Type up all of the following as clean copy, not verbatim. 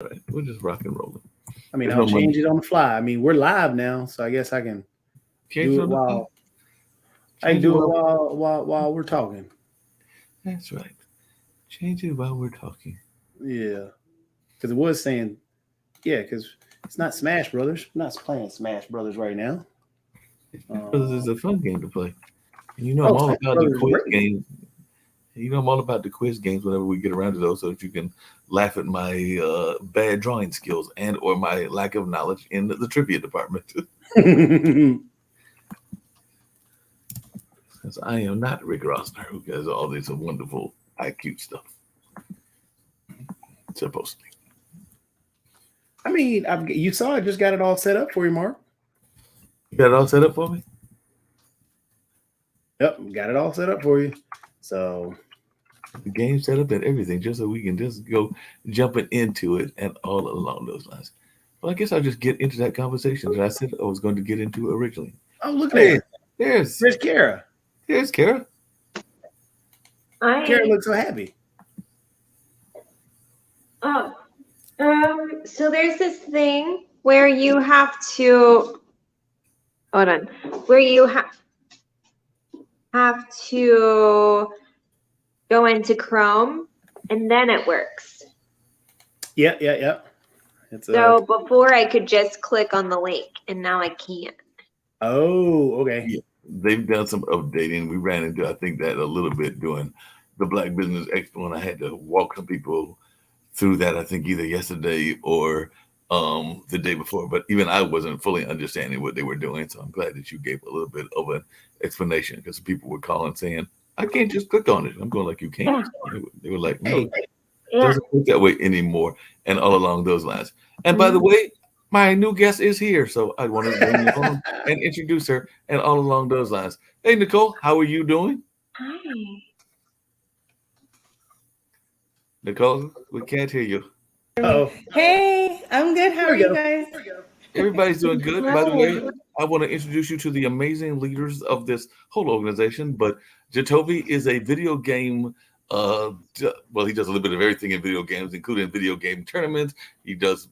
right. We'll just rock and roll it. I mean, There's I'll no money. change it on the fly. I mean, we're live now, so I guess I can Change do it it on the fly. while I can Change it do it while. while we're talking. That's right. Change it while we're talking. Yeah, because it was saying because it's not Smash Brothers. I'm not playing Smash Brothers right now. Smash Brothers Uh, is a fun game to play. And you know I'm oh, all Smash about the Brothers is quiz great. game. You know I'm all about the quiz games whenever we get around to those, so that you can laugh at my bad drawing skills and or my lack of knowledge in the trivia department. Because I am not Rick Rossner, who has all this wonderful IQ stuff, supposedly. I mean, you saw I just got it all set up for you, Mark. You got it all set up for me? Yep, got it all set up for you. So The game set up and everything, just so we can just go jumping into it and all along those lines. Well, I guess I'll just get into that conversation that I said I was going to get into originally. oh, look at Hey, that. there's There's Kara. there's Kara. Kara I looks so happy. oh so there's this thing where you have to hold on where you have to go into Chrome and then it works. Yeah. It's So before I could just click on the link and now I can't. oh, okay. Yeah, they've done some updating. We ran into, I think, that a little bit during the Black Business Expo, and I had to walk some people through that. I think either yesterday or the day before. But even I wasn't fully understanding what they were doing, so I'm glad that you gave a little bit of an explanation because people were calling saying, "I can't just click on it." I'm going like, "You can't." They were like, "No, Hey, it Yeah. doesn't work that way anymore," and all along those lines. And by the Mhm. way, my new guest is here, so I want to bring her on and introduce her, and all along those lines. Hey, Nicole, how are you doing? Hi. Nicole, we can't hear you. oh, Hey, I'm good. How there are we you go. guys? Everybody's doing good. By the way, Hello. I want to introduce you to the amazing leaders of this whole organization. But Jatovi is a video game. Well, he does a little bit of everything in video games, including video game tournaments. He does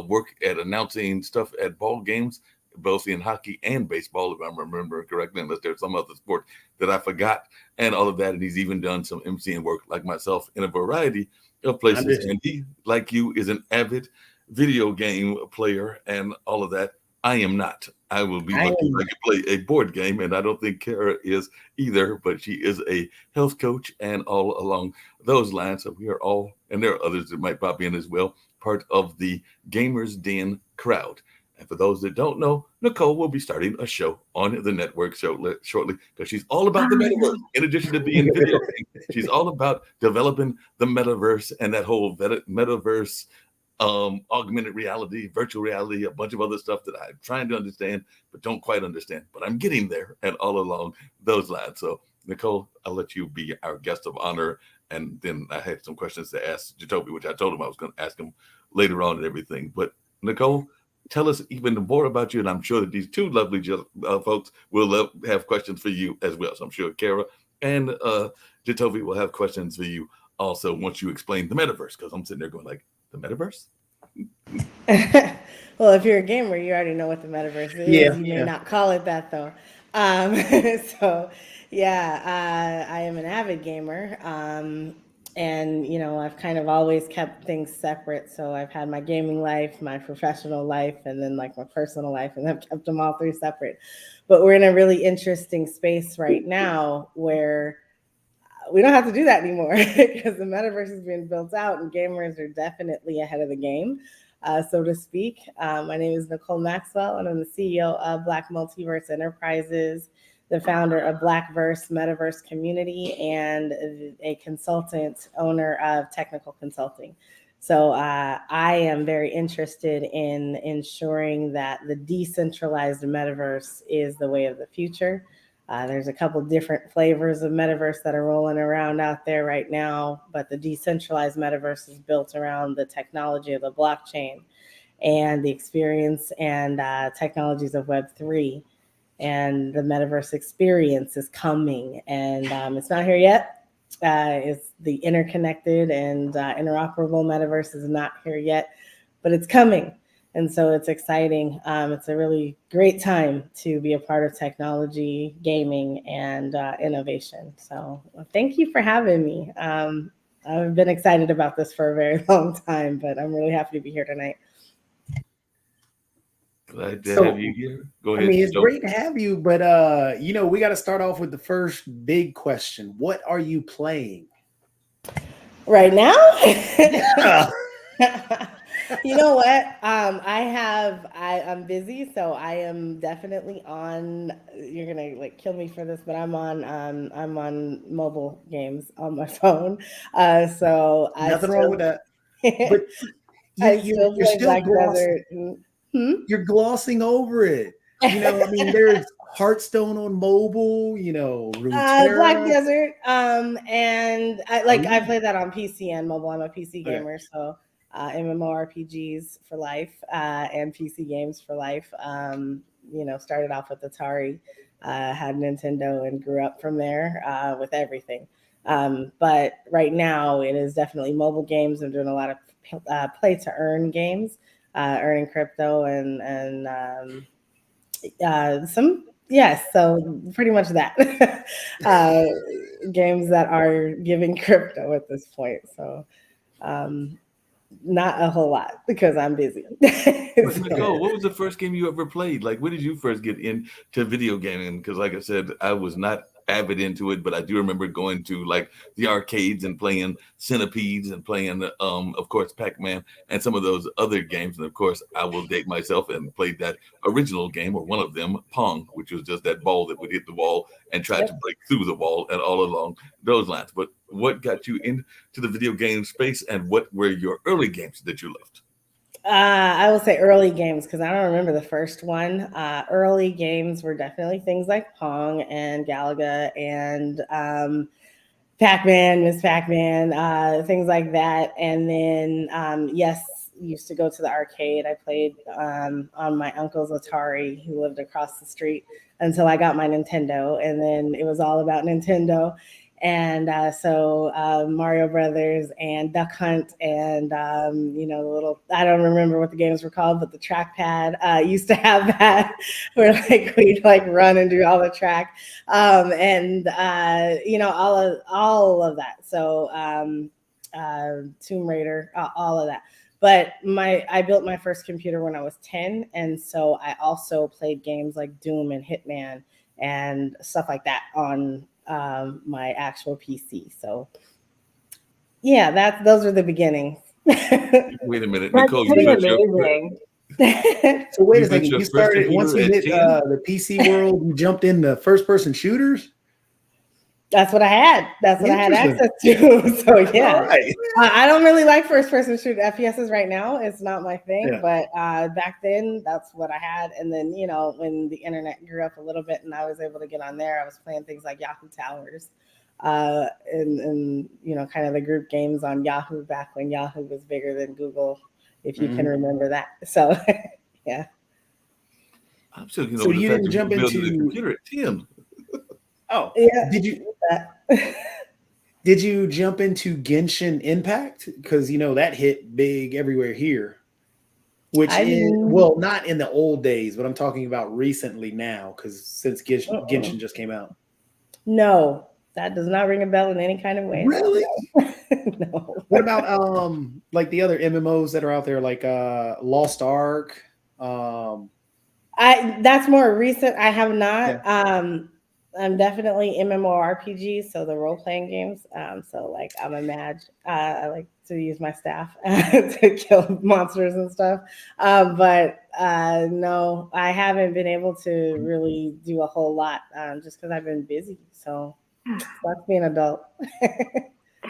work at announcing stuff at ball games, both in hockey and baseball, if I'm remembering correctly, unless there's some other sport that I forgot, and all of that. And he's even done some MCing work, like myself, in a variety of I'm places. just And he, like you, is an avid video game player and all of that. I am not. I will be I lucky if am I can play a board game, and I don't think Kara is either, but she is a health coach and all along those lines. So we are all, and there are others that might pop in as well, part of the Gamers Den crowd. And for those that don't know, Nicole will be starting a show on the network shortly because she's all about the metaverse. In addition to being video game, she's all about developing the metaverse and that whole metaverse augmented reality, virtual reality, a bunch of other stuff that I'm trying to understand but don't quite understand. But I'm getting there and all along those lines. So Nicole, I'll let you be our guest of honor. And then I had some questions to ask Jacoby, which I told him I was going to ask him later on and everything. But Nicole, tell us even more about you. And I'm sure that these two lovely folks will have questions for you as well. So I'm sure Kara and Jacoby will have questions for you also once you explain the metaverse, because I'm sitting there going like, the metaverse? Well, if you're a gamer, you already know what the metaverse yeah, is. You may yeah. not call it that though. Um, so, yeah, I am an avid gamer. And, I've kind of always kept things separate. So I've had my gaming life, my professional life, and then like my personal life, and I've kept them all three separate. But we're in a really interesting space right now where we don't have to do that anymore because the metaverse is being built out and gamers are definitely ahead of the game, so to speak. My name is Nicole Maxwell, and I'm the CEO of Black Multiverse Enterprises, the founder of Blackverse Metaverse Community, and a consultant owner of Technical Consulting. So I am very interested in ensuring that the decentralized metaverse is the way of the future. There's a couple different flavors of metaverse that are rolling around out there right now, but the decentralized metaverse is built around the technology of the blockchain and the experience and technologies of Web3. And the metaverse experience is coming, and it's not here yet. Is the interconnected and interoperable metaverse is not here yet, but it's coming. And so it's exciting. It's a really great time to be a part of technology, gaming, and innovation. So thank you for having me. I've been excited about this for a very long time, but I'm really happy to be here tonight. Glad to So, have you here. Go I ahead. mean, it's Joe. great to have you, but we got to start off with the first big question. What are you playing? Right now? Yeah. You know what? I'm busy, so I am definitely on. You're gonna like kill me for this, but I'm on mobile games on my phone. So Nothing wrong with that. But I you're still play still Black glossing. Desert. Hmm? You're glossing over it. I mean, there's Hearthstone on mobile. Black Runeterra. Desert. And I play that on PC and mobile. I'm a PC Okay. gamer, so MMORPGs for life and PC games for life. Started off with Atari, had Nintendo, and grew up from there with everything. But right now, it is definitely mobile games. I'm doing a lot of play to earn games, earning crypto and some. Yes, so pretty much that. Games that are giving crypto at this point. So not a whole lot because I'm busy. Nicole, what was the first game you ever played? Like, when did you first get into video gaming? Because, like I said, I was not avid into it, but I do remember going to like the arcades and playing Centipedes and playing, of course, Pac-Man and some of those other games. And of course, I will date myself and played that original game, or one of them, Pong, which was just that ball that would hit the wall and try to break through the wall, and all along those lines. But what got you into the video game space, and what were your early games that you loved? I will say early games because I don't remember the first one. Early games were definitely things like Pong and Galaga and Pac-Man, Miss Pac-Man, things like that. And then, yes, used to go to the arcade. I played on my uncle's Atari, who lived across the street, until I got my Nintendo. And then it was all about Nintendo. And so Mario Brothers and Duck Hunt and, the little, I don't remember what the games were called, but the trackpad used to have that where we'd run and do all the track and all of that. So Tomb Raider, all of that. But I built my first computer when I was 10. And so I also played games like Doom and Hitman and stuff like that on my actual PC. So yeah, those are the beginnings. Wait a minute, That's Nicole. pretty amazing. So wait You a built second. your You first started once you computer hit at 10? the PC world. You jumped into first-person shooters. That's what I had. That's what I had access to. So yeah, All right. I don't really like first-person shoot FPSs right now. It's not my thing. Yeah. But back then, that's what I had. And then when the internet grew up a little bit and I was able to get on there, I was playing things like Yahoo Towers, and kind of the group games on Yahoo back when Yahoo was bigger than Google, if you can remember that. So yeah. I'm still, So the you fact didn't that jump you built a into. computer at 10. Oh, Yeah. Did you jump into Genshin Impact? Because that hit big everywhere here. Which not in the old days, but I'm talking about recently now, because since Genshin just came out. No, that does not ring a bell in any kind of way. Really? No. What about like the other MMOs that are out there, like Lost Ark? That's more recent. I have not. Yeah. I'm definitely MMORPG, so the role playing games. So like I'm a mage. I like to use my staff to kill monsters and stuff. But no, I haven't been able to really do a whole lot just because I've been busy. So that's being an adult.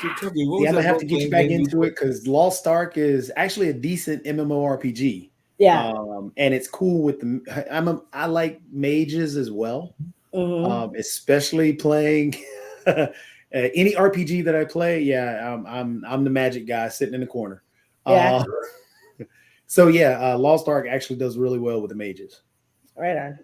So tell me, what Yeah, was I'm gonna that have to get you back role-playing game into it because Lost Ark is actually a decent MMORPG. Yeah. And it's cool with I like mages as well. Mm-hmm. Especially playing any RPG that I play. Yeah, I'm the magic guy sitting in the corner. Yeah. So yeah, Lost Ark actually does really well with the mages. Right on.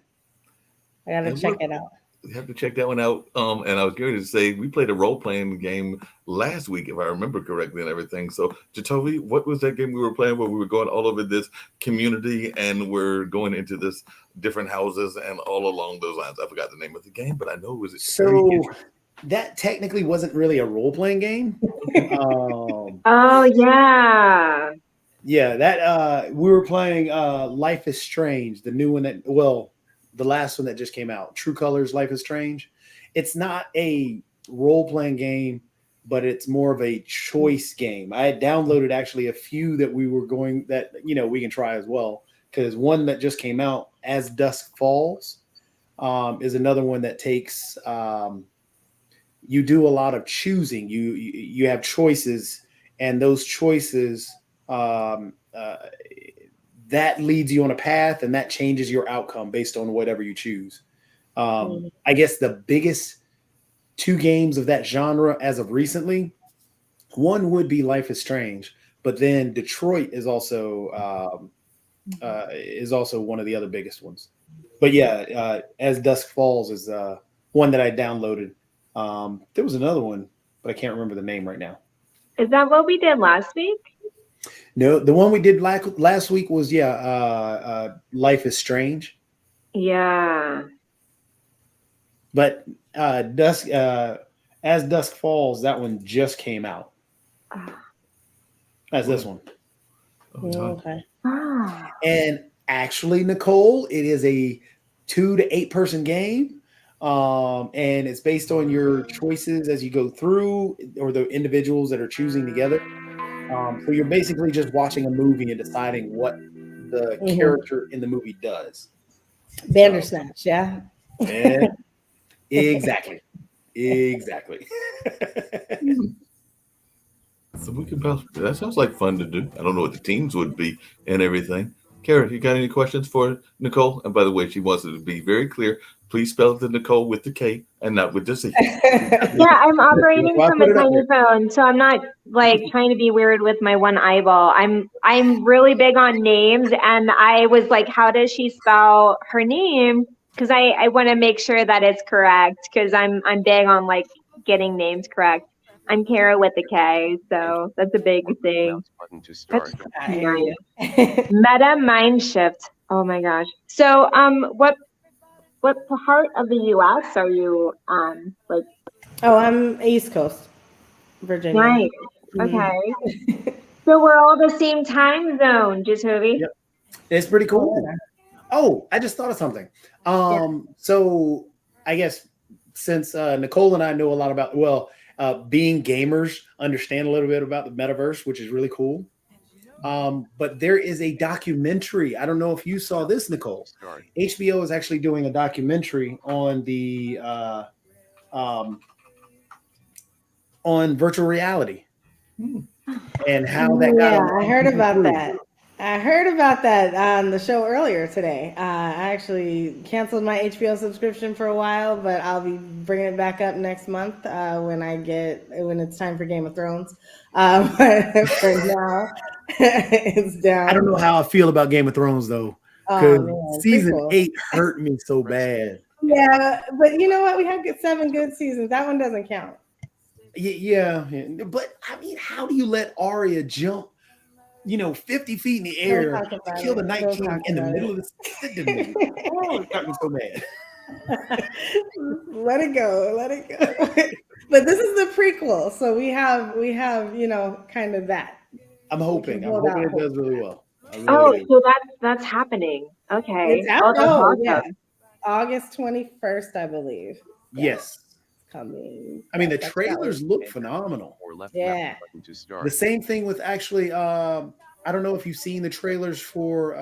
I gotta check it out. have to check that one out. And I was going to say we played a role playing game last week, if I remember correctly, and everything. So, Jatovi, what was that game we were playing where we were going all over this community and we're going into this different houses and all along those lines? I forgot the name of the game, but I know it was So that technically wasn't really a role playing game. Oh yeah. Yeah, that we were playing Life is Strange, the new one the last one that just came out, True Colors Life is Strange. It's not a role-playing game, but it's more of a choice game. I had downloaded actually a few that we can try as well, because one that just came out, As Dusk Falls, is another one that takes you do a lot of choosing. You have choices, and those choices that leads you on a path, and that changes your outcome based on whatever you choose. I guess the biggest two games of that genre as of recently, one would be Life is Strange, but then Detroit is also one of the other biggest ones. But yeah, As Dusk Falls is one that I downloaded. There was another one, but I can't remember the name right now. Is that what we did last week? No, the one we did last week was Life is Strange. Yeah. But As Dusk Falls, that one just came out. That's this one. Okay. And actually, Nicole, it is a 2 to 8 person game. And it's based on your choices as you go through, or the individuals that are choosing together. So you're basically just watching a movie and deciding what the character in the movie does. Bandersnatch, yeah. Yeah, exactly. So we could that sounds like fun to do. I don't know what the teams would be and everything. Kara, you got any questions for Nicole? And by the way, she wants it to be very clear. Please spell the Nicole with the K and not with the C. Yeah, I'm operating from a tiny phone, so I'm not like trying to be weird with my one eyeball. I'm really big on names, and I was like, how does she spell her name? Because I want to make sure that it's correct, because I'm big on like getting names correct. I'm Kara with a K, so that's a big thing. That's nice. Meta mind shift. Oh my gosh. So what part of the US are you like? Oh, I'm East Coast, Virginia. Nice. Okay. So we're all the same time zone, Jatovi. Yep. It's pretty cool. Oh, I just thought of something. So I guess since Nicole and I know a lot about, being gamers, understand a little bit about the metaverse, which is really cool. But there is a documentary. I don't know if you saw this, Nicole. HBO is actually doing a documentary on the on virtual reality and how that got. I heard about that. I heard about that on the show earlier today. I actually canceled my HBO subscription for a while, but I'll be bringing it back up next month when it's time for Game of Thrones. But for now, it's down. I don't know how I feel about Game of Thrones though, because season 8 hurt me so bad. Yeah, but you know what? We had 7 good seasons. That one doesn't count. Yeah, but I mean, how do you let Arya jump 50 feet in the air to kill the Night King in the middle of the Oh, it got me so mad. Let it go. But this is the prequel, so we have kind of that. I'm hoping it does really well. So that's happening. Okay. August 21st, I believe. Yes. Coming. I mean, the trailers look phenomenal. Yeah. The same thing with actually, I don't know if you've seen the trailers for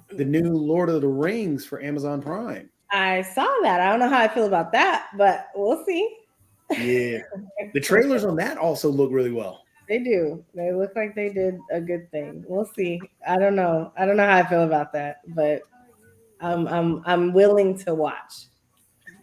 the new Lord of the Rings for Amazon Prime. I saw that. I don't know how I feel about that, but we'll see. Yeah. The trailers on that also look really well. They do. They look like they did a good thing. We'll see. I don't know how I feel about that, but I'm willing to watch.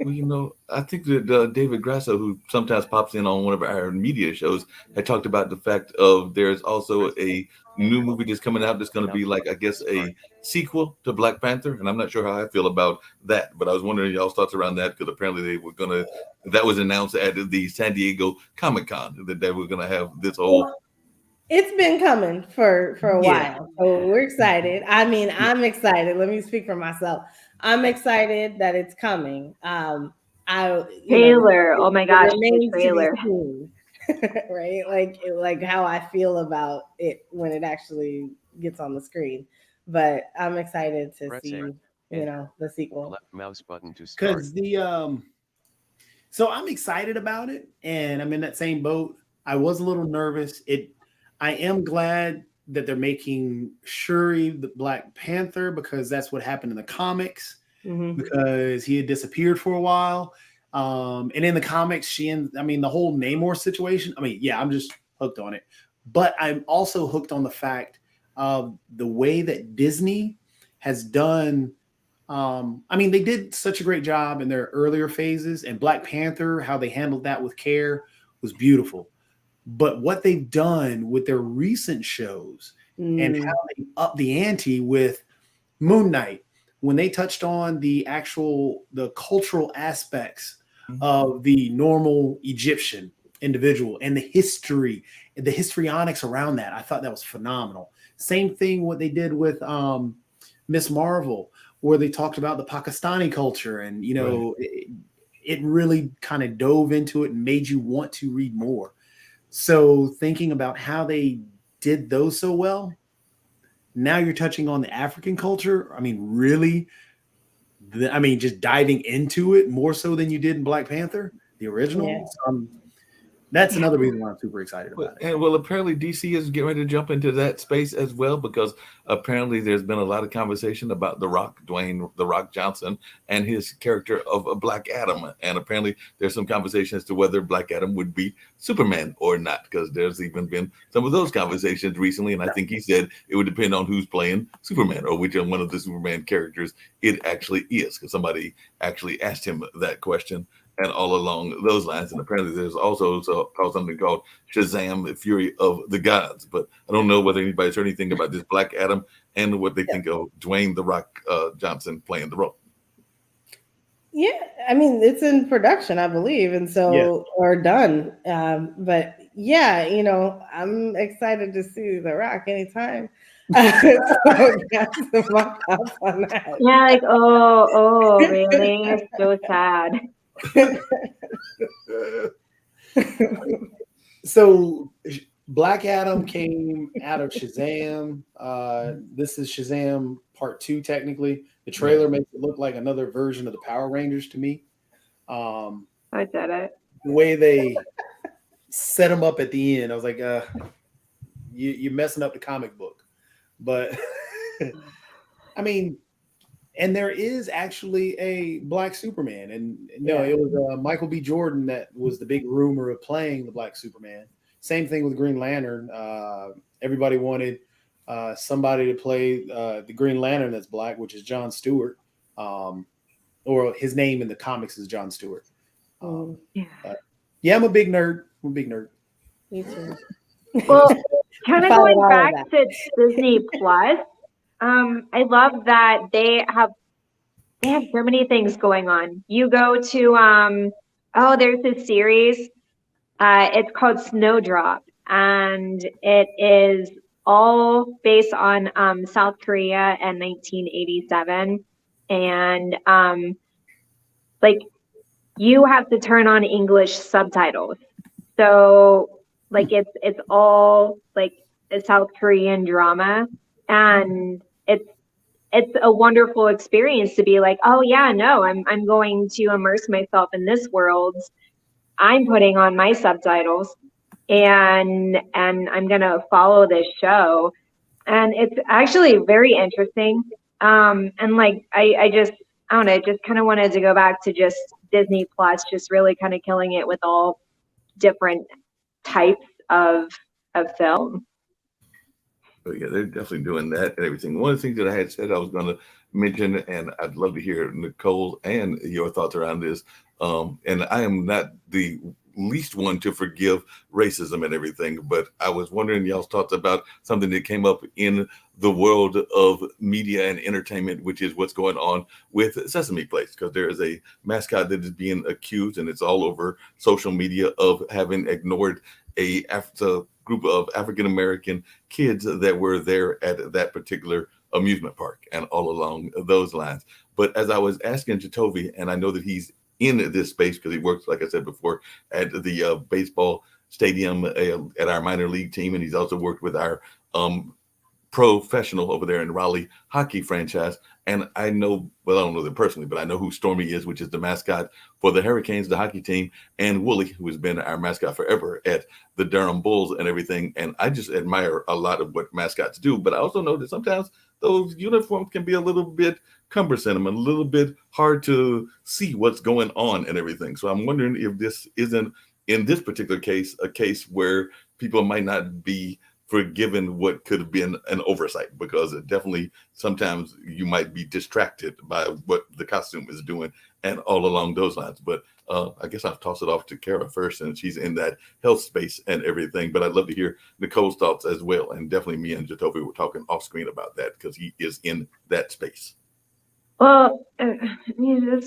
Well, I think that David Grasso, who sometimes pops in on one of our media shows, had talked about the fact of there's also a new movie that's coming out that's going to be like, I guess, a sequel to Black Panther. And I'm not sure how I feel about that, but I was wondering y'all's thoughts around that because apparently they were going to, that was announced at the San Diego Comic Con that they were going to have this whole. It's been coming for a while, so we're excited. I mean, I'm excited. Let me speak for myself. I'm excited that it's coming. Trailer. Oh my gosh, the trailer. Right? Like how I feel about it when it actually gets on the screen. But I'm excited to see, the sequel. Left mouse button to start. Because so I'm excited about it, and I'm in that same boat. I was a little nervous. I am glad that they're making Shuri the Black Panther because that's what happened in the comics. Because he had disappeared for a while. And in the comics, the whole Namor situation, I'm just hooked on it. But I'm also hooked on the fact of the way that Disney has done. They did such a great job in their earlier phases, and Black Panther, how they handled that with care was beautiful. But what they've done with their recent shows and how they up the ante with Moon Knight, when they touched on the cultural aspects of the normal Egyptian individual and the history and the histrionics around that, I thought that was phenomenal. Same thing what they did with Miss Marvel, where they talked about the Pakistani culture and, it really kind of dove into it and made you want to read more. So thinking about how they did those so well, now you're touching on the African culture. Really, just diving into it more so than you did in Black Panther, the original. Yeah. So that's another reason why I'm super excited about it. And apparently DC is getting ready to jump into that space as well, because apparently there's been a lot of conversation about The Rock, Dwayne "The Rock" Johnson, and his character of Black Adam. And apparently there's some conversation as to whether Black Adam would be Superman or not, because there's even been some of those conversations recently. And I think he said it would depend on who's playing Superman or which one of the Superman characters it actually is, because somebody actually asked him that question. And all along those lines, and apparently there's also something called Shazam: The Fury of the Gods. But I don't know whether anybody's heard anything about this Black Adam and what they think of Dwayne "The Rock" Johnson playing the role. Yeah, it's in production, I believe, and or done. But I'm excited to see The Rock anytime. So that's my thoughts on that. Yeah, like oh, really? It's so sad. So Black Adam came out of Shazam. This is Shazam Part 2, technically. The trailer makes it look like another version of the Power Rangers to me. I did it. The way they set him up at the end, I was like, you're messing up the comic book. But and there is actually a Black Superman. And it was Michael B. Jordan that was the big rumor of playing the Black Superman. Same thing with Green Lantern. Everybody wanted somebody to play the Green Lantern that's Black, which is John Stewart. Or his name in the comics is John Stewart. I'm a big nerd. Me too. Well, kind of going back to Disney Plus. I love that they have so many things going on. You go to there's this series. It's called Snowdrop, and it is all based on South Korea in 1987, and you have to turn on English subtitles. So it's all like a South Korean drama. And it's a wonderful experience to be like, oh yeah, no, I'm going to immerse myself in this world. I'm putting on my subtitles and I'm gonna follow this show. And it's actually very interesting. And I just kind of wanted to go back to just Disney Plus, just really kind of killing it with all different types of film. But yeah, they're definitely doing that and everything. One of the things that I had said I was going to mention, and I'd love to hear Nicole and your thoughts around this. And I am not the least one to forgive racism and everything, but I was wondering y'all's thoughts about something that came up in the world of media and entertainment, which is what's going on with Sesame Place, because there is a mascot that is being accused, and it's all over social media, of having ignored a group of African American kids that were there at that particular amusement park and all along those lines. But as I was asking Jatovi, and I know that he's in this space because he works, like I said before, at the baseball stadium at our minor league team, and he's also worked with our professional over there in Raleigh hockey franchise. And I know, well, I don't know them personally, but I know who Stormy is, which is the mascot for the Hurricanes, the hockey team, and Wooly, who has been our mascot forever at the Durham Bulls and everything. And I just admire a lot of what mascots do. But I also know that sometimes those uniforms can be a little bit cumbersome and a little bit hard to see what's going on and everything. So I'm wondering if this isn't, in this particular case, a case where people might not be forgiven what could have been an oversight, because it definitely sometimes you might be distracted by what the costume is doing and all along those lines. But I guess I'll toss it off to Kara first, and she's in that health space and everything. But I'd love to hear Nicole's thoughts as well. And definitely me and Jatovi were talking off screen about that because he is in that space. Well, I mean,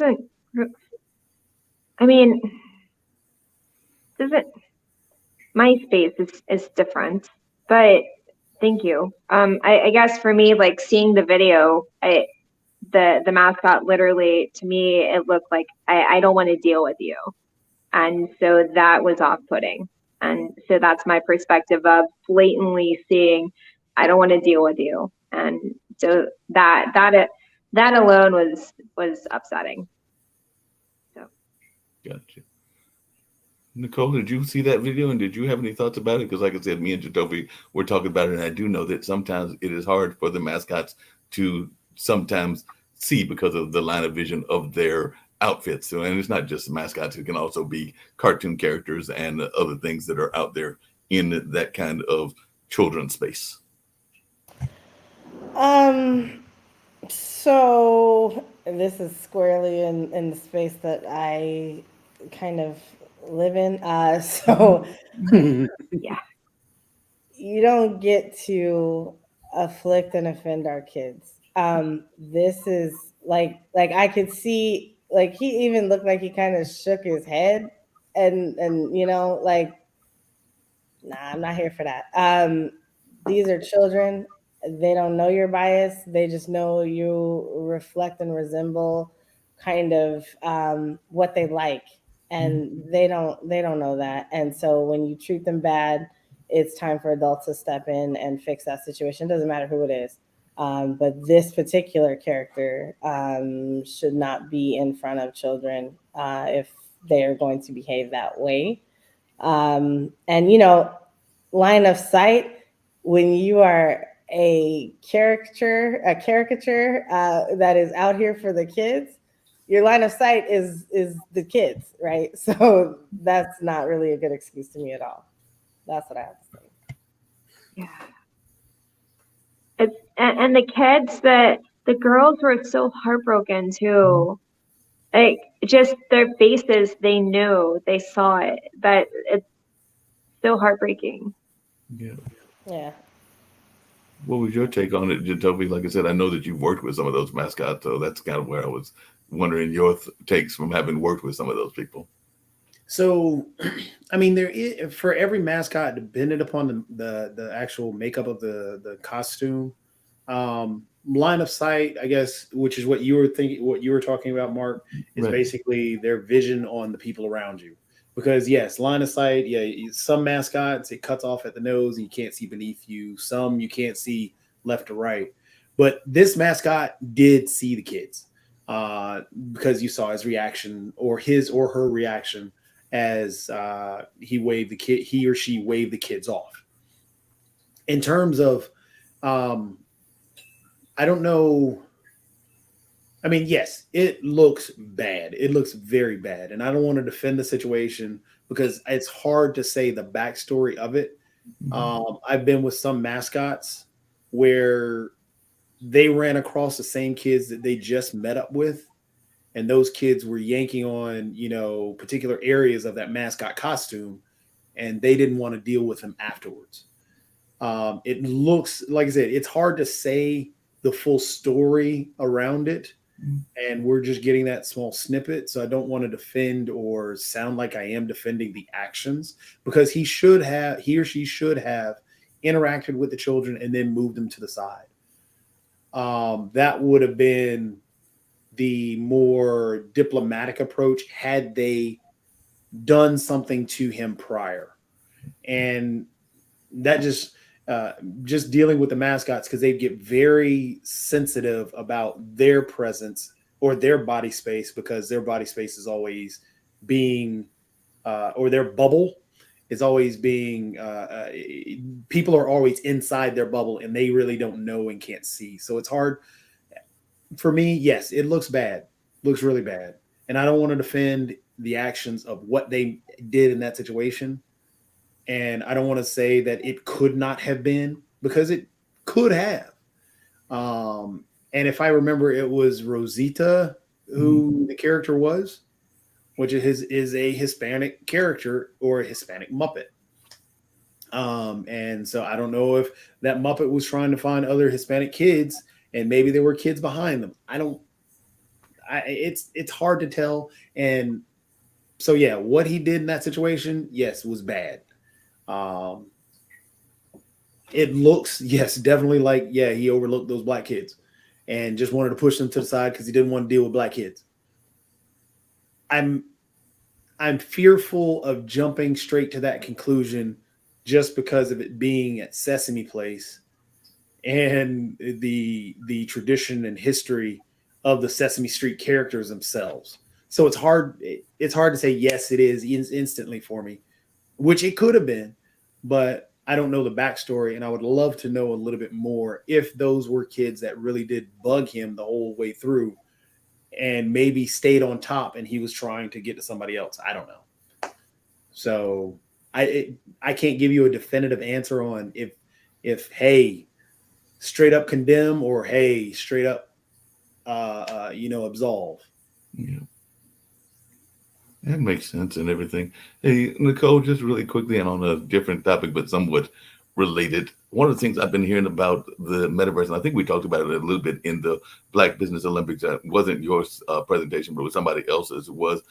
my space is different, but thank you. I guess for me, like seeing the video, the mascot, literally, to me, it looked like I don't want to deal with you. And so that was off-putting. And so that's my perspective of blatantly seeing, I don't want to deal with you. And so that alone was upsetting. So. Gotcha. Nicole, did you see that video, and did you have any thoughts about it? Because like I said, me and Jatovi were talking about it, and I do know that sometimes it is hard for the mascots to sometimes see because of the line of vision of their outfits. So, and it's not just mascots, it can also be cartoon characters and other things that are out there in that kind of children's space. So this is squarely in the space that I kind of live in. So Yeah, you don't get to afflict and offend our kids. This is like I could see, like, he even looked like he kind of shook his head and like, nah, I'm not here for that. These are children. They don't know your bias. They just know you reflect and resemble kind of what they like, and they don't know that. And so when you treat them bad, it's time for adults to step in and fix that situation. It doesn't matter who it is. But this particular character should not be in front of children if they are going to behave that way. And line of sight, when you are a caricature that is out here for the kids, your line of sight is the kids, right? So that's not really a good excuse to me at all. That's what I have to say. Yeah. And the kids, the girls were so heartbroken too. Like, just their faces, they knew, they saw it. That it's so heartbreaking. Yeah. What was your take on it, Jatovi? Like I said, I know that you've worked with some of those mascots, so that's kind of where I was wondering your takes from having worked with some of those people. So, I mean, there is, for every mascot, depending upon the actual makeup of the costume, line of sight, I guess, which is what you were talking about, Mark, is right. Basically their vision on the people around you. Because yes, line of sight, some mascots, it cuts off at the nose and you can't see beneath you. Some you can't see left or right. But this mascot did see the kids because you saw his reaction, or his or her reaction, as he or she waved the kids off. In terms of, I don't know. I mean, yes, it looks bad. It looks very bad. And I don't want to defend the situation because it's hard to say the backstory of it. I've been with some mascots where they ran across the same kids that they just met up with, and those kids were yanking on, particular areas of that mascot costume, and they didn't want to deal with him afterwards. It looks, like I said, it's hard to say the full story around it, and we're just getting that small snippet. So I don't want to defend or sound like I am defending the actions, because he or she should have interacted with the children and then moved them to the side. That would have been the more diplomatic approach had they done something to him prior. And that just dealing with the mascots, because they get very sensitive about their presence or their body space, because their body space is always being or their bubble is always being people are always inside their bubble, and they really don't know and can't see. So it's hard for me. Yes, it looks bad, looks really bad, and I don't want to defend the actions of what they did in that situation. And I don't want to say that it could not have been, because it could have. And if I remember, it was Rosita who the character was, which is a Hispanic character or a Hispanic Muppet. And so I don't know if that Muppet was trying to find other Hispanic kids, and maybe there were kids behind them. It's hard to tell. And so, yeah, what he did in that situation, yes, was bad. It looks, yes, definitely like, yeah, he overlooked those black kids and just wanted to push them to the side because he didn't want to deal with black kids. I'm fearful of jumping straight to that conclusion just because of it being at Sesame Place and the tradition and history of the Sesame Street characters themselves. So it's hard to say yes, it is instantly for me, which it could have been, but I don't know the backstory, and I would love to know a little bit more if those were kids that really did bug him the whole way through and maybe stayed on top and he was trying to get to somebody else. I don't know. So I can't give you a definitive answer on if hey, straight up condemn or hey, straight up absolve. Yeah. That makes sense and everything. Hey, Nicole, just really quickly and on a different topic, but somewhat related. One of the things I've been hearing about the metaverse, and I think we talked about it a little bit in the Black Business Olympics, that wasn't your presentation, but it was somebody else's, was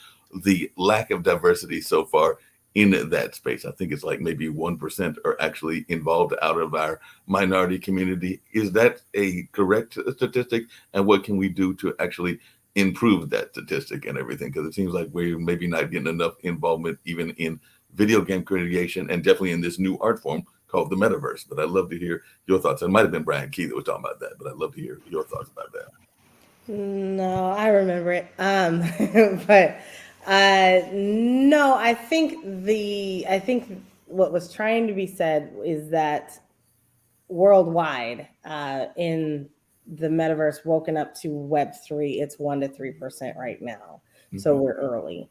the lack of diversity so far in that space. I think it's like maybe 1% are actually involved out of our minority community. Is that a correct statistic? And what can we do to actually improve that statistic and everything? Because it seems like we're maybe not getting enough involvement even in video game creation and definitely in this new art form called the metaverse. But I'd love to hear your thoughts. It might have been Brian Key that was talking about that, but I'd love to hear your thoughts about that. No, I remember it. But no, I think what was trying to be said is that worldwide, in the metaverse woken up to Web3, it's 1% to 3% right now. Mm-hmm. So we're early.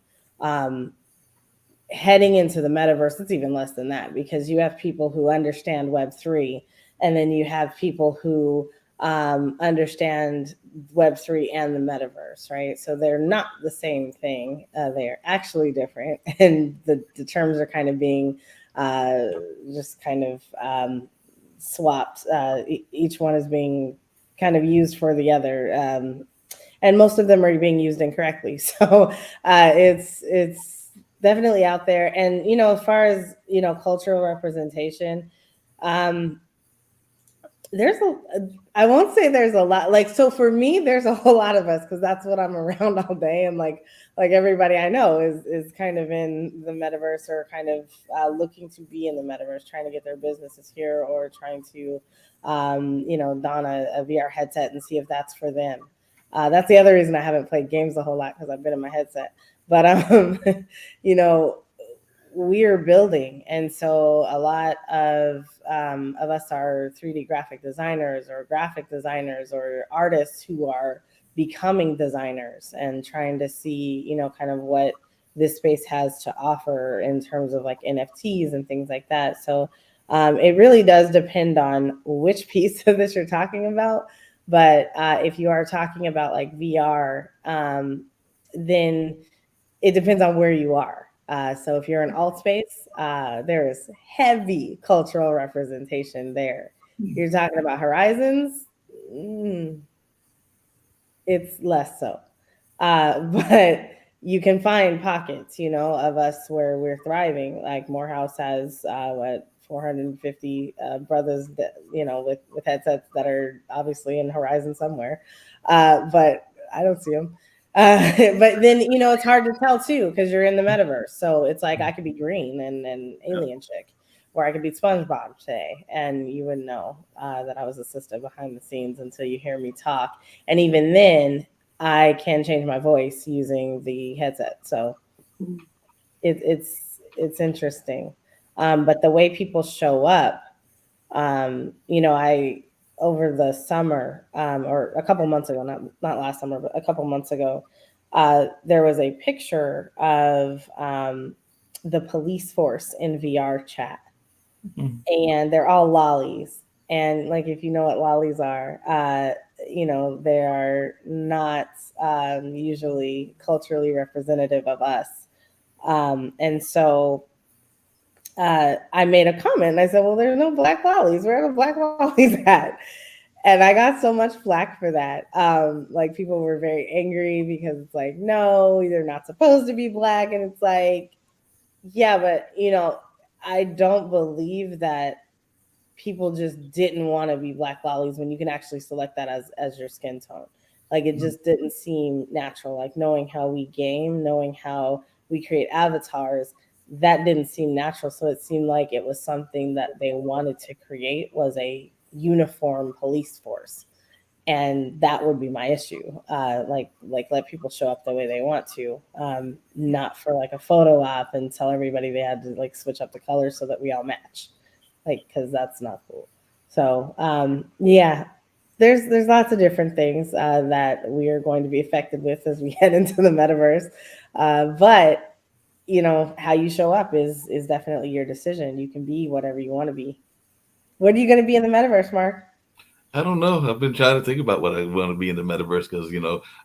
Heading into the metaverse, it's even less than that, because you have people who understand Web3, and then you have people who understand Web3 and the metaverse, right? So they're not the same thing. They're actually different, and the terms are kind of being just kind of swapped. Each one is being kind of used for the other, and most of them are being used incorrectly. So it's definitely out there. And as far as cultural representation, I won't say there's a lot. Like, so for me, there's a whole lot of us, because that's what I'm around all day, and like everybody I know is kind of in the metaverse, or kind of looking to be in the metaverse, trying to get their businesses here, or trying to don a VR headset and see if that's for them. That's the other reason I haven't played games a whole lot, because I've been in my headset. But we are building, and so a lot of us are 3D graphic designers, or graphic designers, or artists who are becoming designers and trying to see kind of what this space has to offer in terms of like NFTs and things like that. So It really does depend on which piece of this you're talking about. But if you are talking about like VR, then it depends on where you are. So if you're in alt space, there is heavy cultural representation there. You're talking about Horizons, it's less so. But you can find pockets, of us where we're thriving. Like Morehouse has 450 brothers that, with headsets that are obviously in Horizon somewhere, but I don't see them. But then, it's hard to tell too, because you're in the metaverse. So it's like I could be green and alien chick, or I could be SpongeBob today, and you wouldn't know that I was assistant behind the scenes until you hear me talk. And even then, I can change my voice using the headset. So it's interesting. But the way people show up, I over the summer, or a couple months ago, not last summer, but a couple months ago, there was a picture of the police force in VR chat, and they're all lollies. And like, if you know what lollies are, they are not usually culturally representative of us. And so I made a comment and I said, well, there's no black lollies. Where are the black lollies at? And I got so much flack for that. Like, people were very angry because it's like, no, they're not supposed to be black. And it's like, yeah, but I don't believe that people just didn't want to be black lollies when you can actually select that as your skin tone. Like, it just didn't seem natural. Like, knowing how we game, knowing how we create avatars, that didn't seem natural. So it seemed like it was something that they wanted to create, was a uniform police force. And that would be my issue. Like let people show up the way they want to, not for like a photo op and tell everybody they had to like switch up the colors so that we all match. Like, because that's not cool. So yeah, there's lots of different things that we are going to be affected with as we head into the metaverse. But how you show up is definitely your decision. You can be whatever you want to be. What are you going to be in the metaverse, Mark? I don't know. I've been trying to think about what I want to be in the metaverse because,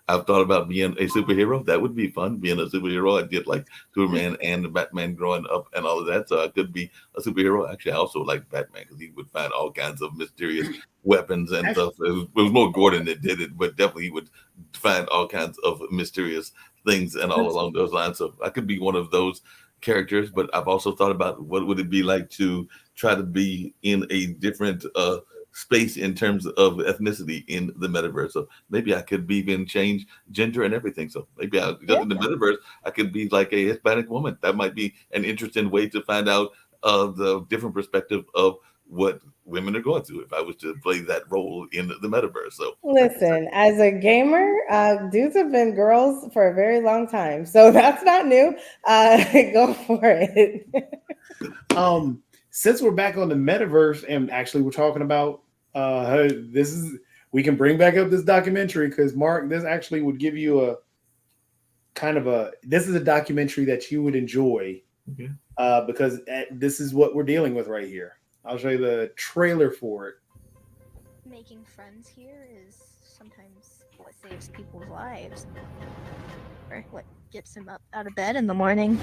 I've thought about being a superhero. That would be fun, being a superhero. I did like Superman and the Batman growing up and all of that. So I could be a superhero. Actually, I also like Batman because he would find all kinds of mysterious weapons and stuff. It was more Gordon that did it, but definitely he would find all kinds of mysterious things and all along those lines. So I could be one of those characters, but I've also thought about what would it be like to try to be in a different space in terms of ethnicity in the metaverse. So maybe I could even change gender and everything. So maybe in the metaverse, I could be like a Hispanic woman. That might be an interesting way to find out the different perspective of what women are going through if I was to play that role in the metaverse. So listen, as a gamer, dudes have been girls for a very long time. So that's not new. Go for it. Since we're back on the metaverse and actually we're talking about we can bring back up this documentary because Mark, this actually would give you this is a documentary that you would enjoy because this is what we're dealing with right here. I'll show you the trailer for it. Making friends here is sometimes what saves people's lives, or what gets them up out of bed in the morning.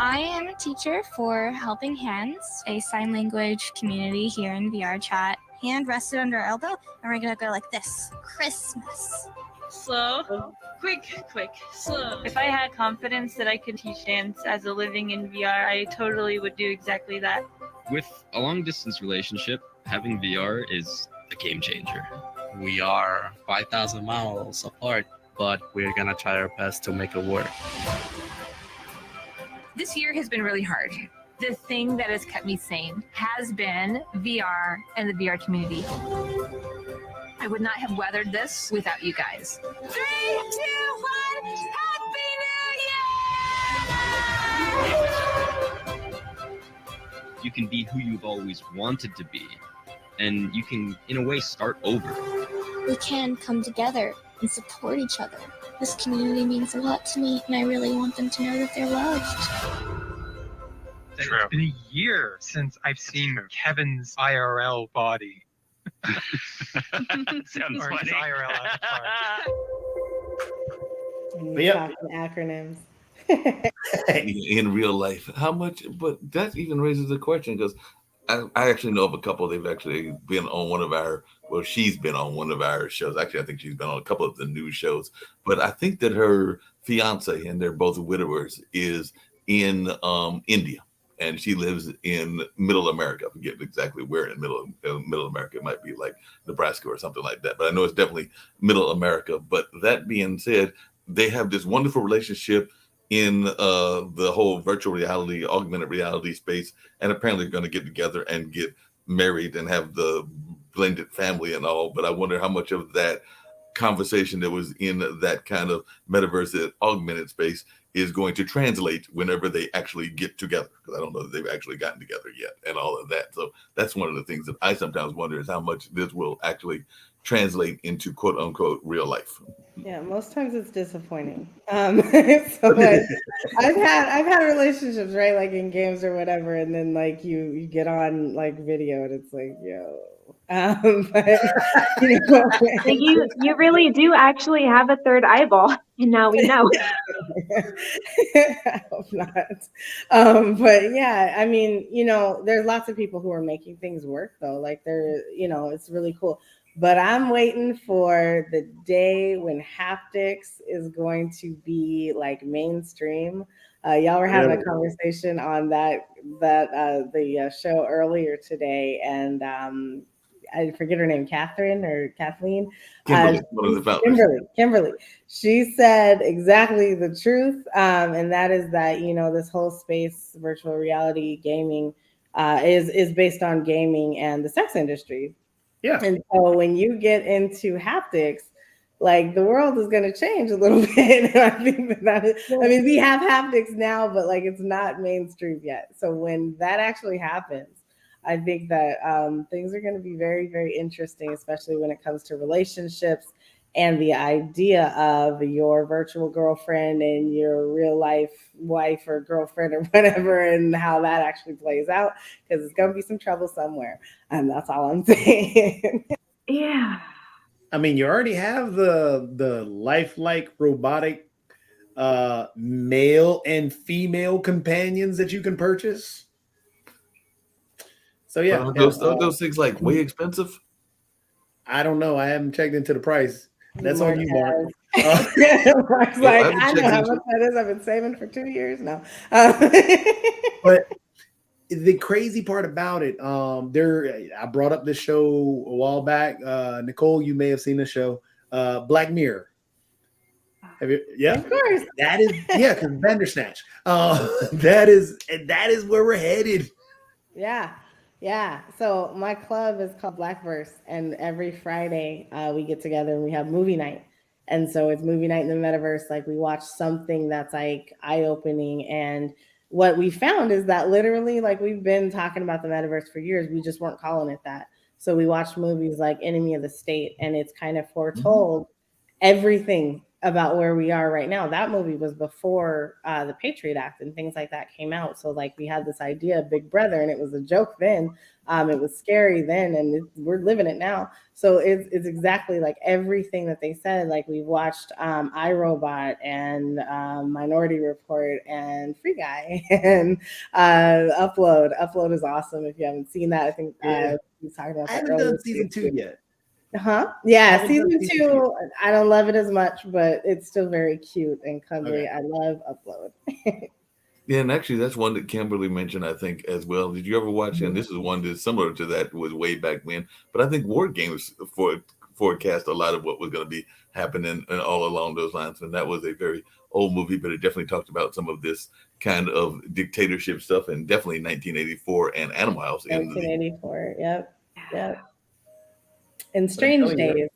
I am a teacher for Helping Hands, a sign language community here in VR chat. Hand rested under our elbow, and we're gonna go like this. Christmas. Slow, quick, slow. If I had confidence that I could teach dance as a living in VR, I totally would do exactly that. With a long distance relationship, having VR is a game changer. We are 5,000 miles apart, but we're gonna try our best to make it work. This year has been really hard. The thing that has kept me sane has been VR and the VR community. I would not have weathered this without you guys. 3, 2, 1, Happy New Year! You can be who you've always wanted to be, and you can, in a way, start over. We can come together and support each other. This community means a lot to me, and I really want them to know that they're loved. that it's been a year since I've seen Kevin's IRL body. Sounds Or his funny. IRL avatar. But yep. Talking acronyms. In real life, how much? But that even raises the question because I actually know of a couple. They've actually been on one of our. Well, she's been on one of our shows. Actually, I think she's been on a couple of the new shows. But I think that her fiance, and they're both widowers, is in India, and she lives in Middle America. I forget exactly where in Middle America. It might be like Nebraska or something like that. But I know it's definitely Middle America. But that being said, they have this wonderful relationship in the whole virtual reality, augmented reality space, and apparently going to get together and get married and have the blended family and all. But I wonder how much of that conversation that was in that kind of metaverse, that augmented space, is going to translate whenever they actually get together, because I don't know that they've actually gotten together yet and all of that. So that's one of the things that I sometimes wonder is how much this will actually translate into quote unquote real life. Yeah, most times it's disappointing. So like I've had relationships, right? Like in games or whatever, and then like you get on like video and it's like, yo. But you really do actually have a third eyeball, and now we know. I hope not. But yeah, I mean, there's lots of people who are making things work though. Like it's really cool. But I'm waiting for the day when haptics is going to be like mainstream. Y'all were having a conversation on the show earlier today, and I forget her name, Catherine or Kathleen. Kimberly, one of the founders. Kimberly. She said exactly the truth, and that is that this whole space, virtual reality gaming, is based on gaming and the sex industry. Yeah. And so when you get into haptics, like the world is going to change a little bit. And I think that is, I mean, we have haptics now, but like it's not mainstream yet. So when that actually happens, I think that things are going to be very, very interesting, especially when it comes to relationships and the idea of your virtual girlfriend and your real life wife or girlfriend or whatever, and how that actually plays out, because it's going to be some trouble somewhere. And that's all I'm saying. Yeah. I mean, you already have the lifelike robotic male and female companions that you can purchase. So yeah, are those things like way expensive? I don't know. I haven't checked into the price. That's on you, Mark. Mark's like, I know how much that is. I've been saving for 2 years now. But the crazy part about it, I brought up this show a while back. Nicole, you may have seen the show, Black Mirror. Have you? Yeah, of course. That is because Bandersnatch. That is where we're headed. Yeah. So my club is called Blackverse, and every Friday we get together and we have movie night. And so it's movie night in the metaverse. Like we watch something that's like eye-opening. And what we found is that literally, like we've been talking about the metaverse for years, we just weren't calling it that. So we watched movies like Enemy of the State, and it's kind of foretold everything about where we are right now. That movie was before the Patriot Act and things like that came out. So like we had this idea of Big Brother, and it was a joke then. It was scary then, and we're living it now. So it's exactly like everything that they said. Like we watched iRobot and Minority Report and Free Guy and Upload. Upload is awesome. If you haven't seen that, I think he's talking about. I haven't done season 2 yet. Yeah, season 2. I don't love it as much, but it's still very cute and cuddly. Okay. I love Upload. Yeah, and actually, that's one that Kimberly mentioned, I think, as well. Did you ever watch? And this is one that's similar to that, was way back when. But I think War Games forecast a lot of what was going to be happening and all along those lines. And that was a very old movie, but it definitely talked about some of this kind of dictatorship stuff, and definitely 1984 and Animal House. 1984, yep. And Strange Days.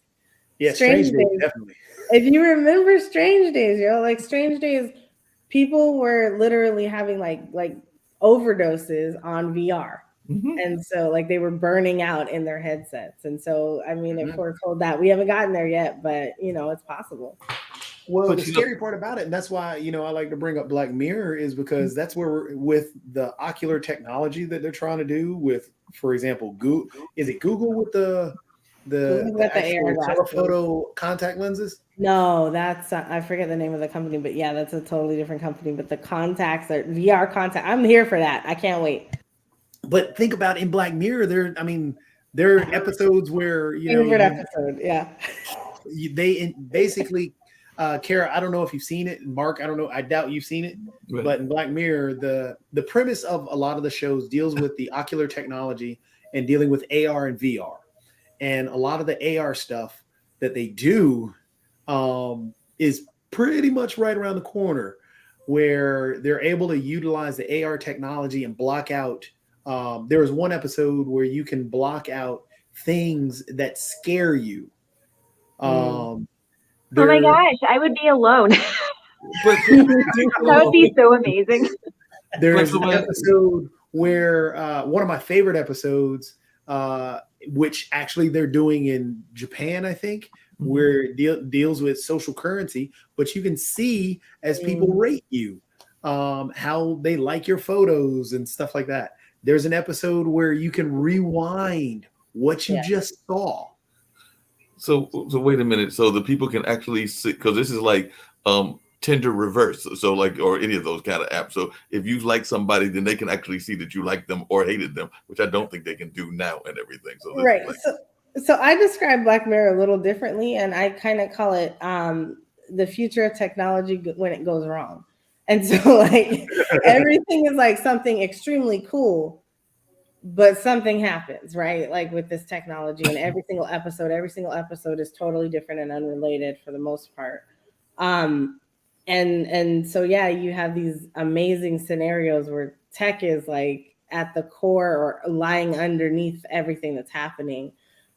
Yeah, Strange Days, definitely. If you remember Strange Days, like Strange Days, people were literally having like overdoses on VR. Mm-hmm. And so like they were burning out in their headsets. And so, I mean, if we're told that, we haven't gotten there yet, but it's possible. Well, But the scary part about it, and that's why I like to bring up Black Mirror, is because that's where we're with the ocular technology that they're trying to do with, for example, Google. Is it Google with the actual telephoto contact lenses? No, that's I forget the name of the company, but yeah, that's a totally different company. But the contacts are VR contact. I'm here for that. I can't wait. But think about in Black Mirror, there are episodes where favorite episode, yeah. They basically, Kara, I don't know if you've seen it, and Mark, I don't know, I doubt you've seen it, Right. but in Black Mirror, the premise of a lot of the shows deals with the ocular technology and dealing with AR and VR, and a lot of the AR stuff that they do is pretty much right around the corner, where they're able to utilize the AR technology and block out. There was one episode where you can block out things that scare you. Oh my gosh, I would be alone. But That would be so amazing. There's an episode where one of my favorite episodes, which actually they're doing in Japan, I think, where it deals with social currency, but you can see as people rate you, how they like your photos and stuff like that. There's an episode where you can rewind what you just saw. So wait a minute. So the people can actually see, because this is like Tinder reverse. So like, or any of those kind of apps. So if you like somebody, then they can actually see that you like them or hated them, which I don't think they can do now and everything. So Right. So I describe Black Mirror a little differently, and I kind of call it the future of technology when it goes wrong. And so like everything is like something extremely cool, but something happens, right? Like with this technology, and every single episode is totally different and unrelated for the most part. And so yeah, you have these amazing scenarios where tech is like at the core or lying underneath everything that's happening.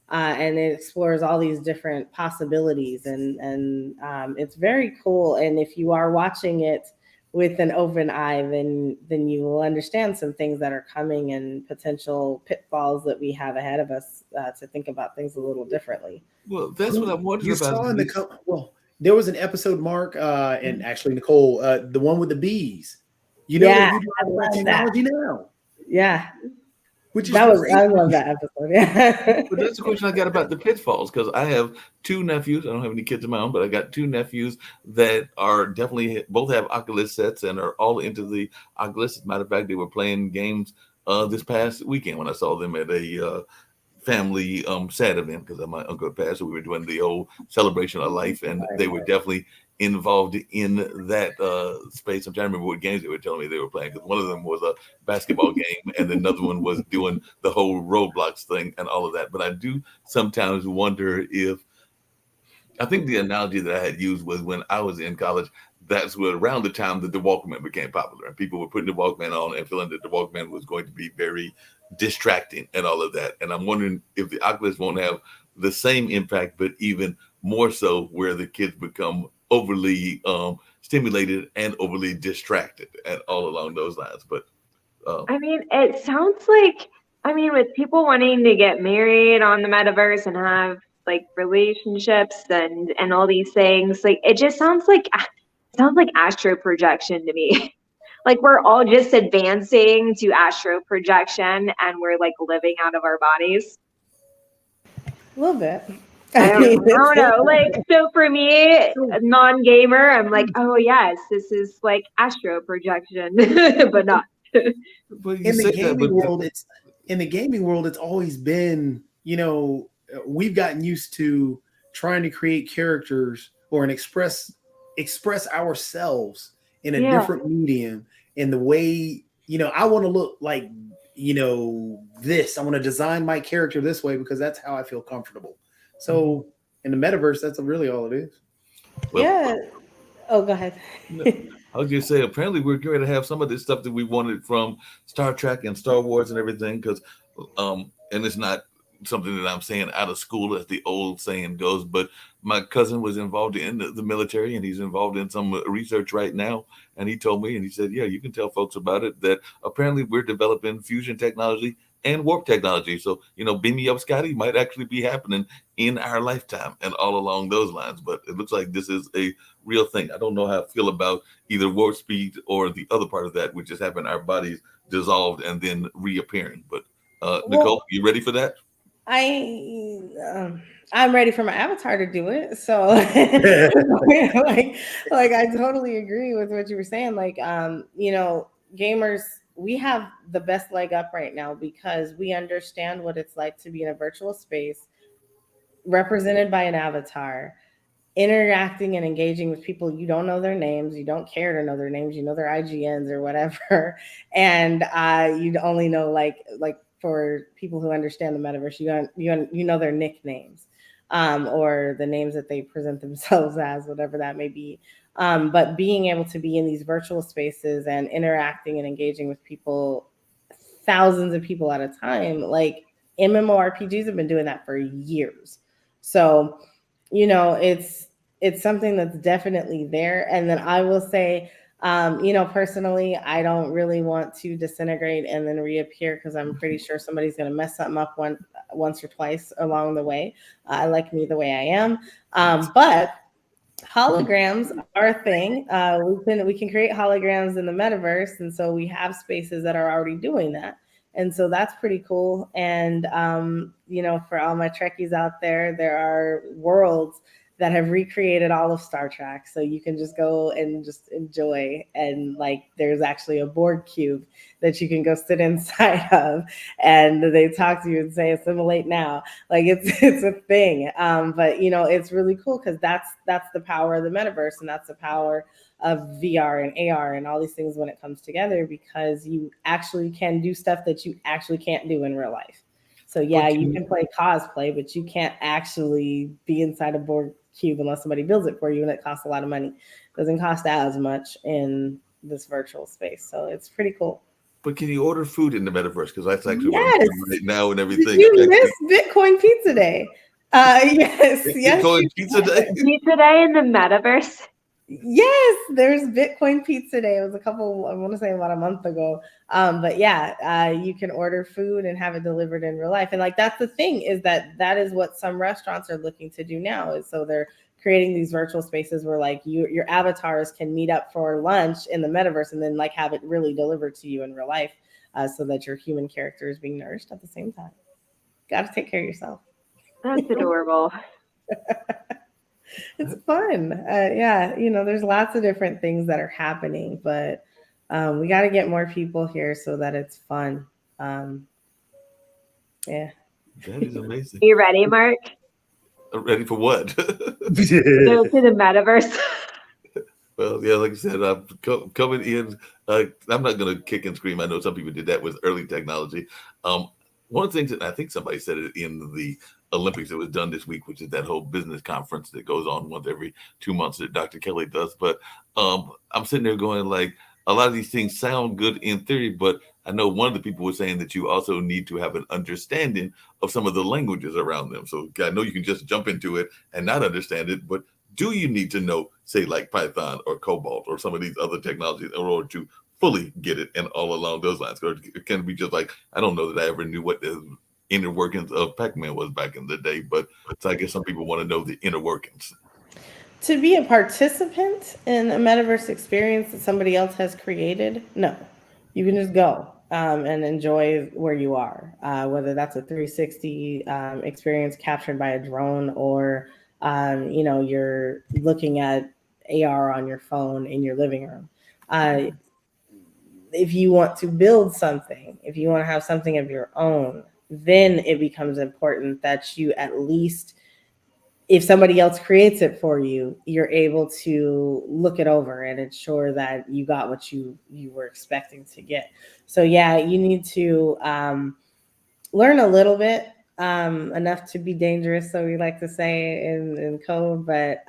And it explores all these different possibilities, and it's very cool. And if you are watching it with an open eye, then you will understand some things that are coming and potential pitfalls that we have ahead of us to think about things a little differently. Well, that's what I'm wondering about. There was an episode, Mark, and actually Nicole, the one with the bees. You know, Yeah, you have that technology now. Yeah. Which is I love that episode. Yeah. But that's the question I got about the pitfalls, because I have two nephews. I don't have any kids of my own, but I got two nephews that are definitely both have Oculus sets and are all into the Oculus. As a matter of fact, they were playing games this past weekend when I saw them at a family sad event, because my uncle passed, so we were doing the old celebration of life, and they were definitely involved in that space. I'm trying to remember what games they were telling me they were playing, because one of them was a basketball game and another one was doing the whole Roblox thing and all of that. But I do sometimes wonder if, I think the analogy that I had used was when I was in college, that's where around the time that the Walkman became popular and people were putting the Walkman on and feeling that the Walkman was going to be very distracting and all of that. And I'm wondering if the Oculus won't have the same impact, but even more so, where the kids become overly stimulated and overly distracted and all along those lines. But I mean, it sounds like, with people wanting to get married on the metaverse and have like relationships and all these things, like it just sounds like astro projection to me. Like we're all just advancing to astro projection and we're like living out of our bodies. A little bit. I don't know. Like, so for me, non-gamer, I'm like, oh yes, this is like astro projection, but not. But in the gaming world, it's always been, we've gotten used to trying to create characters or express ourselves in a different medium, in the way, I want to look like, this. I want to design my character this way because that's how I feel comfortable. So in the metaverse, that's really all it is. Well, yeah. Oh, go ahead. I was going to say, apparently we're going to have some of this stuff that we wanted from Star Trek and Star Wars and everything, because, and it's not something that I'm saying out of school, as the old saying goes, but my cousin was involved in the military, and he's involved in some research right now. And he told me, and he said, yeah, you can tell folks about it, that apparently we're developing fusion technology and warp technology. So, Beam Me Up Scotty might actually be happening in our lifetime and all along those lines. But it looks like this is a real thing. I don't know how I feel about either warp speed or the other part of that, which is having our bodies dissolved and then reappearing. But Nicole, you ready for that? I'm ready for my avatar to do it. So like I totally agree with what you were saying. Like, gamers, we have the best leg up right now because we understand what it's like to be in a virtual space represented by an avatar, interacting and engaging with people. You don't know their names, you don't care to know their names, you know their IGNs or whatever. And you only know like for people who understand the metaverse, you know their nicknames, or the names that they present themselves as, whatever that may be. But being able to be in these virtual spaces and interacting and engaging with people, thousands of people at a time, like MMORPGs have been doing that for years. So, it's something that's definitely there. And then I will say, personally, I don't really want to disintegrate and then reappear because I'm pretty sure somebody's going to mess something up once or twice along the way. I like me the way I am. But holograms are a thing. We can create holograms in the metaverse. And so we have spaces that are already doing that. And so that's pretty cool. And, for all my Trekkies out there, there are worlds that have recreated all of Star Trek. So you can just go and just enjoy. And like, there's actually a Borg cube that you can go sit inside of, and they talk to you and say, assimilate now. Like it's a thing. But it's really cool because that's the power of the metaverse, and that's the power of VR and AR and all these things when it comes together, because you actually can do stuff that you actually can't do in real life. So yeah, you can play cosplay, but you can't actually be inside a Borg cube unless somebody builds it for you, and it costs a lot of money. It doesn't cost as much in this virtual space, so it's pretty cool. But can you order food in the metaverse? Because that's actually what I'm doing right now and everything. Did you miss Bitcoin Pizza Day? Yes. Bitcoin Pizza Day? Pizza Day in the metaverse? Yes, there's Bitcoin Pizza Day. It was I want to say about a month ago. But yeah, you can order food and have it delivered in real life. And like, that's the thing, is that is what some restaurants are looking to do now. Is so they're creating these virtual spaces where like your avatars can meet up for lunch in the metaverse and then like have it really delivered to you in real life, so that your human character is being nourished at the same time. Got to take care of yourself. That's adorable. It's fun. Yeah, there's lots of different things that are happening, but we got to get more people here so that it's fun. Yeah. That is amazing. Are you ready, Mark? Ready for what? Go to the metaverse. Well, yeah, like I said, I'm coming in. I'm not going to kick and scream. I know some people did that with early technology. One of the things that I think somebody said it in the Olympics that was done this week, which is that whole business conference that goes on once every 2 months that Dr. Kelly does. But I'm sitting there going like, a lot of these things sound good in theory, but I know one of the people was saying that you also need to have an understanding of some of the languages around them. So I know you can just jump into it and not understand it, but do you need to know, say, like Python or Cobalt or some of these other technologies in order to fully get it and all along those lines? Or it can be just like, I don't know that I ever knew what the inner workings of Pac-Man was back in the day, but so I guess some people want to know the inner workings. To be a participant in a metaverse experience that somebody else has created, no. You can just go and enjoy where you are, whether that's a 360 experience captured by a drone or, you're looking at AR on your phone in your living room. If you want to build something, if you want to have something of your own, then it becomes important that you at least, if somebody else creates it for you, you're able to look it over and ensure that you got what you were expecting to get. So yeah, you need to learn a little bit, enough to be dangerous, so we like to say in code, but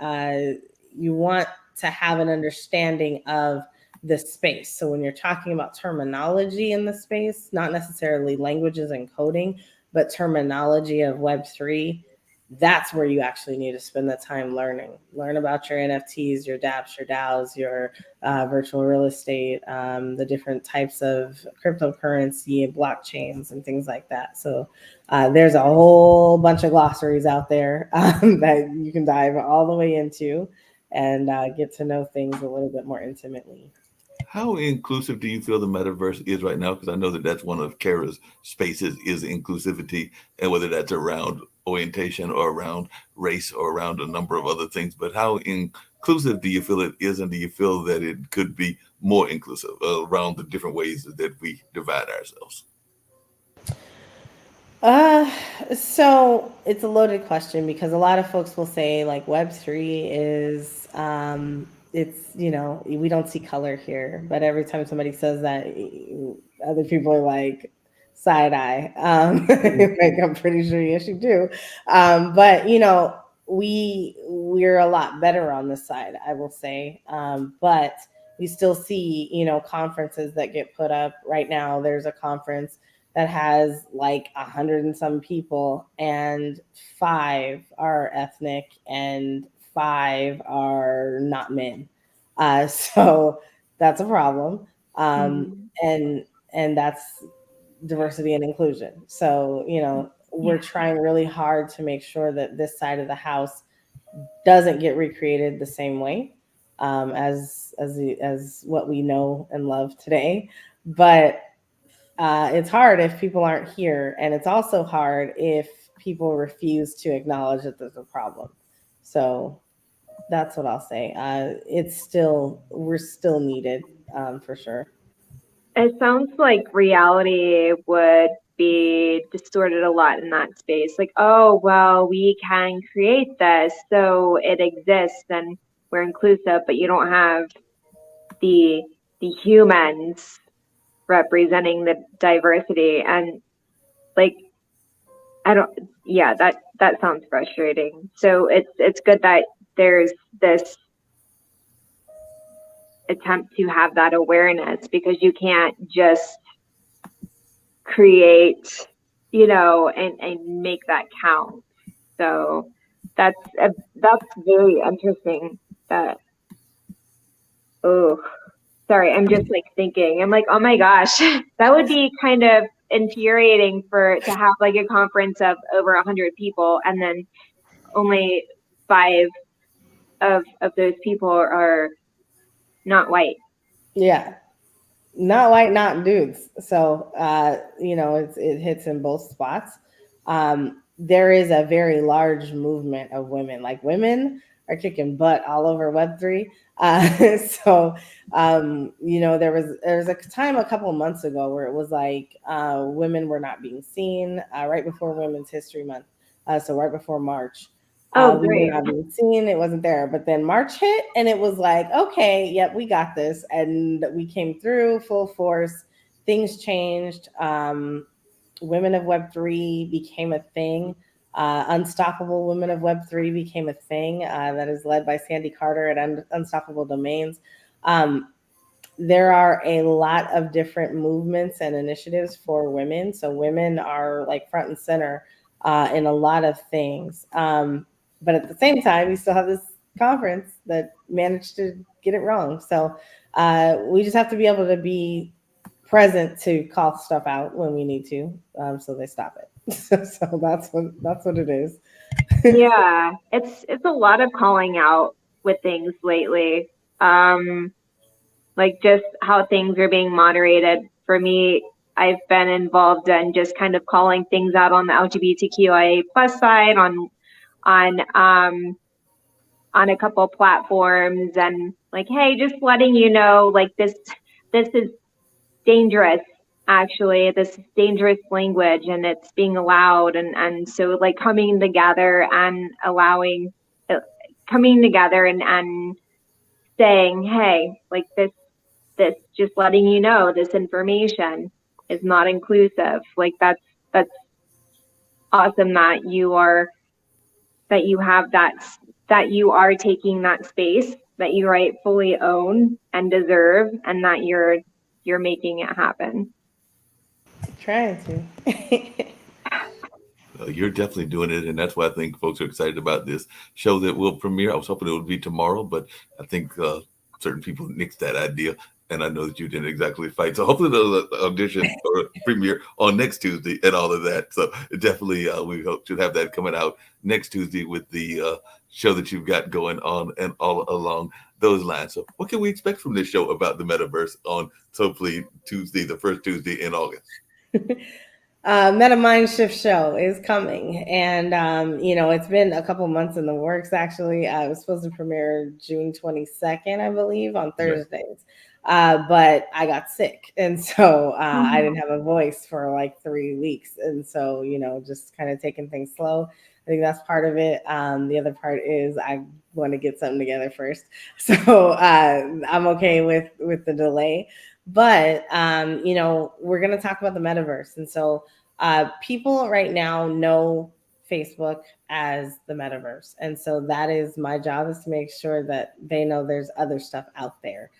you want to have an understanding of the space. So when you're talking about terminology in the space, not necessarily languages and coding, but terminology of Web3, that's where you actually need to spend the time learning. Learn about your NFTs, your dApps, your DAOs, your virtual real estate, the different types of cryptocurrency and blockchains and things like that. So there's a whole bunch of glossaries out there that you can dive all the way into and get to know things a little bit more intimately. How inclusive do you feel the metaverse is right now? Because I know that that's one of Kara's spaces is inclusivity, and whether that's around orientation or around race or around a number of other things. But how inclusive do you feel it is, and do you feel that it could be more inclusive around the different ways that we divide ourselves? So it's a loaded question because a lot of folks will say like Web3 is it's, you know, we don't see color here, but every time somebody says that, other people are like side eye. Like, I'm pretty sure yes you do. But you know, we're a lot better on this side, I will say. But we still see, you know, conferences that get put up right now. There's a conference that has like 100 and some people, and 5 are ethnic and 5 are not men. So that's a problem. And that's diversity and inclusion. So, you know, we're trying really hard to make sure that this side of the house doesn't get recreated the same way as what we know and love today. But it's hard if people aren't here, and it's also hard if people refuse to acknowledge that there's a problem. So that's what I'll say. We're still needed for sure. It sounds like reality would be distorted a lot in that space. Like, oh, well, we can create this, so it exists and we're inclusive, but you don't have the humans representing the diversity. And like, that sounds frustrating. So it's good that there's this attempt to have that awareness, because you can't just create, you know, and make that count. So that's very interesting. Sorry, I'm just like thinking. I'm like, oh my gosh, that would be kind of infuriating to have like a conference of over 100 people, and then only 5 of those people are not white. Yeah, not white, not dudes. So you know, it hits in both spots. There is a very large movement of women. Like, women are kicking butt all over Web3. So you know, there was a time a couple of months ago where it was like women were not being seen right before Women's History Month. So right before March. We were not being seen. It wasn't there. But then March hit, and it was like, okay, yep, we got this. And we came through full force. Things changed. Women of Web3 became a thing. Unstoppable Women of Web3 became a thing that is led by Sandy Carter at Unstoppable Domains. There are a lot of different movements and initiatives for women. So women are like front and center in a lot of things. But at the same time, we still have this conference that managed to get it wrong. So we just have to be able to be present to call stuff out when we need to, so they stop it. So that's what it is. Yeah, it's a lot of calling out with things lately. Like just how things are being moderated. For me, I've been involved in just kind of calling things out on the LGBTQIA plus side on a couple platforms, and like, hey, just letting you know, like this is dangerous. Actually, this is dangerous language, and it's being allowed, and so like coming together and saying, hey, like this just letting you know this information is not inclusive. Like that's awesome that you are taking that space that you rightfully own and deserve, and that you're making it happen. Trying to. You're definitely doing it, and that's why I think folks are excited about this show that will premiere. I was hoping it would be tomorrow, but I think certain people nixed that idea, and I know that you didn't exactly fight. So hopefully the audition or premiere on next Tuesday and all of that. So definitely, we hope to have that coming out next Tuesday with the show that you've got going on and all along those lines. So what can we expect from this show about the metaverse on hopefully Tuesday, the first Tuesday in August? Meta Mind Shift show is coming, and it's been a couple months in the works. Actually, it was supposed to premiere June 22nd, I believe, on Thursdays, but I got sick, and so I didn't have a voice for like 3 weeks, and so just kind of taking things slow. I think that's part of it. The other part is I want to get something together first, so I'm okay with the delay. But we're going to talk about the metaverse, and so people right now know Facebook as the metaverse, and so that is my job, is to make sure that they know there's other stuff out there.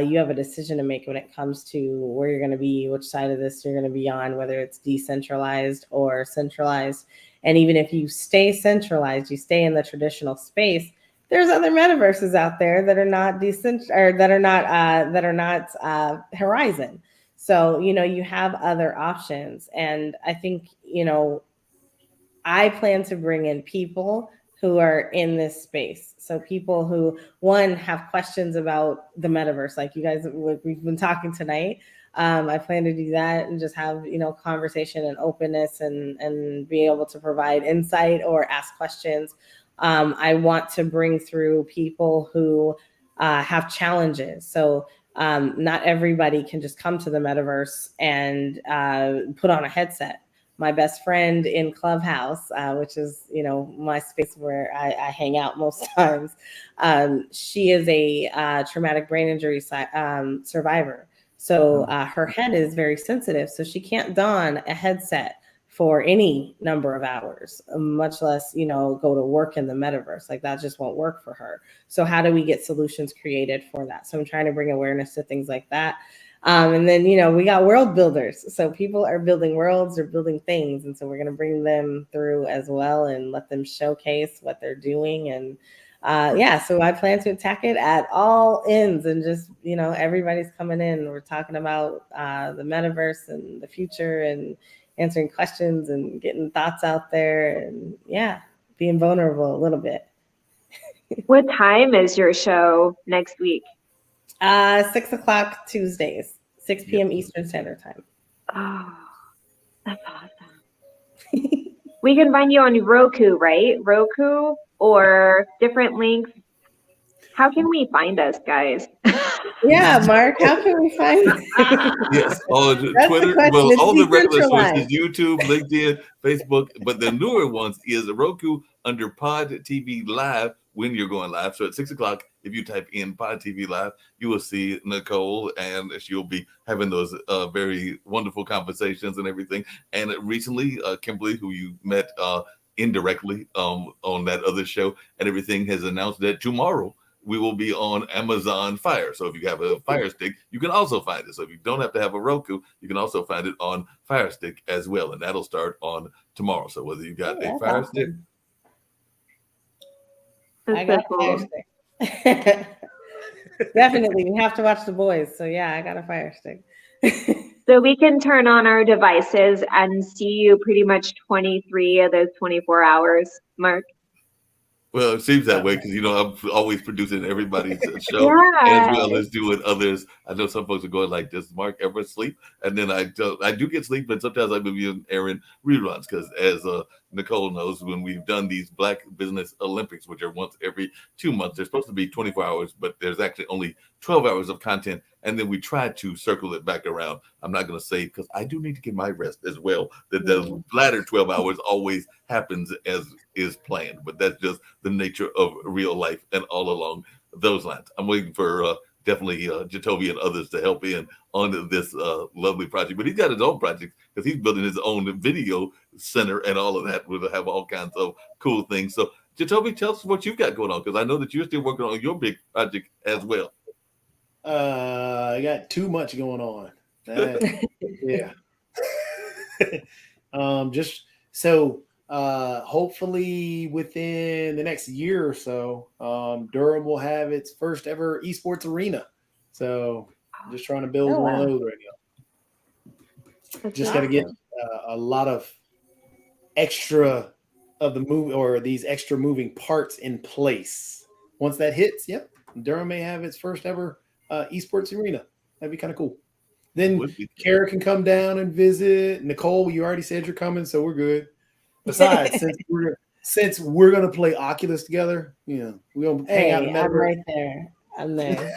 You have a decision to make when it comes to where you're going to be, which side of this you're going to be on, whether it's decentralized or centralized. And even if you stay centralized, you stay in the traditional space, there's other metaverses out there that are not that are not Horizon. So you have other options, and I think I plan to bring in people who are in this space. So people who, one, have questions about the metaverse, like you guys, we've been talking tonight. I plan to do that and just have conversation and openness and be able to provide insight or ask questions. I want to bring through people who have challenges. So not everybody can just come to the metaverse and put on a headset. My best friend in Clubhouse, which is, my space where I hang out most times, she is a traumatic brain injury survivor. So her head is very sensitive. So she can't don a headset for any number of hours, much less, go to work in the metaverse. Like that just won't work for her. So how do we get solutions created for that? So I'm trying to bring awareness to things like that. And then, we got world builders. So people are building worlds or building things. And so we're going to bring them through as well and let them showcase what they're doing. And so I plan to attack it at all ends and just, everybody's coming in. We're talking about the metaverse and the future and answering questions and getting thoughts out there and being vulnerable a little bit. What time is your show next week? 6 o'clock Tuesdays, 6 p.m. Eastern Standard Time. Oh, that's awesome. We can find you on Roku, right? Roku or different links. How can we find us, guys? Yeah, Mark, how can we find you? Yes, on Twitter, all the regular sources, YouTube, LinkedIn, Facebook, but the newer ones is Roku under Pod TV Live when you're going live. So at 6 o'clock, if you type in Pod TV Live, you will see Nicole, and she'll be having those very wonderful conversations and everything. And recently, Kimberly, who you met indirectly on that other show and everything, has announced that tomorrow we will be on Amazon Fire. So if you have a Fire Stick, you can also find it. So if you don't have to have a Roku, you can also find it on Fire Stick as well. And that'll start on tomorrow. So whether you got a Fire Stick. I got a Fire Stick. Definitely. We have to watch The Boys. So yeah, I got a Fire Stick. So we can turn on our devices and see you pretty much 23 of those 24 hours, Mark. Well, it seems that way because, I'm always producing everybody's show as well as doing others. I know some folks are going like, does Mark ever sleep? And then I do get sleep, but sometimes I'm even airing reruns because as Nicole knows, when we've done these Black Business Olympics, which are once every 2 months, they're supposed to be 24 hours, but there's actually only 12 hours of content. And then we try to circle it back around. I'm not going to say, because I do need to get my rest as well, that the latter 12 hours always happens as is planned. But that's just the nature of real life and all along those lines. I'm waiting for definitely Jacoby and others to help in on this lovely project. But he's got his own project because he's building his own video center and all of that. We'll have all kinds of cool things. So Jacoby, tell us what you've got going on, because I know that you're still working on your big project as well. I got too much going on. Yeah. Just so hopefully within the next year or so, Durham will have its first ever esports arena. So I'm just trying to build one of those right now. That's Just got to get a lot of extra of the move or these extra moving parts in place. Once that hits, yep, Durham may have its first ever esports arena. That'd be kind of cool. Then Kara can come down and visit. Nicole, you already said you're coming, so we're good. Besides, since we're gonna play Oculus together, we're gonna hang out in the I'm metaverse. right there. I'm there.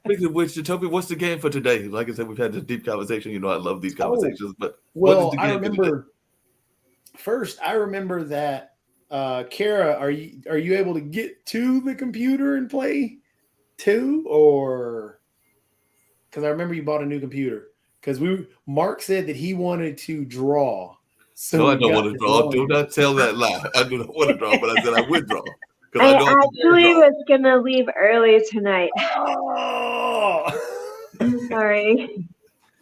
Speaking of which, Toby, what's the game for today? Like I said, we've had this deep conversation. I love these conversations, but well, I remember that Kara, are you able to get to the computer and play too, or because I remember you bought a new computer? Because Mark said that he wanted to draw. So no, I don't want to draw. Do not tell that lie. I do not want to draw, but I said I would draw. I actually was gonna leave early tonight. Oh, I'm sorry.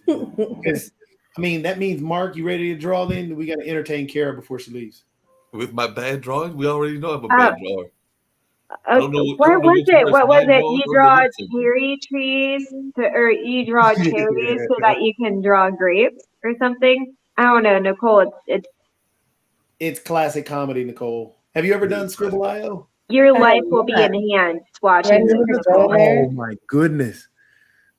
Because that means Mark, you ready to draw? Then we got to entertain Kara before she leaves. With my bad drawing, we already know I'm a bad drawer. What was it? You draw cherry trees, or you draw cherries so that you can draw grapes or something. I don't know, Nicole. It's classic comedy, Nicole. Have you ever done Scribble.io? Your life will be enhanced watching this. Oh my goodness.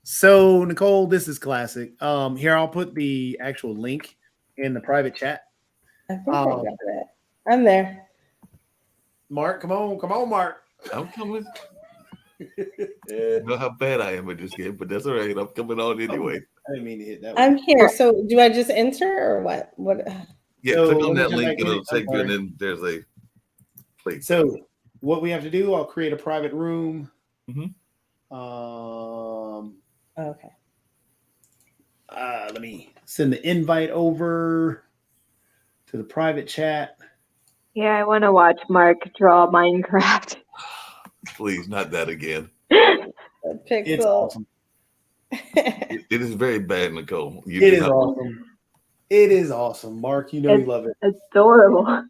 So Nicole, this is classic. Here, I'll put the actual link in the private chat. I think I got it. I'm there. Mark, come on, Mark. I'm coming. I know how bad I am at this game, but that's all right. I'm coming on anyway. I didn't mean to hit that. I'm here. So do I just enter or what? Yeah, So click on that let me link come and it'll back in. take you, and then there's a place. So what we have to do, I'll create a private room. Okay. Let me send the invite over to the private chat. Yeah, I want to watch Mark draw Minecraft. Please, not that again. It's awesome. It is very bad, Nicole. It is awesome. It is awesome, Mark. You love it. Adorable.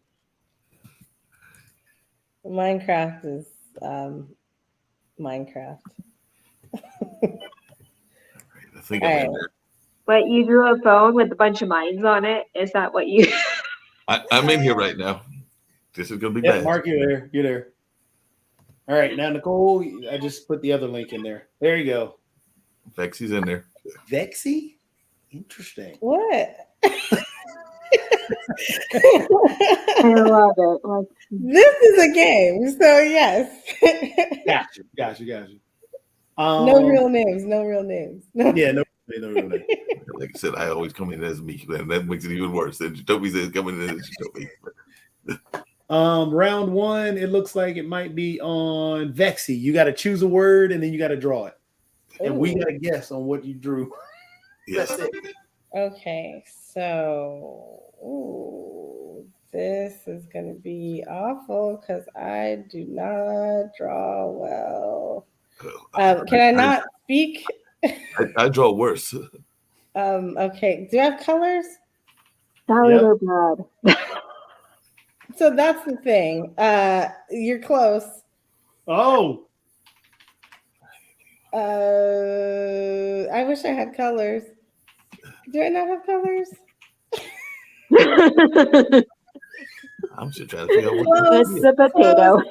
Minecraft is Minecraft. I think I'm in there. What, you drew a phone with a bunch of mines on it? Is that what you? I'm in here right now. This is gonna be Yeah, bad. Mark, you're there. You're there. All right, now Nicole, I just put the other link in there. There you go. Vexy's in there. Vexy? Interesting. What? I love it. This is a game, so yes. Gotcha. No real names. No. Yeah, no real name. Like I said, I always come in as me, and that makes it even worse. And Toby says coming in as Toby. Round one, it looks like it might be on Vexy. You got to choose a word and then you got to draw it. And we got to guess on what you drew. Yes. That's it. Okay, so this is going to be awful because I do not draw well. Can I not speak? I draw worse. Okay, do I have colors? Cellular blood. So that's the thing. You're close. Oh. I wish I had colors. Do I not have colors? I'm just trying to figure out what it's the potato.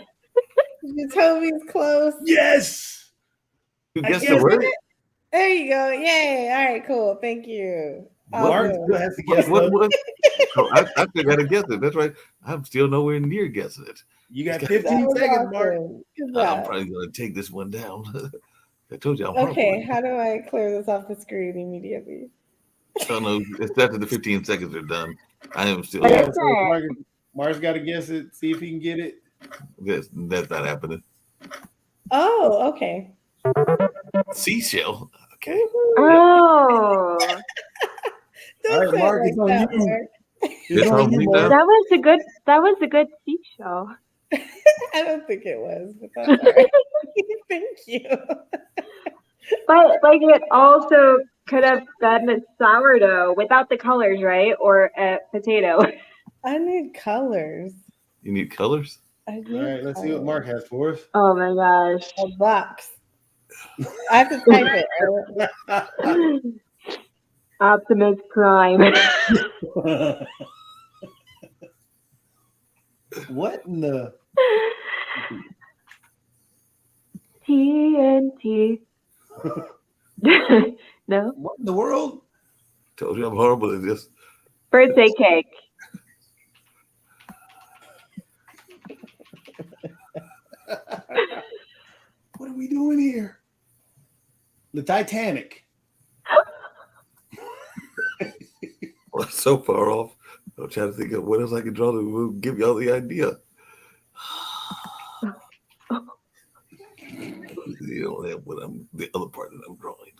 Toby's close. Yes. You guessed the word? There you go. Yay. All right, cool. Thank you. Mark still has to guess. What? Oh, I still got to guess it. That's right. I'm still nowhere near guessing it. You got 15 seconds, Mark. I'm probably going to take this one down. I told you I'm okay. How do I clear this off the screen immediately? Oh no, it's after the 15 seconds are done. I am still. Yeah, so Mark's got to guess it. See if he can get it. That's not happening. Oh, okay. Seashell. Okay. Oh. All right, Mark, it's on you. That was a good seashell. I don't think it was, but that's all right. Thank you. But it also could have been sourdough without the colors, right? Or potato. I need colors. You need colors? I need All right, let's see what Mark has for us. Oh my gosh. A box. I have to type it. Optimus Prime. What in the TNT. No? what in the world? Told you I'm horrible at this. Birthday cake. What are we doing here? The Titanic. Well, it's so far off. I'm trying to think of what else I can draw to give y'all the idea. You don't have what I'm the other part that I'm drawing.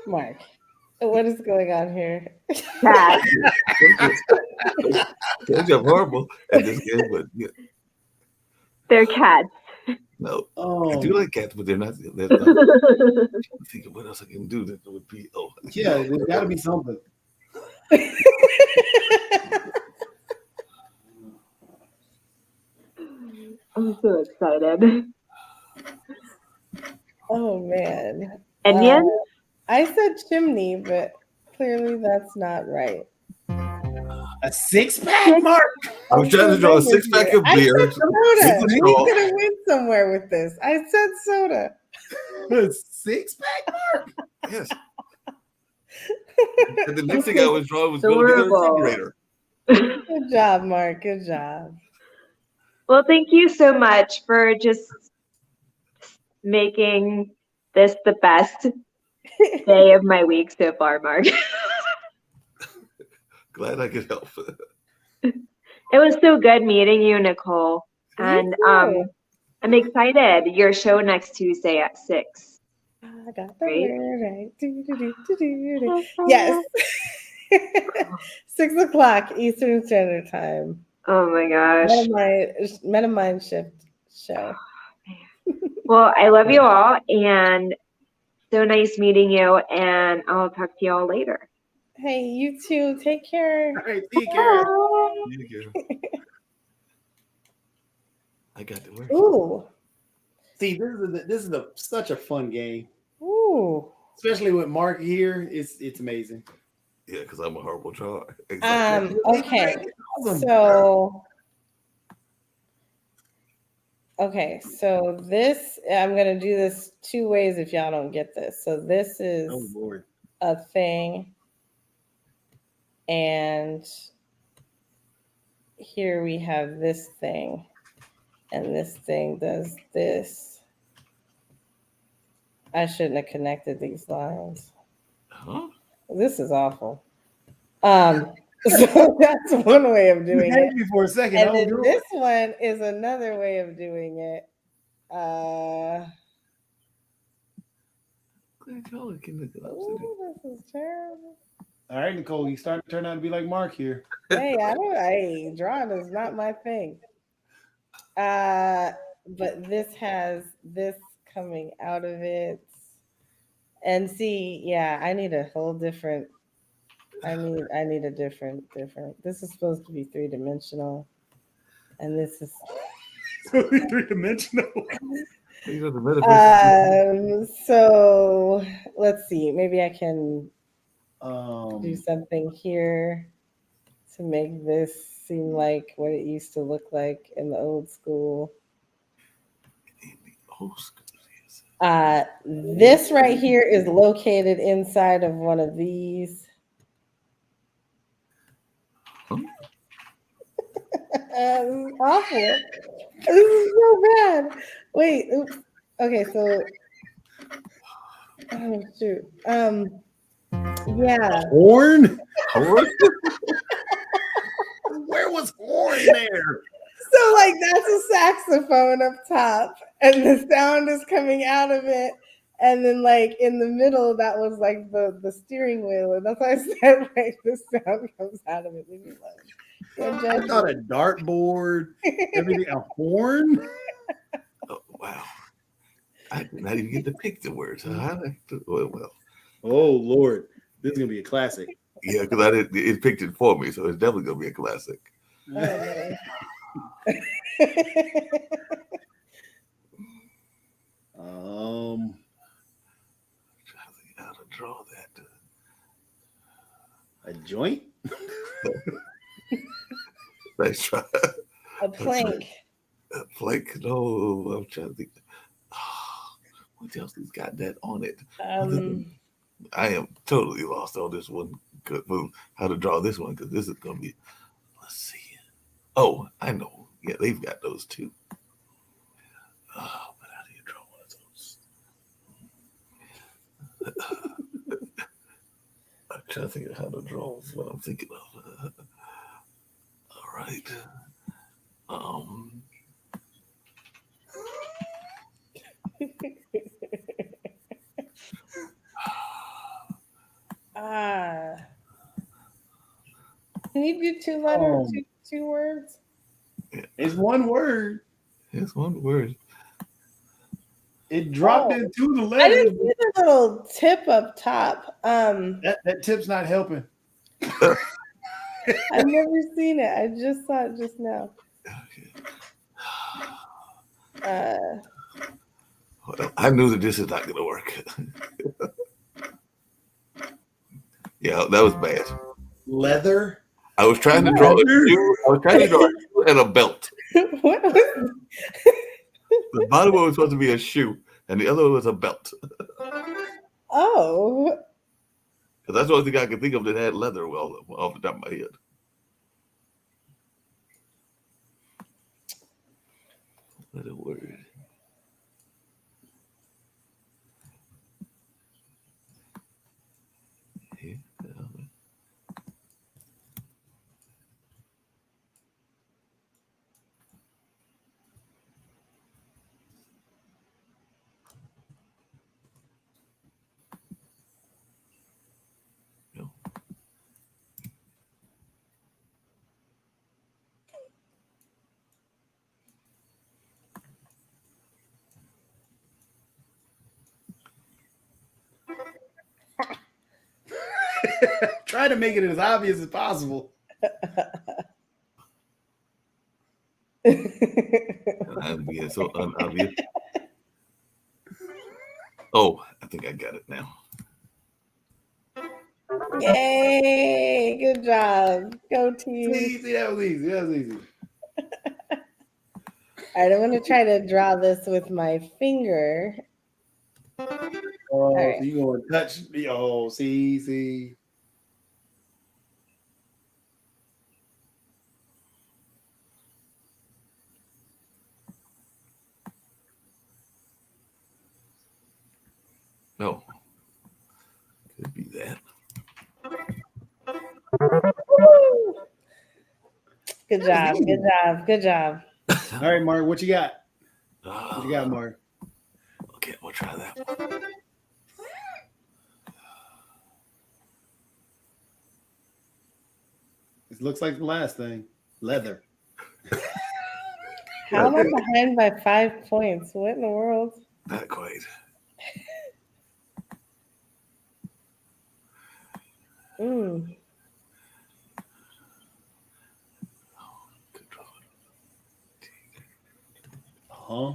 Mark, what is going on here? Cat. Told you I'm horrible at this game, but yeah, They're cats. no. Oh, I do like cats, but they're not. They're not. I'm thinking what else I can do that would be. Oh, yeah, there's got to be something. I'm so excited. Oh man. Onion? I said chimney, but clearly that's not right. A 6-pack, Mark. I was trying to draw a 6-pack of I beer. said soda. with a We're straw. gonna win somewhere with this. I said soda. A 6-pack, Mark. Yes. And the next thing I was drawing was going to be the Adorable. refrigerator. Good job, Mark. Good job. Well, thank you so much for just making this the best day of my week so far, Mark. Glad I could help. It was so good meeting you, Nicole. And too. I'm excited. Your show next Tuesday at 6. I got the Right? word right. Do. Yes. 6 o'clock Eastern Standard Time. Oh my gosh. Metamind Shift show. Well, I love you all and so nice meeting you. And I'll talk to you all later. Hey, you too. Take care. All right, take care. You go. I got the word. Ooh. See, this is such a fun game, Ooh. especially with Mark here. It's amazing. Yeah, because I'm a horrible drawer. Exactly. Okay. Awesome. So this, I'm gonna do this 2 ways if y'all don't get this. So this is Oh Lord. a thing, and here we have this thing, and this thing does this. I shouldn't have connected these lines. Huh? This is awful. So that's one way of doing Hang it. me for a second. And I'll then do this one is another way of doing it. Glad can look it up. Ooh, this is terrible. All right, Nicole, you starting to turn out to be like Mark here. Hey, drawing is not my thing. But this has this coming out of it. And see, yeah, I need a whole different. I need a different. This is supposed to be 3-dimensional, and this is 3-dimensional. So let's see. Maybe I can do something here to make this seem like what it used to look like in the old school. This right here is located inside of one of these. This is awful. This is so bad. Wait. Oops. Okay. So. Oh shoot. Yeah. Horn? Where was horn there? So like that's a saxophone up top, and the sound is coming out of it, and then like in the middle that was like the steering wheel, and that's why I said like the sound comes out of it. Leave me alone. I thought a dartboard, everything, a horn. Oh, wow. I did not even get to pick the words. Huh? Well. Oh Lord, this is gonna be a classic. Yeah, because I didn't. It picked it for me, so it's definitely gonna be a classic. Trying to think how to draw that. A joint. Nice try. A plank. A plank. No, I'm trying to think. What else has got that on it? I am totally lost on this one. Good move. How to draw this one, because this is gonna be. Let's see. Oh, I know. Yeah, they've got those too. But how do you draw one of those? I'm trying to think of how to draw what I'm thinking of. All right. Can you do 2 letters, two words? It's one word. It's one word. It dropped into the letter. I didn't see the little tip up top. That tip's not helping. I've never seen it. I just saw it just now. I knew that this is not going to work. Yeah, that was bad. Leather. I was trying to draw a shoe. I was trying to draw a shoe and a belt. The bottom one was supposed to be a shoe, and the other one was a belt. Oh. Because that's the only thing I could think of that had leather well off the top of my head. What a word. Try to make it as obvious as possible. I'm being so unobvious. Oh, I think I got it now. Yay! Good job. Go team. See, that was easy. That was easy. All right, I'm going to try to draw this with my finger. Oh, right. So you going to touch me? Oh, see. No. Could be that. Good job. Good job. Good job. All right, Mark, what you got? What you got, Mark? Okay, we'll try that one. It looks like the last thing. Leather. How am I behind by 5 points? What in the world? Not quite. Huh?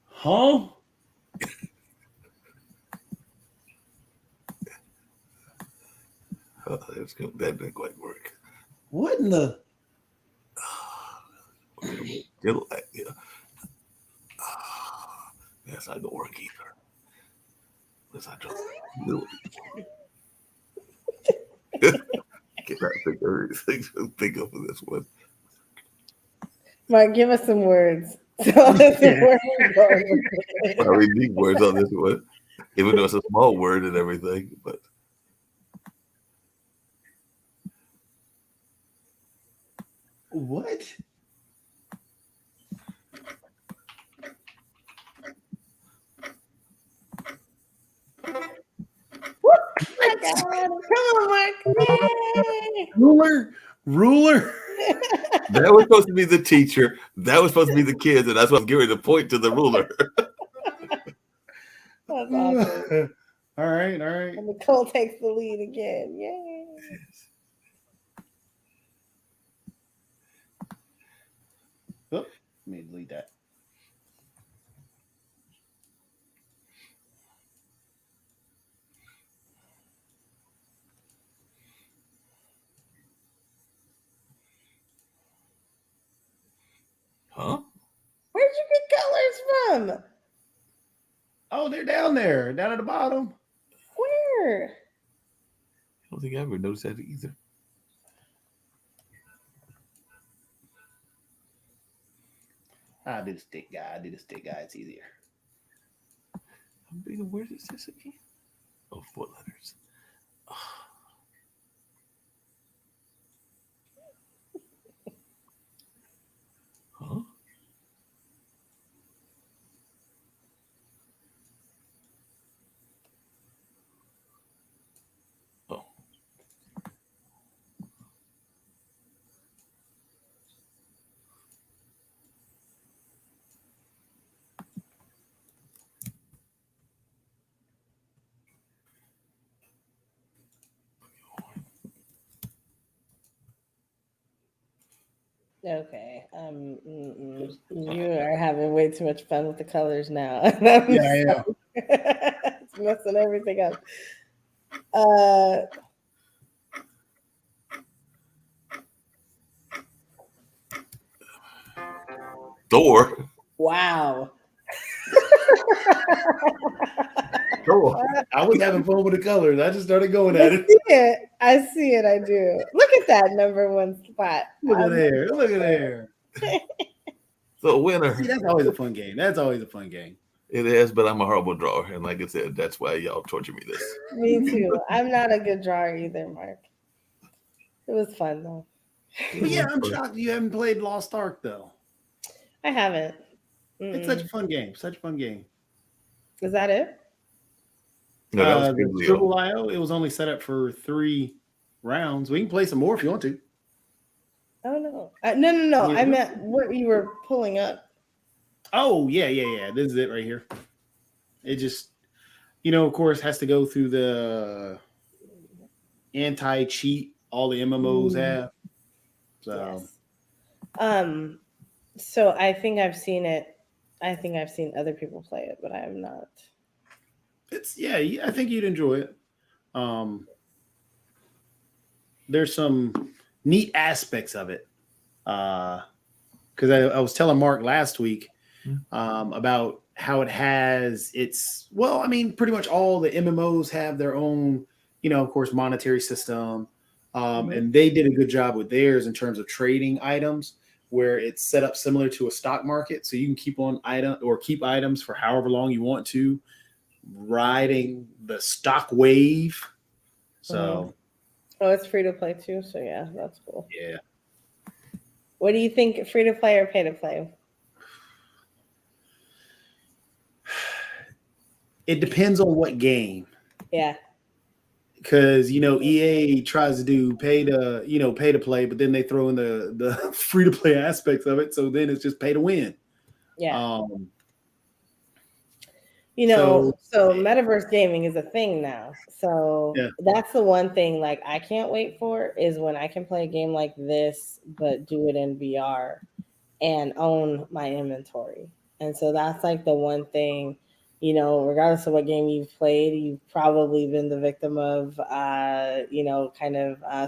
Huh? That didn't quite work. What in the? That's not gonna work either. Unless I draw. Think of this one. Mark, give us some words. Tell us where we're going. I really need words on this one. even though it's a small word and everything. But what? My God. Come on, Mark. Yay. Ruler. that was supposed to be the teacher. That was supposed to be the kids, and that's what I was giving the point to the ruler. That's awesome. All right. And Nicole takes the lead again. Yay. Oh, let me delete that. Huh? Where'd you get colors from? Oh, they're down there, down at the bottom. Where? I don't think I ever noticed that either. I did a stick guy. It's easier. Where is this again? Oh, 4 letters. Huh? Oh. Okay. You are having way too much fun with the colors now. Yeah. It's messing everything up. Thor. Wow. Thor. I was having fun with the colors. I just started going at it. I see it. I do. Look at that number 1 spot. Look at there. So winner. See, that's always a fun game. It is, but I'm a horrible drawer, and like I said, that's why y'all torture me this. Me too. I'm not a good drawer either, Mark. It was fun though. Yeah, I'm shocked you haven't played Lost Ark though. I haven't. It's such a fun game. Is that it? No, that was the Triple IO. It was only set up for 3 rounds. We can play some more if you want to. Oh no. No. I meant what you were pulling up. Oh, yeah. This is it right here. It just, of course, has to go through the anti-cheat all the MMOs have. So, yes. So I think I've seen it. I think I've seen other people play it, but I have not. I think you'd enjoy it. There's some neat aspects of it. Because I was telling Mark last week about how it has pretty much all the MMOs have their own, of course, monetary system. And they did a good job with theirs in terms of trading items, where it's set up similar to a stock market. So you can keep items for however long you want to, riding the stock wave. So it's free to play too. So yeah, that's cool. Yeah. What do you think, free to play or pay to play? It depends on what game. Yeah. Because EA tries to do pay to play, but then they throw in the free to play aspects of it. So then it's just pay to win. Yeah. So metaverse gaming is a thing now. So that's the one thing like I can't wait for is when I can play a game like this, but do it in VR and own my inventory. And so that's like the one thing, regardless of what game you've played, you've probably been the victim of,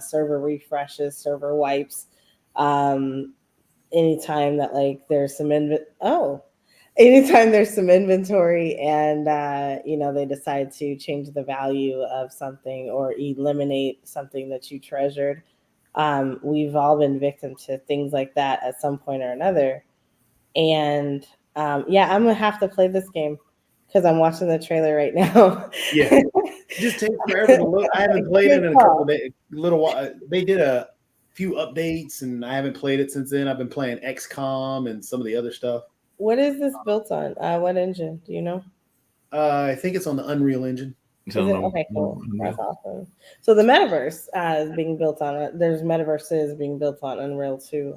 server refreshes, server wipes. Anytime that like there's some anytime there's some inventory and, they decide to change the value of something or eliminate something that you treasured, we've all been victim to things like that at some point or another. And I'm going to have to play this game because I'm watching the trailer right now. Yeah, it just takes forever to look. I haven't played it in a couple of days, little while. They did a few updates, and I haven't played it since then. I've been playing XCOM and some of the other stuff. What is this built on? What engine? Do you know? I think it's on the Unreal Engine. Is it? Okay, cool. That's awesome. So the metaverse is being built on. There's metaverses being built on Unreal too.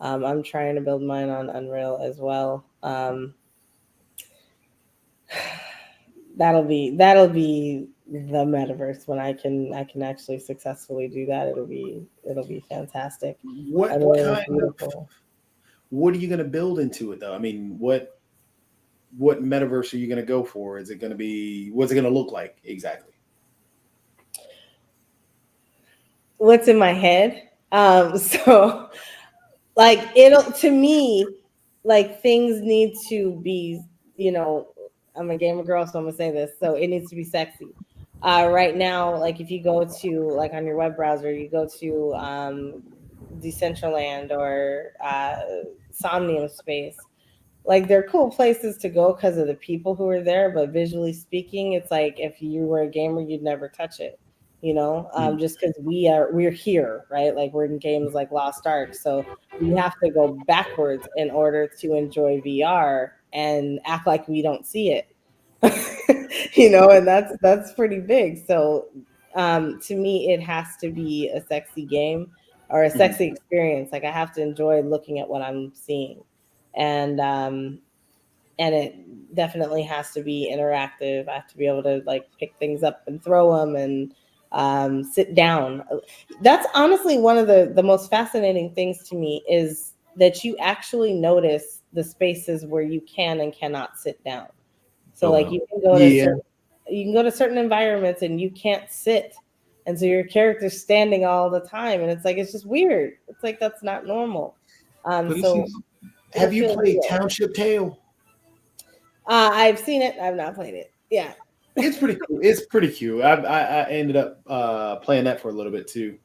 I'm trying to build mine on Unreal as well. That'll be the metaverse when I can actually successfully do that. It'll be fantastic. What are you going to build into it though? I mean, what metaverse are you going to go for? Is it going to be, what's it going to look like exactly? What's in my head? So like to me, like things need to be, I'm a gamer girl, so I'm gonna say this. So it needs to be sexy. Right now, like if you go to like on your web browser, you go to Decentraland or Somnium Space. Like they're cool places to go because of the people who are there, but visually speaking, it's like if you were a gamer, you'd never touch it. Just because we're here, right? Like we're in games like Lost Ark, so we have to go backwards in order to enjoy VR and act like we don't see it. And that's pretty big. So to me, it has to be a sexy game or a sexy experience. Like I have to enjoy looking at what I'm seeing, and it definitely has to be interactive. I have to be able to like pick things up and throw them and sit down. That's honestly one of the most fascinating things to me is that you actually notice the spaces where you can and cannot sit down. So like you can go to certain environments and you can't sit. And so your character's standing all the time. And it's like, it's just weird. It's like, that's not normal. So have you played Township Tale? I've seen it. I've not played it. Yeah. It's pretty cool. It's pretty cute. I ended up playing that for a little bit too.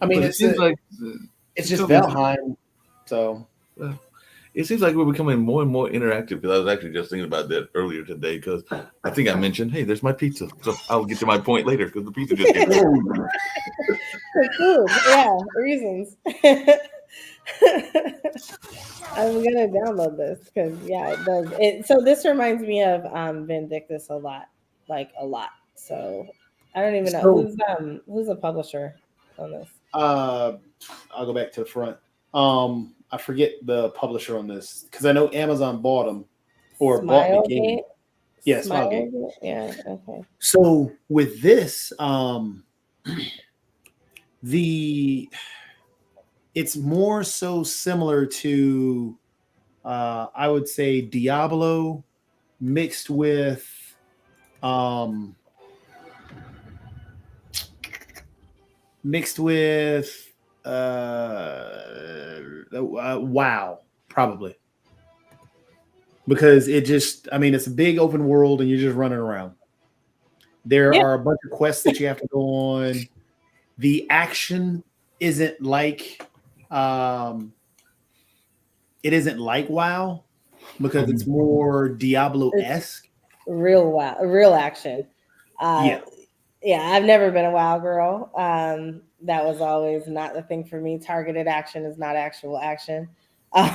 I mean, it's just Valheim. So it seems like we're becoming more and more interactive. Because I was actually just thinking about that earlier today. Because I think I mentioned, hey, there's my pizza. So I'll get to my point later because the pizza just came. Food, yeah, reasons. I'm gonna download this because it does. So this reminds me of Vindictus a lot. So I don't even know who's the publisher on this. I'll go back to the front. I forget the publisher on this because I know Amazon bought them or bought the game. Yeah, Smilegate. Yeah. Okay. So with this, it's more so similar to, I would say Diablo mixed with, WoW, probably. Because it's a big open world and you're just running around. There are a bunch of quests that you have to go on. The action isn't like WoW because it's more Diablo-esque. Real action. I've never been a WoW girl. That was always not the thing for me. Targeted action is not actual action. By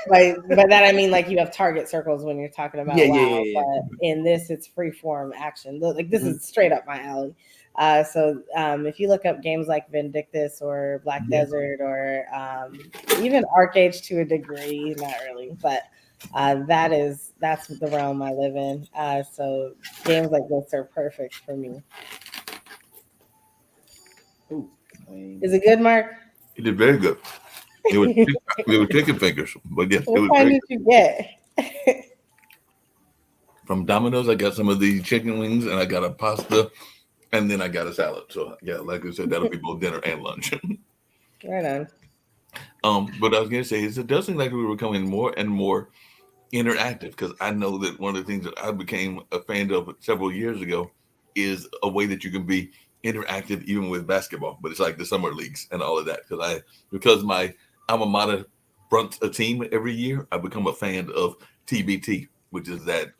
that I mean like you have target circles when you're talking about WoW. But in this, it's freeform action. Like this is straight up my alley. So if you look up games like Vindictus or Black Desert or even ArcAge to a degree, not really, but that's the realm I live in. So games like this are perfect for me. Is it good, Mark? It did very good. It was chicken fingers, but yes, what kind did you get? From Domino's, I got some of the chicken wings, and I got a pasta, and then I got a salad. So yeah, like I said, that'll be both dinner and lunch. Right on. But I was gonna say it does seem like we were becoming more and more interactive because I know that one of the things that I became a fan of several years ago is a way that you can be interactive even with basketball, but it's like the summer leagues and all of that. Because my alma mater fronts a team every year, I become a fan of TBT, which is that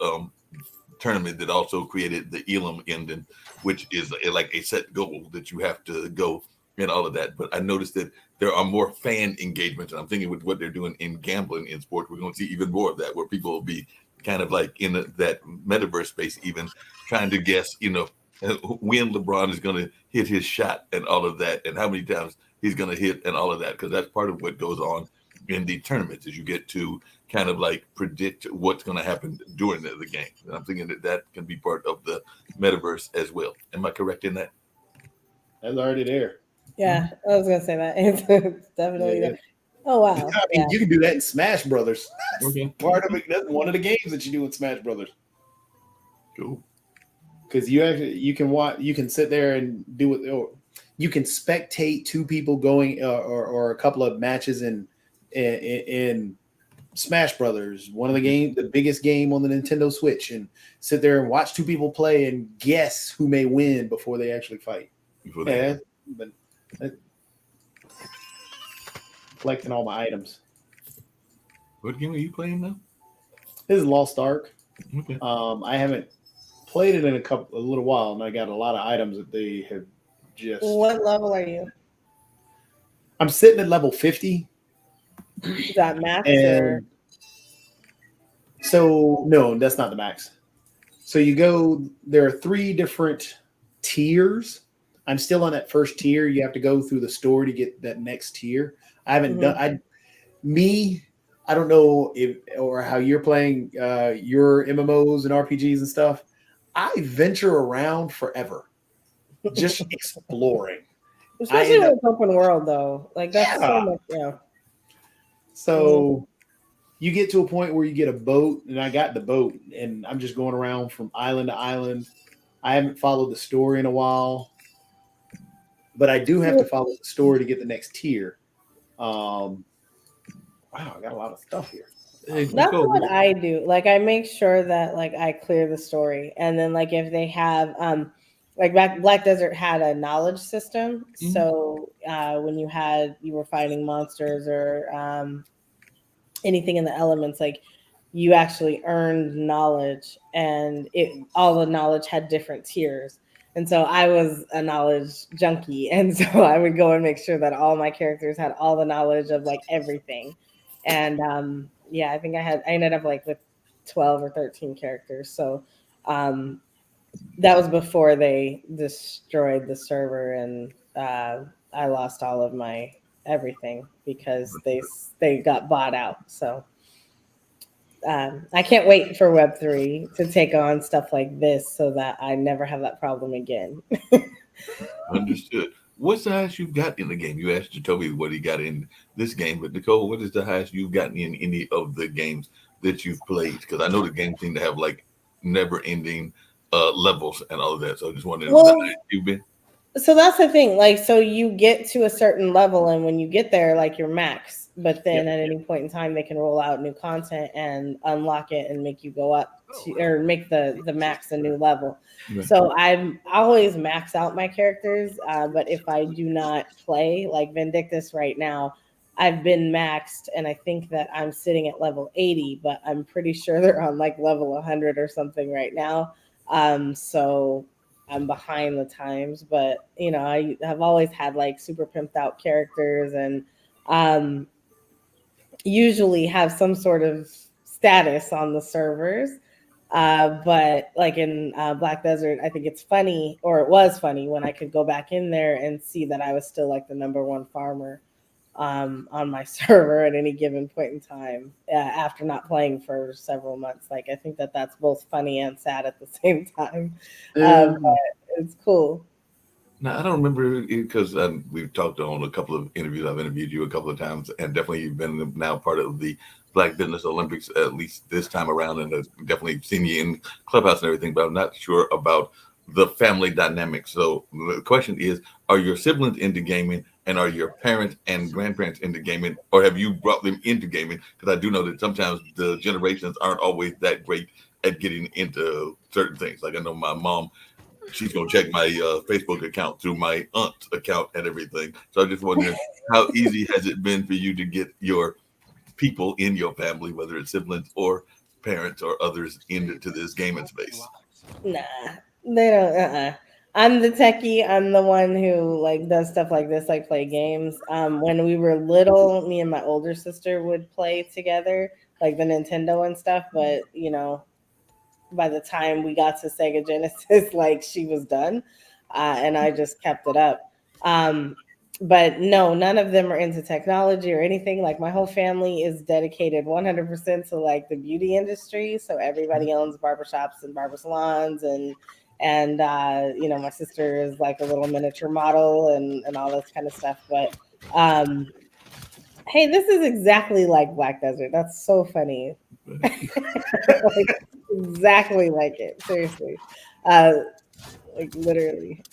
tournament that also created the Elam ending, which is like a set goal that you have to go and all of that. But I noticed that there are more fan engagements, and I'm thinking with what they're doing in gambling in sports, we're going to see even more of that, where people will be kind of like in that metaverse space, even trying to guess, when LeBron is going to hit his shot and all of that, and how many times he's going to hit and all of that, because that's part of what goes on in the tournaments, is you get to kind of like predict what's going to happen during the game. And I'm thinking that can be part of the metaverse as well. Am I correct in that? That's already there. Yeah, I was gonna say that. It's definitely there. Oh wow! I mean, you can do that in Smash Brothers. That's Okay. part of it. That's one of the games that you do in Smash Brothers. Cool. Because you can watch, you can sit there and do it, or you can spectate two people going or a couple of matches in Smash Brothers, one of the biggest game on the Nintendo Switch, and sit there and watch two people play and guess who may win before they actually fight. But collecting all my items. What game are you playing now? This is Lost Ark. Okay. I haven't played it in a little while, and I got a lot of items that they have just. What level are you? I'm sitting at level 50. Is that max? And so no, that's not the max. So there are 3 different tiers. I'm still on that first tier. You have to go through the store to get that next tier. I haven't done. I don't know if or how you're playing your MMOs and RPGs and stuff. I venture around forever, just exploring. Especially when it's open world, though. Like that's so much. Yeah. So you get to a point where you get a boat, and I got the boat, and I'm just going around from island to island. I haven't followed the story in a while, but I do have to follow the story to get the next tier. Wow, I got a lot of stuff here. That's what I do. Like I make sure that like I clear the story, and then like if they have like Black Desert had a knowledge system. Mm-hmm. So when you were fighting monsters or anything in the elements, like you actually earned knowledge, and all the knowledge had different tiers. And so I was a knowledge junkie, and so I would go and make sure that all my characters had all the knowledge of like everything. And I think I ended up like with 12 or 13 characters. So that was before they destroyed the server, and I lost all of my everything because they got bought out. So I can't wait for Web3 to take on stuff like this so that I never have that problem again. Understood. What's the highest you've got in the game? You asked Jacoby what he got in this game, but Nicole, what is the highest you've gotten in any of the games that you've played? Because I know the games seem to have like never-ending levels and all of that. So I just wondering how you've been. So that's the thing. Like, so you get to a certain level, and when you get there, like you're max. But then at any point in time, they can roll out new content and unlock it and make you go up to, or make the max a new level. Right. So I always max out my characters. But if I do not play, like Vindictus right now, I've been maxed, and I think that I'm sitting at level 80, but I'm pretty sure they're on like level 100 or something right now. So I'm behind the times, but you know, I have always had like super pimped out characters, and usually have some sort of status on the servers. But like in Black Desert, I think it's funny, or it was funny, when I could go back in there and see that I was still like the #1 farmer on my server at any given point in time after not playing for several months. Like I think that's both funny and sad at the same time. But it's cool. Now, I don't remember because we've talked on a couple of interviews. I've interviewed you a couple of times, and definitely you've been now part of the Black Business Olympics, at least this time around, and I've definitely seen you in Clubhouse and everything, but I'm not sure about the family dynamic. So the question is, are your siblings into gaming, and are your parents and grandparents into gaming, or have you brought them into gaming? Because I do know that sometimes the generations aren't always that great at getting into certain things. Like I know my mom, she's going to check my Facebook account through my aunt's account and everything. So I just wondering, how easy has it been for you to get your people in your family, whether it's siblings or parents or others into this gaming space? Nah, they don't. I'm the techie. I'm the one who like does stuff like this, like play games. When we were little, me and my older sister would play together, like the Nintendo and stuff. But you know, by the time we got to Sega Genesis, like she was done, and I just kept it up. But no, none of them are into technology or anything. Like my whole family is dedicated 100% to like the beauty industry. So everybody owns barbershops and barber salons, and you know, my sister is like a little miniature model and all this kind of stuff. But hey, this is exactly like Black Desert. That's so funny. Like, exactly like it. Seriously. Like literally.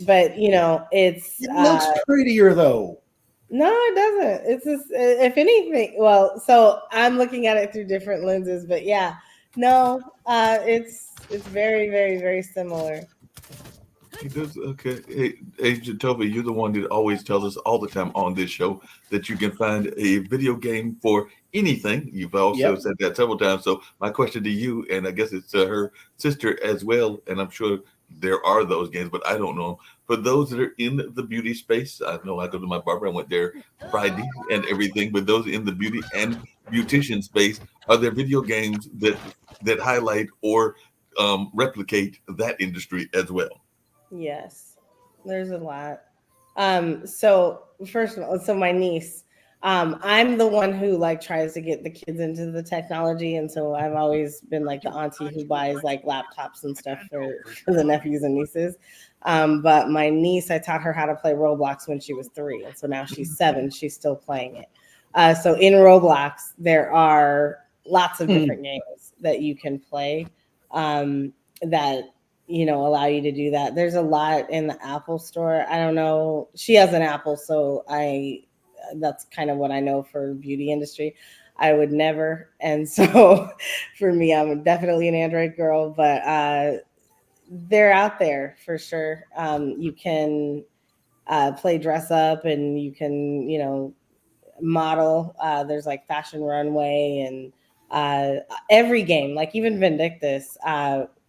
But you know, it looks prettier though. No, it doesn't. It's just, if anything, well, so I'm looking at it through different lenses, but yeah, no, it's very, very, very similar. He does. Okay. Hey, Agent Toby, you're the one that always tells us all the time on this show that you can find a video game for anything. You've also said that several times. So my question to you, and I guess it's her sister as well, and I'm sure there are those games, but I don't know them. For those that are in the beauty space, I know I go to my barber. I went there Friday and everything. But those in the beauty and beautician space, are there video games that highlight or replicate that industry as well? Yes, there's a lot. So first of all, so my niece, I'm the one who like tries to get the kids into the technology, and so I've always been like the auntie who buys like laptops and stuff for the nephews and nieces. But my niece, I taught her how to play Roblox when she was 3, and so now she's 7. She's still playing it. So in Roblox, there are lots of different games that you can play that you know allow you to do that. There's a lot in the Apple store. I don't know. She has an Apple, so that's kind of what I know for beauty industry. I would never. And so for me, I'm definitely an Android girl, but they're out there for sure. You can play dress up, and you can, you know, model. There's like Fashion Runway and every game, like even Vindictus,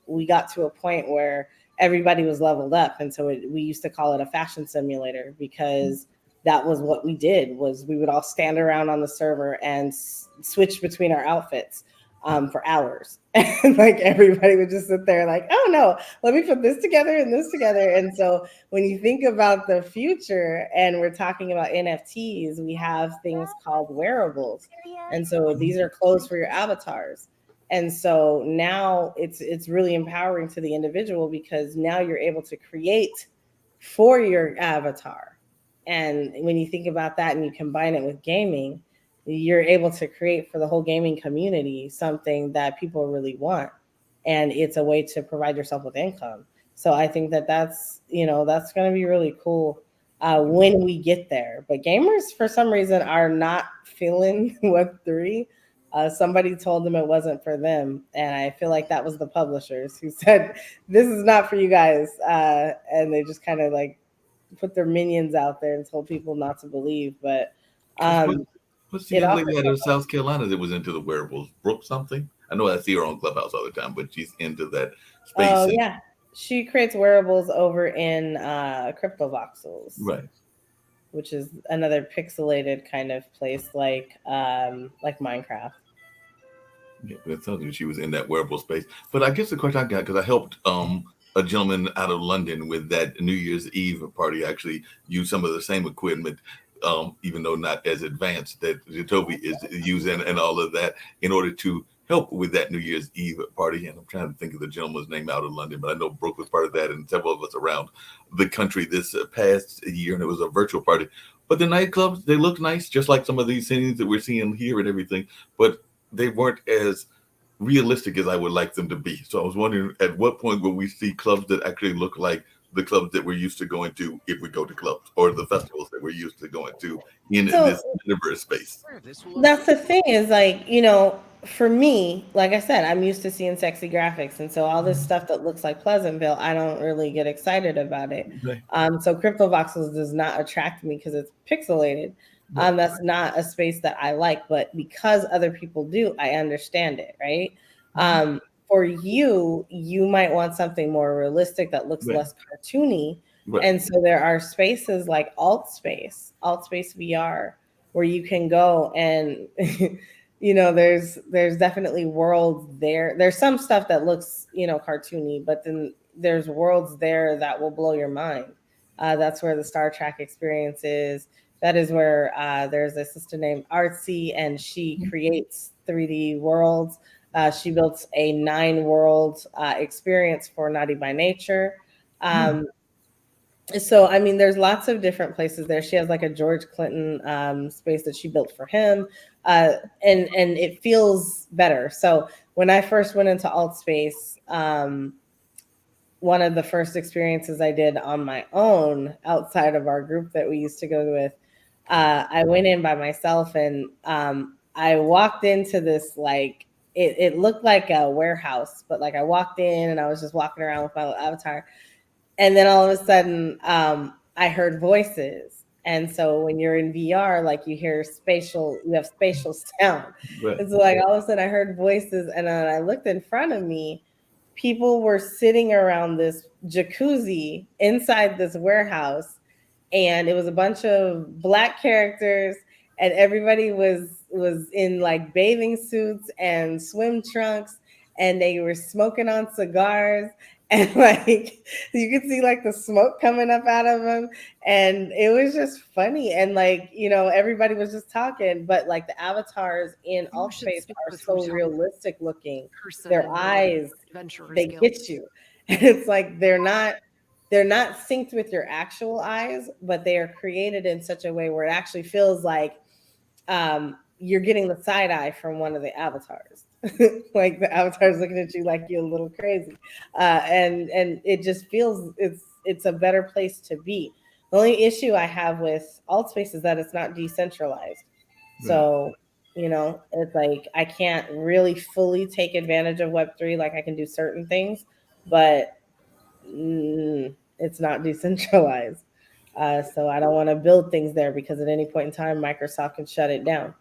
we got to a point where everybody was leveled up. And so we used to call it a fashion simulator, because that was what we did. Was we would all stand around on the server and switch between our outfits for hours. And like everybody would just sit there like, oh no, let me put this together and this together. And so when you think about the future and we're talking about NFTs, we have things called wearables. And so these are clothes for your avatars. And so now it's really empowering to the individual, because now you're able to create for your avatar. And when you think about that and you combine it with gaming, you're able to create for the whole gaming community something that people really want. And it's a way to provide yourself with income. So I think that's going to be really cool when we get there. But gamers, for some reason, are not feeling Web3. Somebody told them it wasn't for them. And I feel like that was the publishers who said, this is not for you guys. And they just kind of like put their minions out there and told people not to believe. But what's the young lady out of South Carolina that was into the wearables? Brooke something? I know I see her on Clubhouse all the time, but she's into that space. Oh, yeah. She creates wearables over in CryptoVoxels. Right. Which is another pixelated kind of place like Minecraft. Yeah, that tells me she was in that wearable space. But I guess the question I got, because I helped a gentleman out of London with that New Year's Eve party, actually use some of the same equipment, even though not as advanced that Toby is using and all of that, in order to help with that New Year's Eve party. And I'm trying to think of the gentleman's name out of London, but I know Brooke was part of that, and several of us around the country this past year, and it was a virtual party. But the nightclubs, they look nice, just like some of these scenes that we're seeing here and everything, but they weren't as realistic as I would like them to be. So I was wondering, at what point will we see clubs that actually look like the clubs that we're used to going to if we go to clubs, or the festivals that we're used to going to in this universe space? That's the thing, is like, for me, like I said, I'm used to seeing sexy graphics. And so all this stuff that looks like Pleasantville, I don't really get excited about it. Right. So CryptoVoxels does not attract me because it's pixelated. That's not a space that I like, but because other people do, I understand it, right? For you, you might want something more realistic that looks less cartoony. And so there are spaces like Altspace VR, where you can go and there's definitely worlds there. There's some stuff that looks cartoony, but then there's worlds there that will blow your mind. That's where the Star Trek experience is. That is where there's a sister named Artsy, and she creates 3D worlds. She built a 9-world experience for Naughty by Nature. So, I mean, there's lots of different places there. She has like a George Clinton space that she built for him. And it feels better. So when I first went into Altspace, one of the first experiences I did on my own outside of our group that we used to go with, I went in by myself, and I walked into this, like, it looked like a warehouse, but like I walked in and I was just walking around with my little avatar. And then all of a sudden, I heard voices. And so when you're in VR, like you have spatial sound. Right. And so like all of a sudden I heard voices, and then I looked in front of me. People were sitting around this jacuzzi inside this warehouse, and it was a bunch of Black characters, and everybody was in like bathing suits and swim trunks, and they were smoking on cigars. And like you could see like the smoke coming up out of them, and it was just funny. And like everybody was just talking, but like the avatars in Altspace are so realistic looking. Their eyes, they get you. And it's like they're not synced with your actual eyes, but they are created in such a way where it actually feels like you're getting the side eye from one of the avatars. Like the avatar's looking at you like you're a little crazy, and it just feels it's a better place to be. The only issue I have with Altspace is that it's not decentralized. So it's like I can't really fully take advantage of Web3. Like I can do certain things, but it's not decentralized. So I don't want to build things there because at any point in time Microsoft can shut it down.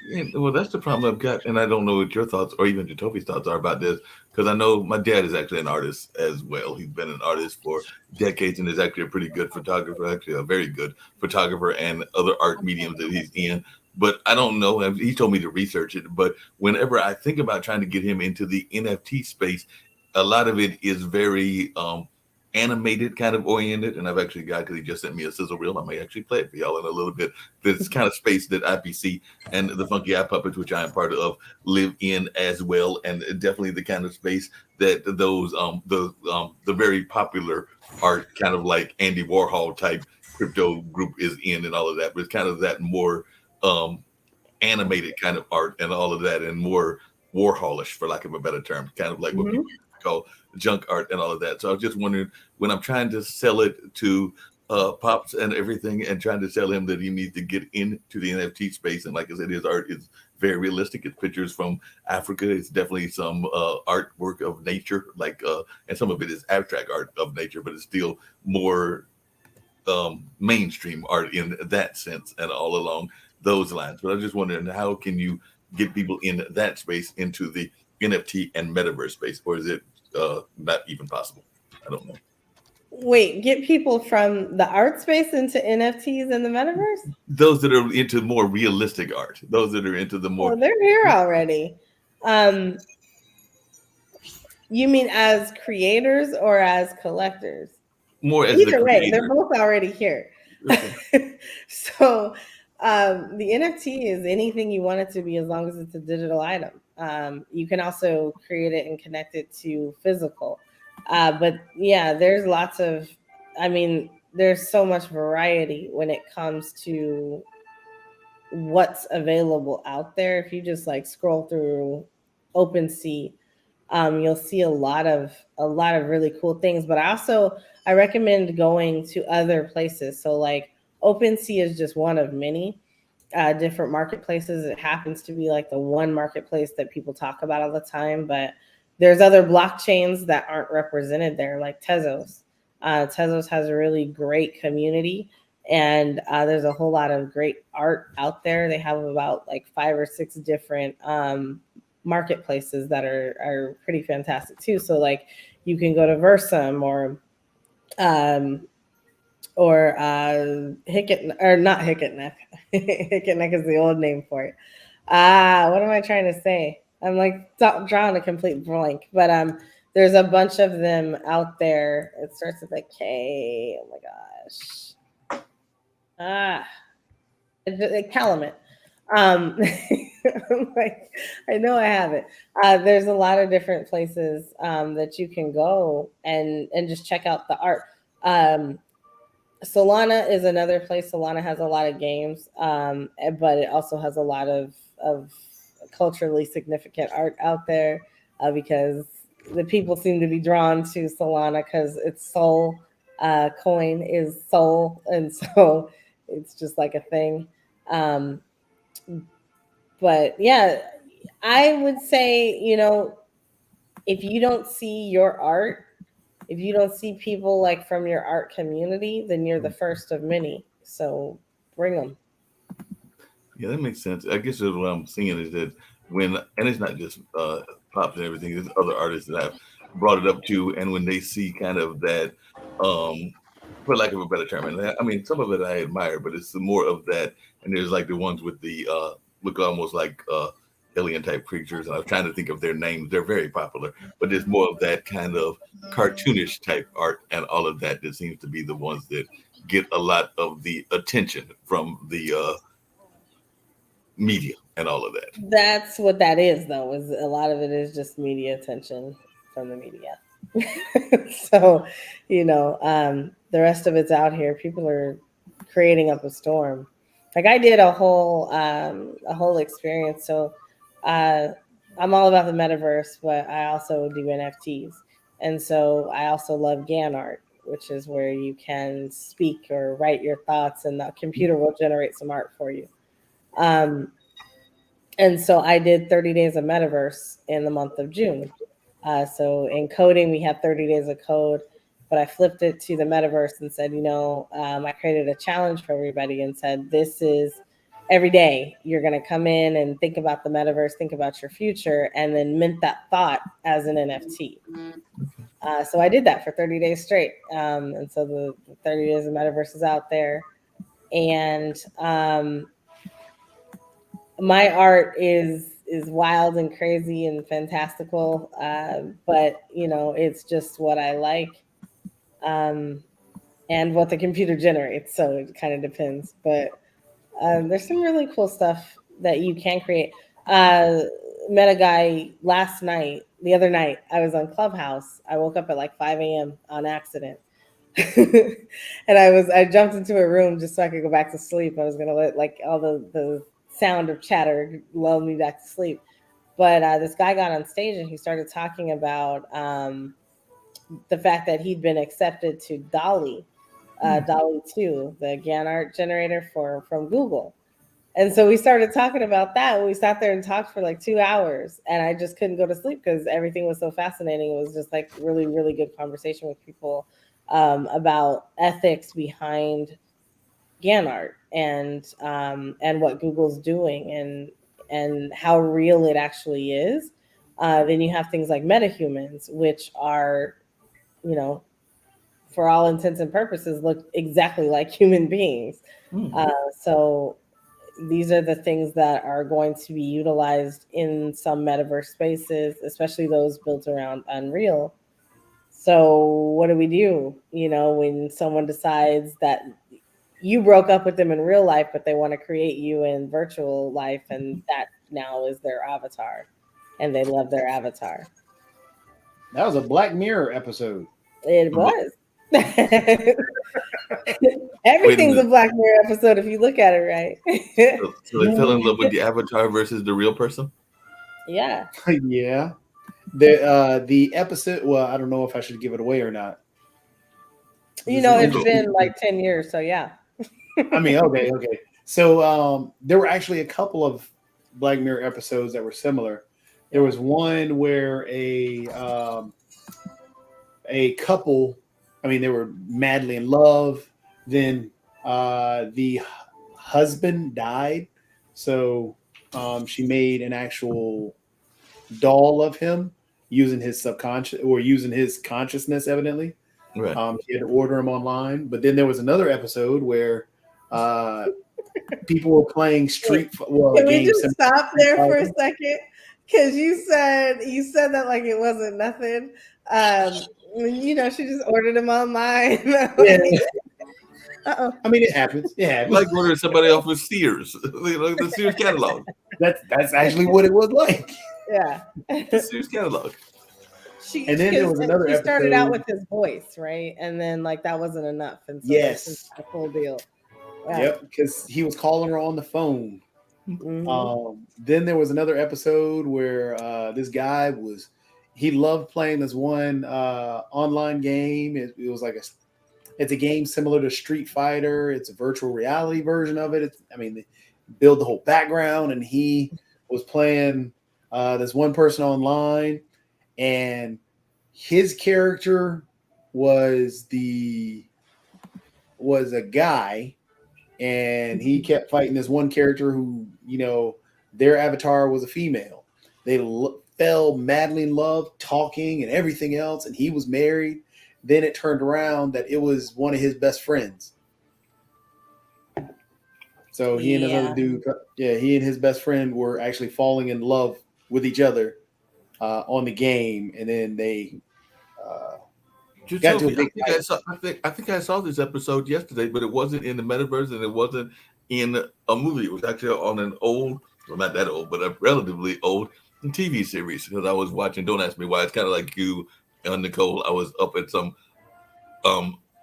Yeah, well, that's the problem I've got, and I don't know what your thoughts or even Jatofi's thoughts are about this, because I know my dad is actually an artist as well. He's been an artist for decades and is actually a pretty good photographer, actually a very good photographer, and other art mediums that he's in. But I don't know. He told me to research it. But whenever I think about trying to get him into the NFT space, a lot of it is very animated kind of oriented, and I've actually got, because he just sent me a sizzle reel, I may actually play it for y'all in a little bit. This kind of space that IPC and the Funky Eye Puppets, which I am part of, live in as well, and definitely the kind of space that those the very popular art, kind of like Andy Warhol type crypto group is in, and all of that. But it's kind of that more animated kind of art and all of that, and more Warholish, for lack of a better term, kind of like what people call junk art and all of that. So I was just wondering, when I'm trying to sell it to Pops and everything, and trying to tell him that he needs to get into the NFT space, and like I said, his art is very realistic. It's pictures from Africa. It's definitely some artwork of nature, like and some of it is abstract art of nature, but it's still more mainstream art in that sense, and all along those lines. But I was just wondering, how can you get people in that space into the NFT and metaverse space, or is it not even possible? I don't know. Wait, get people from the art space into NFTs and the metaverse? Those that are into more realistic art, those that are into the more. Well, they're here already. You mean as creators or as collectors? More as either way, they're both already here. Okay. So the NFT is anything you want it to be, as long as it's a digital item. You can also create it and connect it to physical. But yeah, there's so much variety when it comes to what's available out there. If you just like scroll through OpenSea, you'll see a lot of really cool things. But I recommend going to other places. So like OpenSea is just one of many different marketplaces. It happens to be like the one marketplace that people talk about all the time, but there's other blockchains that aren't represented there, like Tezos. Tezos has a really great community, And there's a whole lot of great art out there. They have about like 5 or 6 different marketplaces that are pretty fantastic too. So like you can go to Versum or Hicket, or not Hicket Neck. Hicket Neck is the old name for it. What am I trying to say? I'm like drawing a complete blank, but there's a bunch of them out there. It starts with a K. Oh my gosh. Calumet. I'm like, I know I have it. There's a lot of different places that you can go and just check out the art. Solana is another place. Solana has a lot of games, but it also has a lot of culturally significant art out there because the people seem to be drawn to Solana because its Sol coin is Sol, and so it's just like a thing. But yeah, I would say, you know, if you don't see your art, if you don't see people like from your art community, then you're the first of many. So bring them. Yeah, that makes sense. I guess what I'm seeing is that and it's not just Pops and everything, there's other artists that I've brought it up to, and when they see kind of that, for lack of a better term, and I mean, some of it I admire, but it's more of that, and there's like the ones with the look almost like alien type creatures, and I'm trying to think of their names. They're very popular, but there's more of that kind of cartoonish type art and all of that seems to be the ones that get a lot of the attention from the media and all of that. That's what that is, though, is a lot of it is just media attention from the media. So, you know, the rest of it's out here. People are creating up a storm. Like I did a whole experience. So I'm all about the metaverse, but I also do NFTs. And so I also love GAN art, which is where you can speak or write your thoughts and the computer will generate some art for you. And so I did 30 days of metaverse in the month of June. So in coding, we have 30 days of code, but I flipped it to the metaverse and said, you know, I created a challenge for everybody and said, this is every day you're going to come in and think about the metaverse, think about your future, and then mint that thought as an NFT. So I did that for 30 days straight. And so the 30 days of metaverse is out there. And my art is wild and crazy and fantastical, but you know, it's just what I like, and what the computer generates. So it kind of depends. But there's some really cool stuff that you can create. Met a guy the other night, I was on Clubhouse. I woke up at like 5 a.m. on accident. And I jumped into a room just so I could go back to sleep. I was gonna let like all the sound of chatter lull me back to sleep. But this guy got on stage and he started talking about the fact that he'd been accepted to DALL-E 2, the GAN art generator from Google. And so we started talking about that. We sat there and talked for like 2 hours, and I just couldn't go to sleep because everything was so fascinating. It was just like really, really good conversation with people about ethics behind GAN art and what Google's doing and how real it actually is. Then you have things like metahumans, which are, you know, for all intents and purposes, look exactly like human beings. So these are the things that are going to be utilized in some metaverse spaces, especially those built around Unreal. So what do we do, you know, when someone decides that you broke up with them in real life, but they want to create you in virtual life, and that now is their avatar, and they love their avatar? That was a Black Mirror episode. It was. Everything's a Black Mirror episode if you look at it right. So they fell in love with the avatar versus the real person? Yeah. Yeah. The episode, well, I don't know if I should give it away or not. You know, it's been like 10 years, so yeah. I mean, okay. So there were actually a couple of Black Mirror episodes that were similar. There was one where a couple, I mean, they were madly in love. Then the husband died, so she made an actual doll of him using his subconscious or using his consciousness, evidently. Right. She had to order him online. But then there was another episode where people were playing Street. Well, Can we just stop there for a second? Because you said that like it wasn't nothing. You know, she just ordered them online. Yeah. Uh-oh. I mean, it happens. It happens. Like ordering somebody off of Sears, like the Sears catalog. That's actually what it was like. Yeah. The Sears catalog. And then there was another She started episode- out with his voice, right? And then like that wasn't enough. And so Yes. this is the full deal. Yeah. Yep, because he was calling her on the phone. Mhm. Then there was another episode where this guy he loved playing this one online game. It was like it's a game similar to Street Fighter. It's a virtual reality version of it. They build the whole background, and he was playing this one person online, and his character was a guy, and he kept fighting this one character who, their avatar was a female. They fell madly in love, talking and everything else, and he was married. Then it turned around that it was one of his best friends. So he and another dude, he and his best friend were actually falling in love with each other on the game, and then they got to a big fight. I think I saw this episode yesterday, but it wasn't in the metaverse and it wasn't in a movie. It was actually on an old, well, not that old, but a relatively old TV series because I was watching. Don't ask me why. It's kind of like you, Nicole. I was up at some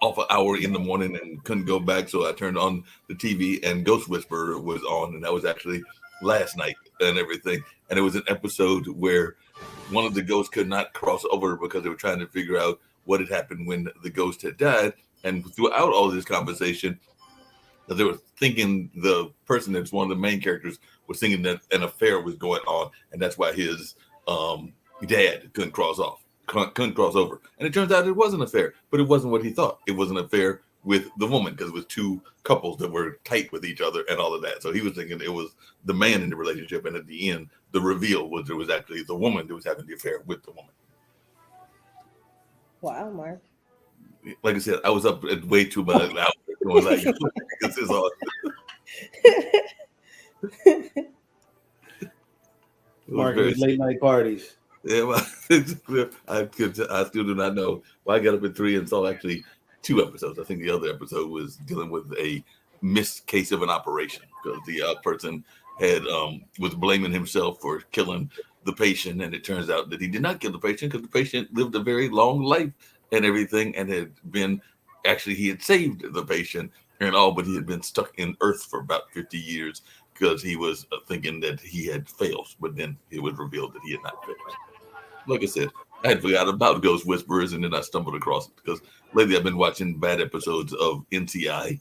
off an hour in the morning and couldn't go back, so I turned on the TV and Ghost Whisperer was on, and that was actually last night and everything. And it was an episode where one of the ghosts could not cross over because they were trying to figure out what had happened when the ghost had died. And throughout all this conversation, they were thinking the person that's one of the main characters was thinking that an affair was going on, and that's why his dad couldn't cross over. And it turns out it was an affair, but it wasn't what he thought. It was an affair with the woman because it was two couples that were tight with each other and all of that. So he was thinking it was the man in the relationship, and at the end, the reveal was it was actually the woman that was having the affair with the woman. Wow, Mark. Like I said, I was up at way too much. I was like, this is all. Mark, late night parties. Yeah, well, I still do not know. Well, I got up at 3 and saw actually 2 episodes. I think the other episode was dealing with a missed case of an operation because the person had was blaming himself for killing the patient, and it turns out that he did not kill the patient because the patient lived a very long life and everything, and had been he had saved the patient and all, but he had been stuck in Earth for about 50 years because he was thinking that he had failed, but then it was revealed that he had not failed. Like I said, I had forgot about Ghost Whisperers, and then I stumbled across it because lately I've been watching bad episodes of NCI,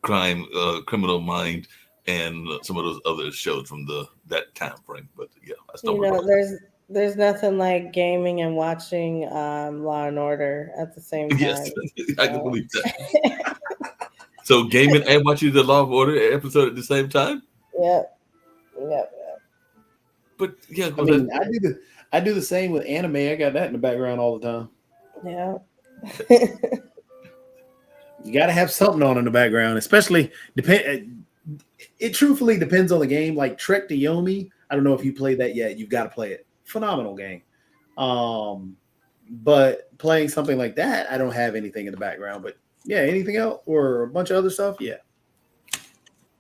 Criminal Mind, and some of those other shows from that time frame. But yeah, I stumbled across it. There's nothing like gaming and watching Law and Order at the same time. Yes, I can believe that. So gaming and watching the Law and Order episode at the same time? Yep. But yeah, I do the same with anime. I got that in the background all the time. Yeah. You got to have something on in the background, especially it truthfully depends on the game. Like Trek to Yomi, I don't know if you played that yet. You've got to play it. Phenomenal game. But playing something like that, I don't have anything in the background. But yeah, anything else or a bunch of other stuff, yeah.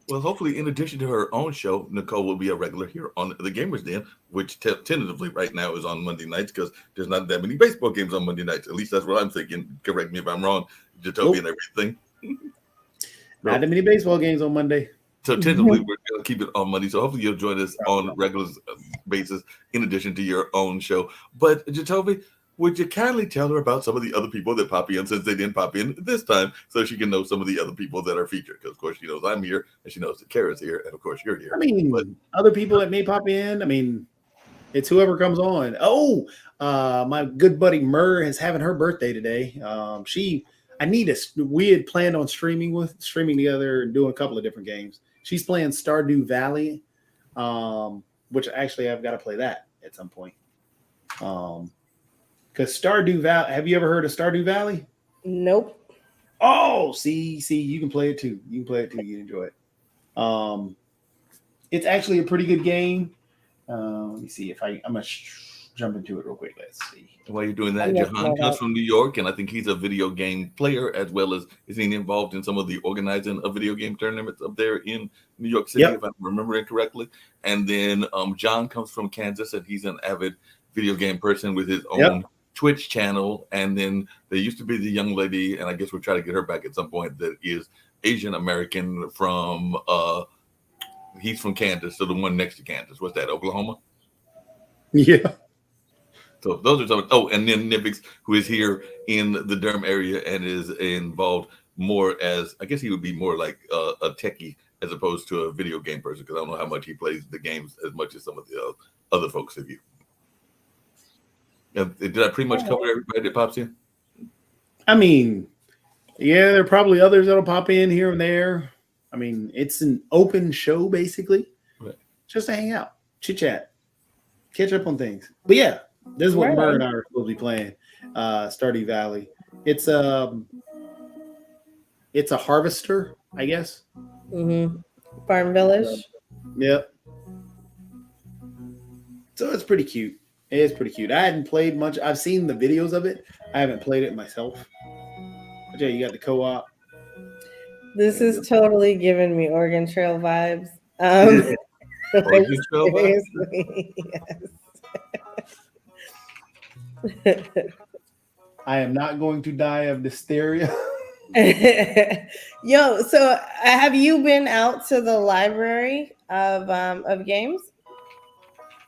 Well, hopefully, in addition to her own show, Nicole will be a regular here on the Gamers Den, which tentatively right now is on Monday nights because there's not that many baseball games on Monday nights. At least that's what I'm thinking. Correct me if I'm wrong, Jatobi and everything. Not that many baseball games on Monday. So tentatively, we're going to keep it on Monday. So hopefully, you'll join us on a regular basis in addition to your own show. But Jatobi, would you kindly tell her about some of the other people that pop in since they didn't pop in this time so she can know some of the other people that are featured? Because, of course, she knows I'm here and she knows that Kara's here. And, of course, you're here. I mean, other people that may pop in, I mean, it's whoever comes on. Oh, my good buddy Mur is having her birthday today. We had planned on streaming together and doing a couple of different games. She's playing Stardew Valley, which actually I've got to play that at some point. Because Stardew Valley, have you ever heard of Stardew Valley? Nope. Oh, see, you can play it too. You enjoy it. It's actually a pretty good game. Let me see if I'm gonna jump into it real quick. Let's see. While you're doing that, Jahan comes from New York, and I think he's a video game player as well as is he involved in some of the organizing of video game tournaments up there in New York City, if I'm remembering correctly. And then John comes from Kansas, and he's an avid video game person with his own Twitch channel. And then there used to be the young lady, and I guess we'll try to get her back at some point, that is Asian American from he's from Kansas, so the one next to Kansas. What's that, Oklahoma? Yeah. So those are some. Oh, and then Nibix, who is here in the Durham area and is involved more as, I guess he would be more like a techie as opposed to a video game person, because I don't know how much he plays the games as much as some of the other folks of you. Did I pretty much cover everybody that pops in? I mean, yeah, there are probably others that'll pop in here and there. I mean, it's an open show basically, just to hang out, chit chat, catch up on things. But yeah, this is what Murr and I are supposed to be playing. Stardew Valley. It's a harvester, I guess. Farm village. Yep. So it's pretty cute. It is pretty cute. I hadn't played much. I've seen the videos of it. I haven't played it myself. But yeah, you got the co-op. This is totally giving me Oregon Trail vibes. Oregon Trail vibes? Yes. I am not going to die of dysteria. Yo, so have you been out to the library of games?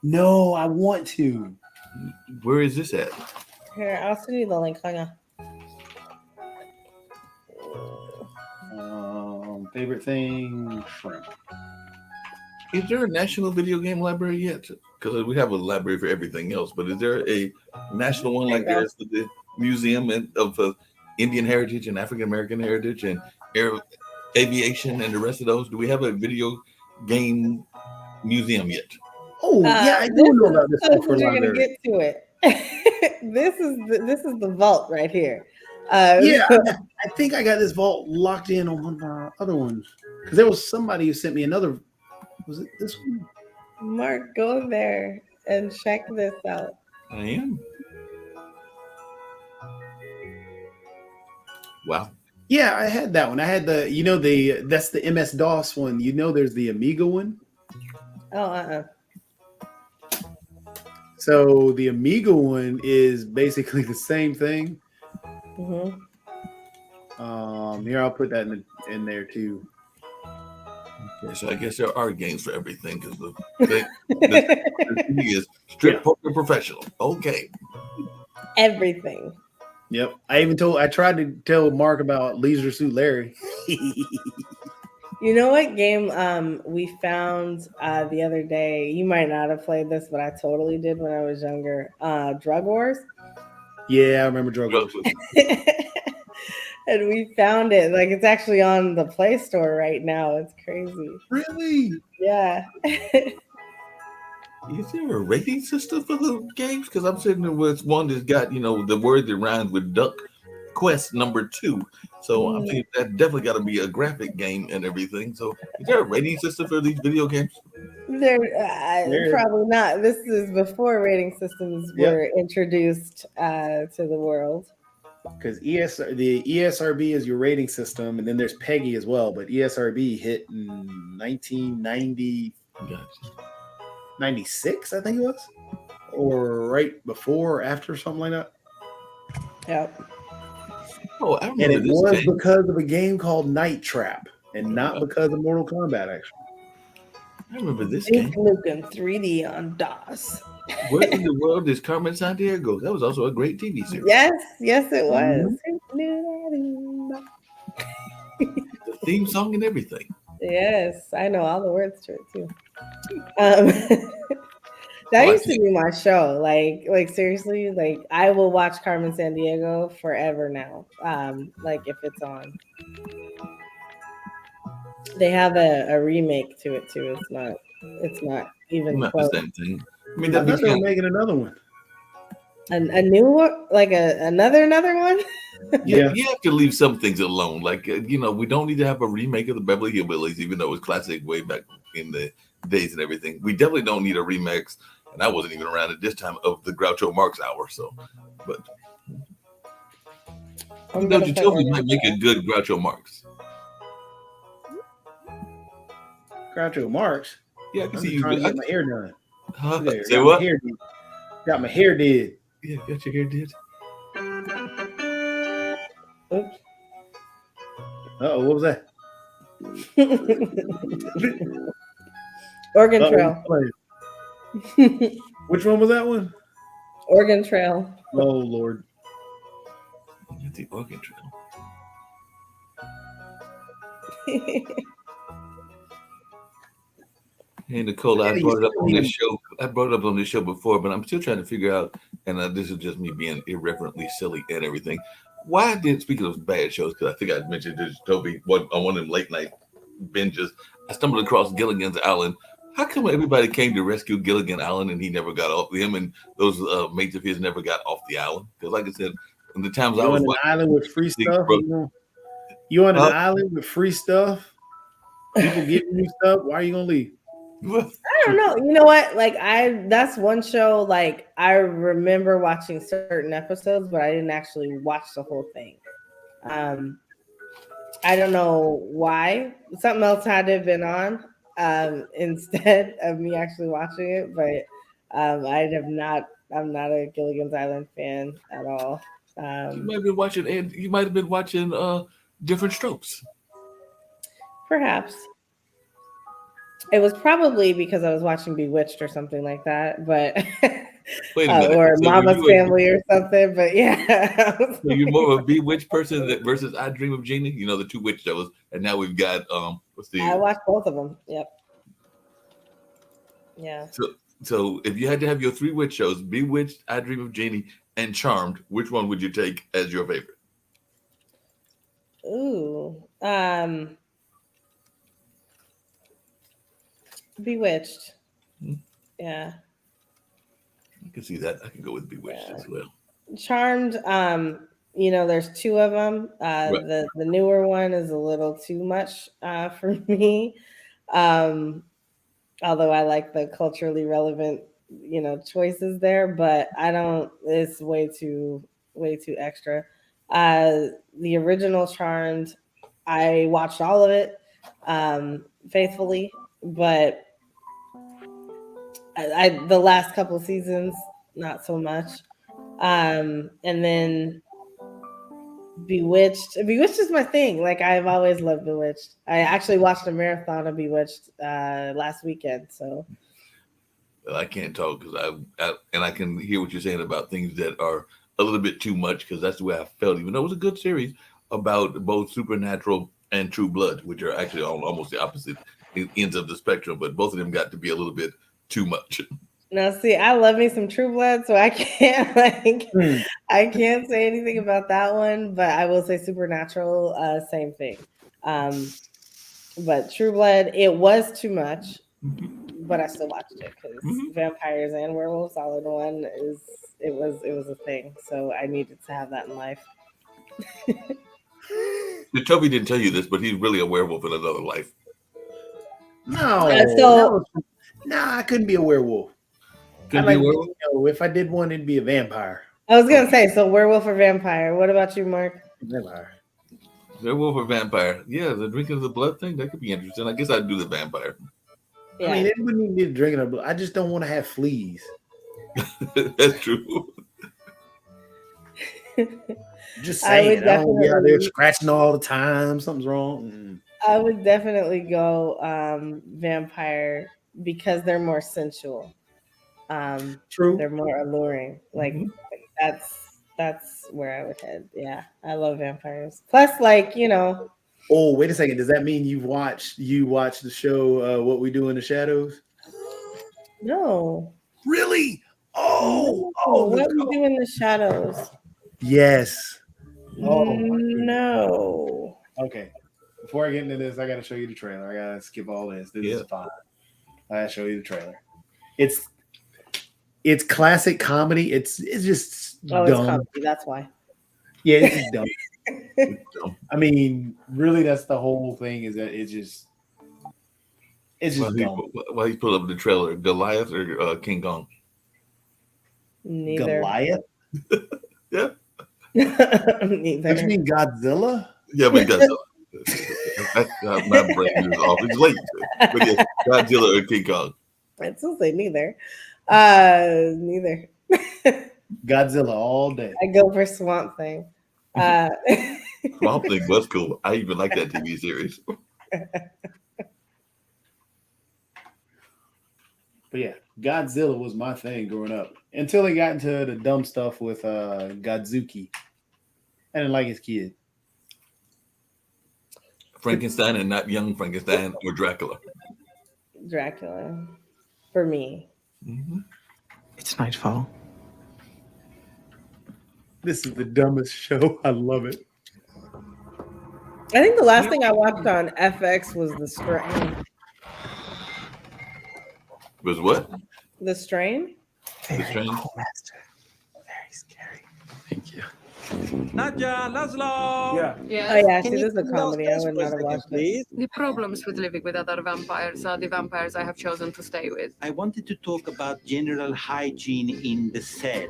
No, I want to. Where is this at? Here, I'll send you the link. Hang on. Favorite thing, shrimp. Is there a national video game library yet? Because we have a library for everything else, but is there a national one like there is for the Museum of Indian Heritage and African American Heritage and Aviation and the rest of those? Do we have a video game museum yet? Oh, yeah, I do know about this. We're gonna get to it. This is the vault right here. Yeah, I think I got this vault locked in on one of our other ones because there was somebody who sent me another. Was it this one? Mark, go there and check this out. I am. Wow. Yeah, I had that one. I had that's the MS-DOS one. There's the Amiga one. Oh, So the Amiga one is basically the same thing. Mm-hmm. Here, I'll put that in there too. Okay, so I guess there are games for everything because the thing is strip poker professional. Okay. Everything. Yep. I tried to tell Mark about Leisure Suit Larry. You know what game we found the other day? You might not have played this, but I totally did when I was younger. Drug Wars. Yeah, I remember Drug Wars. And we found it. Like, it's actually on the Play Store right now. It's crazy. Really? Yeah. Is there a rating system for the games? Because I'm sitting there with one that's got, the word that rhymes with Duck Quest #2. So I'm thinking that definitely got to be a graphic game and everything. So is there a rating system for these video games? They're probably not. This is before rating systems were introduced to the world. Because the ESRB is your rating system, and then there's PEGI as well. But ESRB hit in 1990, 96, I think it was, or right before or after, something like that. Yep. Oh, I remember and it this was game. because of a game called Night Trap, and not because of Mortal Kombat. Actually, I remember this Duke game. Nukem 3D on DOS. Where in the world is Carmen Sandiego? That was also a great TV series. Yes, it was. The theme song and everything. Yes, I know all the words to it too. That used to be my show. Like seriously, like I will watch Carmen Sandiego forever now. Like if it's on. They have a remake to it too. It's not even Not close. the same thing. I mean, I thought they were making another one. A new one, like another one. Yeah, you have to leave some things alone. Like we don't need to have a remake of the Beverly Hillbillies, even though it was classic way back in the days and everything. We definitely don't need a remix, and I wasn't even around at this time of the Groucho Marx hour. So, but don't you tell me might make a good Groucho Marx? Groucho Marx. Yeah, I can I'm see just you. trying to get my hair done. There, Say got what? My hair did. Got my hair did. Yeah, got your hair did. Oops. Uh-oh, what was that? Oregon Trail. Which one was that one? Oregon Trail. Oh Lord. The Oregon Trail. Hey Nicole, I brought it up on this show. I brought it up on this show before, but I'm still trying to figure out. And this is just me being irreverently silly and everything. Why did, speaking of bad shows, because I think I mentioned this, Toby, on one of them late night binges, I stumbled across Gilligan's Island. How come everybody came to rescue Gilligan Island and he never got off? Him and those mates of his never got off the island? Because, like I said, in the times I was on an island with free stuff. You on an island with free stuff? People giving you stuff. Why are you gonna leave? I don't know. You know what? Like that's one show. Like I remember watching certain episodes, but I didn't actually watch the whole thing. I don't know why. Something else had to have been on instead of me actually watching it. But I have not. I'm not a Gilligan's Island fan at all. You might have been watching, and you might have been watching Different Strokes. Perhaps. It was probably because I was watching Bewitched or something like that, but Wait a minute. or So Mama's Family or something. But yeah, so you're more of a Bewitched person versus I Dream of Jeannie. You know, the two witch shows, and now we've got what's the? I watched both of them. Yep. Yeah. So if you had to have your three witch shows, Bewitched, I Dream of Jeannie, and Charmed, which one would you take as your favorite? Ooh. Bewitched. Yeah. I can see that. I can go with Bewitched as well. Charmed, there's two of them. Right. The newer one is a little too much for me. Although I like the culturally relevant, choices there, but it's way too extra. The original Charmed, I watched all of it faithfully, but the last couple seasons, not so much. And then Bewitched is my thing. Like I've always loved Bewitched. I actually watched a marathon of Bewitched last weekend. So I can't talk because I can hear what you're saying about things that are a little bit too much, because that's the way I felt, even though it was a good series about both Supernatural and True Blood, which are actually almost the opposite ends of the spectrum, but both of them got to be a little bit too much. Now, see, I love me some True Blood, so I can't I can't say anything about that one, but I will say Supernatural, same thing. But True Blood, it was too much, but I still watched it because vampires and werewolves all in one it was a thing. So I needed to have that in life. Toby didn't tell you this, but he's really a werewolf in another life. No, I couldn't be a werewolf. Werewolf? If I did one, it'd be a vampire. I was gonna say, so werewolf or vampire. What about you, Mark? Vampire. Werewolf or vampire? Yeah, the drinking of the blood thing, that could be interesting. I guess I'd do the vampire. Yeah. I mean, it wouldn't even be drinking of blood. I just don't want to have fleas. That's true. Just saying, I don't be out there scratching all the time. Something's wrong. I would definitely go vampire because they're more sensual. True. They're more alluring. Like that's where I would head. Yeah, I love vampires. Plus, Oh, wait a second. Does that mean you watched the show What We Do in the Shadows? No. Really? Oh, what we do in the shadows? Yes. Oh no. Okay. Before I get into this, I gotta show you the trailer. I gotta skip all this. This is fine. I gotta show you the trailer. It's classic comedy. It's just dumb. It's comedy. That's why. Yeah, it's just dumb. I mean, really, that's the whole thing. Is that it's just dumb. Why you put up the trailer? Goliath or King Kong? Neither. Goliath? Yeah. Neither. You mean Godzilla? Yeah, but Godzilla. My brain is off. It's late. But yeah, Godzilla or King Kong. I'd still say neither. Neither. Godzilla all day. I go for Swamp Thing. Swamp Thing was cool. I even like that TV series. But yeah, Godzilla was my thing growing up until they got into the dumb stuff with Godzuki. I didn't like his kid. Frankenstein and not young Frankenstein or Dracula. Dracula. For me. Mm-hmm. It's nightfall. This is the dumbest show. I love it. I think the last thing I watched on FX was The Strain. Was what? The Strain? The Strain? Very scary. Thank you. Nadia, Laszlo! Oh yeah, see, this is a comedy. I would not have watched this. The problems with living with other vampires are the vampires I have chosen to stay with. I wanted to talk about general hygiene in the cell.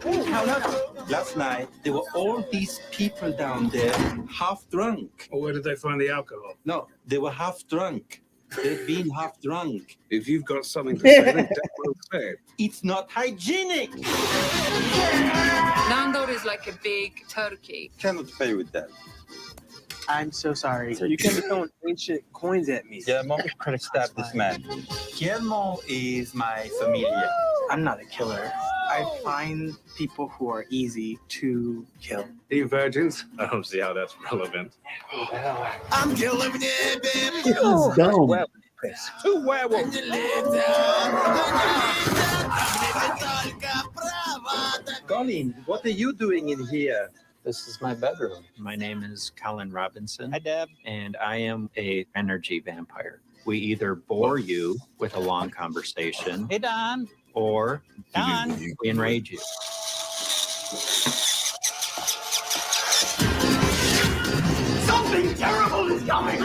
Last night, there were all these people down there, half drunk. Well, where did they find the alcohol? No, they were half drunk. They've been half drunk. If you've got something to say, then well said. It's not hygienic. Nandor is like a big turkey. Cannot play with that. I'm so sorry. You can't be throwing ancient coins at me. Guillermo, stab this man. Guillermo is my familia. I'm not a killer. I find people who are easy to kill. Are you virgins? I don't see how that's relevant. I'm killing it, baby. This is dumb. Two werewolves. Colin, what are you doing in here? This is my bedroom. My name is Colin Robinson. Hi, Deb. And I am a energy vampire. We either bore you with a long conversation. Hey, Don. Or Don. we enrage you. Something terrible is coming.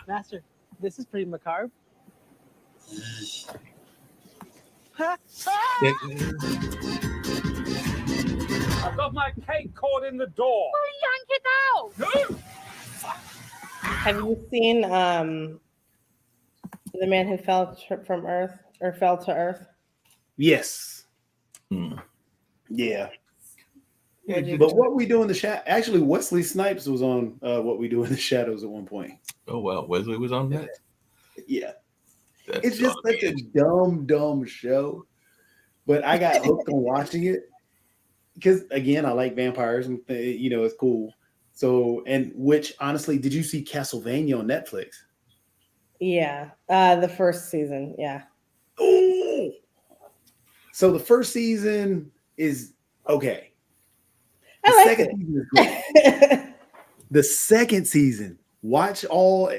Master, this is pretty macabre. I've got my cake caught in the door. Yank it out! Have you seen The Man Who Fell from Earth or Fell to Earth? Yes. Yeah. But What We Do in the Shadows. Actually, Wesley Snipes was on What We Do in the Shadows at one point. Oh wow, Wesley was on that. Yeah. That's It's just such a dumb show. But I got hooked on watching it because, again, I like vampires and it's cool. So, and which honestly, did you see Castlevania on Netflix? Yeah, the first season. Yeah. Oh. So the first season is okay. The second season is great. The second season, watch it all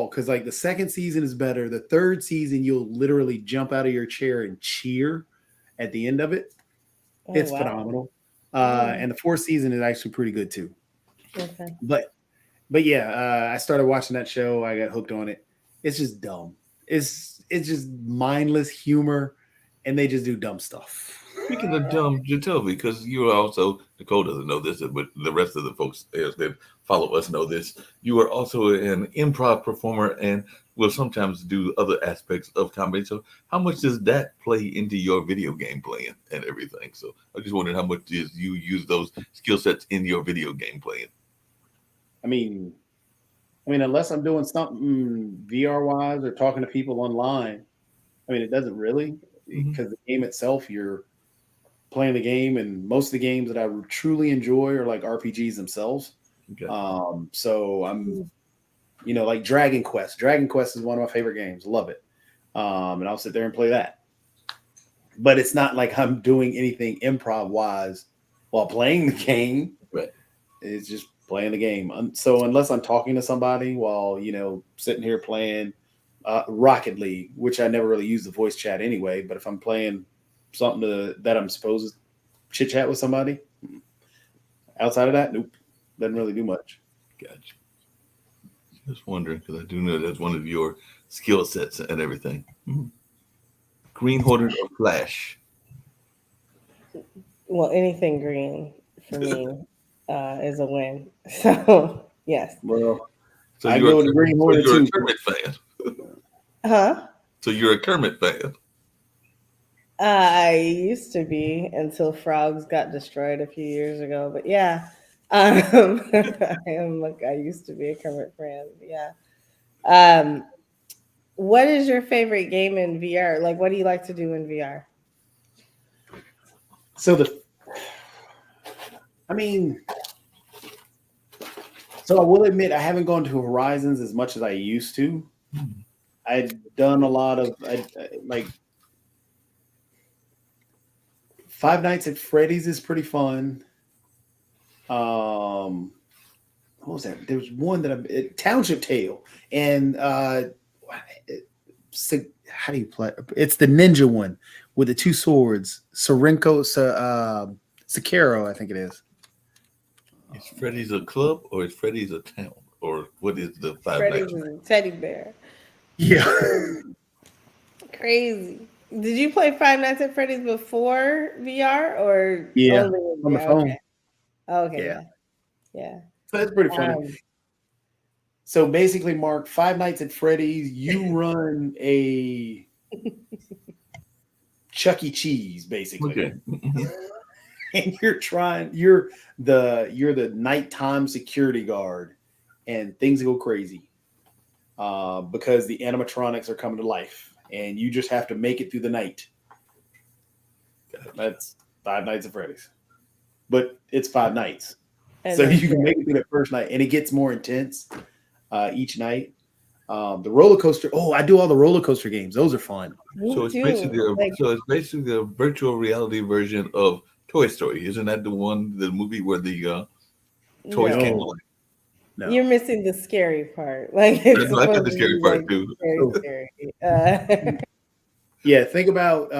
because like the second season is better. The third season, you'll literally jump out of your chair and cheer at the end of it. It's phenomenal. And the fourth season is actually pretty good too. Okay. But yeah, I started watching that show. I got hooked on it. It's just dumb. It's just mindless humor, and they just do dumb stuff. Speaking of dumb, Jatelvi, because you are also, Nicole doesn't know this, but the rest of the folks that follow us know this. You are also an improv performer and will sometimes do other aspects of comedy. So how much does that play into your video game playing and everything? So I just wondered how much do you use those skill sets in your video game playing? I mean, unless I'm doing something VR wise or talking to people online, it doesn't really, because the game itself, you're playing the game, and most of the games that I truly enjoy are like RPGs themselves. Okay. So I'm, like Dragon Quest. Dragon Quest is one of my favorite games. Love it. and I'll sit there and play that. But it's not like I'm doing anything improv wise while playing the game. Right. It's just playing the game. So unless I'm talking to somebody while, sitting here playing Rocket League, which I never really use the voice chat anyway, but if I'm playing something that I'm supposed to chit chat with somebody, outside of that, nope, doesn't really do much. Gotcha. Just wondering, because I do know that's one of your skill sets and everything. Green Hornet or Flash? Well, anything green for me is a win. So yes. Well, so I go to Green Hornet too. You're a Kermit fan. Huh? So you're a Kermit fan. I used to be until Frogs got destroyed a few years ago. But yeah, I used to be a Kermit fan. Yeah. What is your favorite game in VR? Like, what do you like to do in VR? So I will admit I haven't gone to Horizons as much as I used to. I've done a lot of like Five Nights at Freddy's is pretty fun. What was that? There was one that Township Tale and how do you play? It's the ninja one with the two swords. Sekiro, I think it is. Is Freddy's a club or is Freddy's a town? Or what is the Five Freddy's Nights? is a teddy bear. Yeah. Crazy. Did you play Five Nights at Freddy's before VR or Yeah, only with on the VR? phone. Okay. Yeah. So that's pretty funny. So basically, Mark, Five Nights at Freddy's, you run a Chuck E. Cheese, basically. Okay. And you're the nighttime security guard, and things go crazy because the animatronics are coming to life, and you just have to make it through the night. That's Five Nights at Freddy's, but it's 5 nights, so you can make it through that first night, and it gets more intense each night. The roller coaster. Oh, I do all the roller coaster games. Those are fun. So it's basically a virtual reality version of Toy Story. Isn't that the movie where the toys came alive? No. You're missing the scary part. Like it's I got the scary part too. Scary. Yeah, think about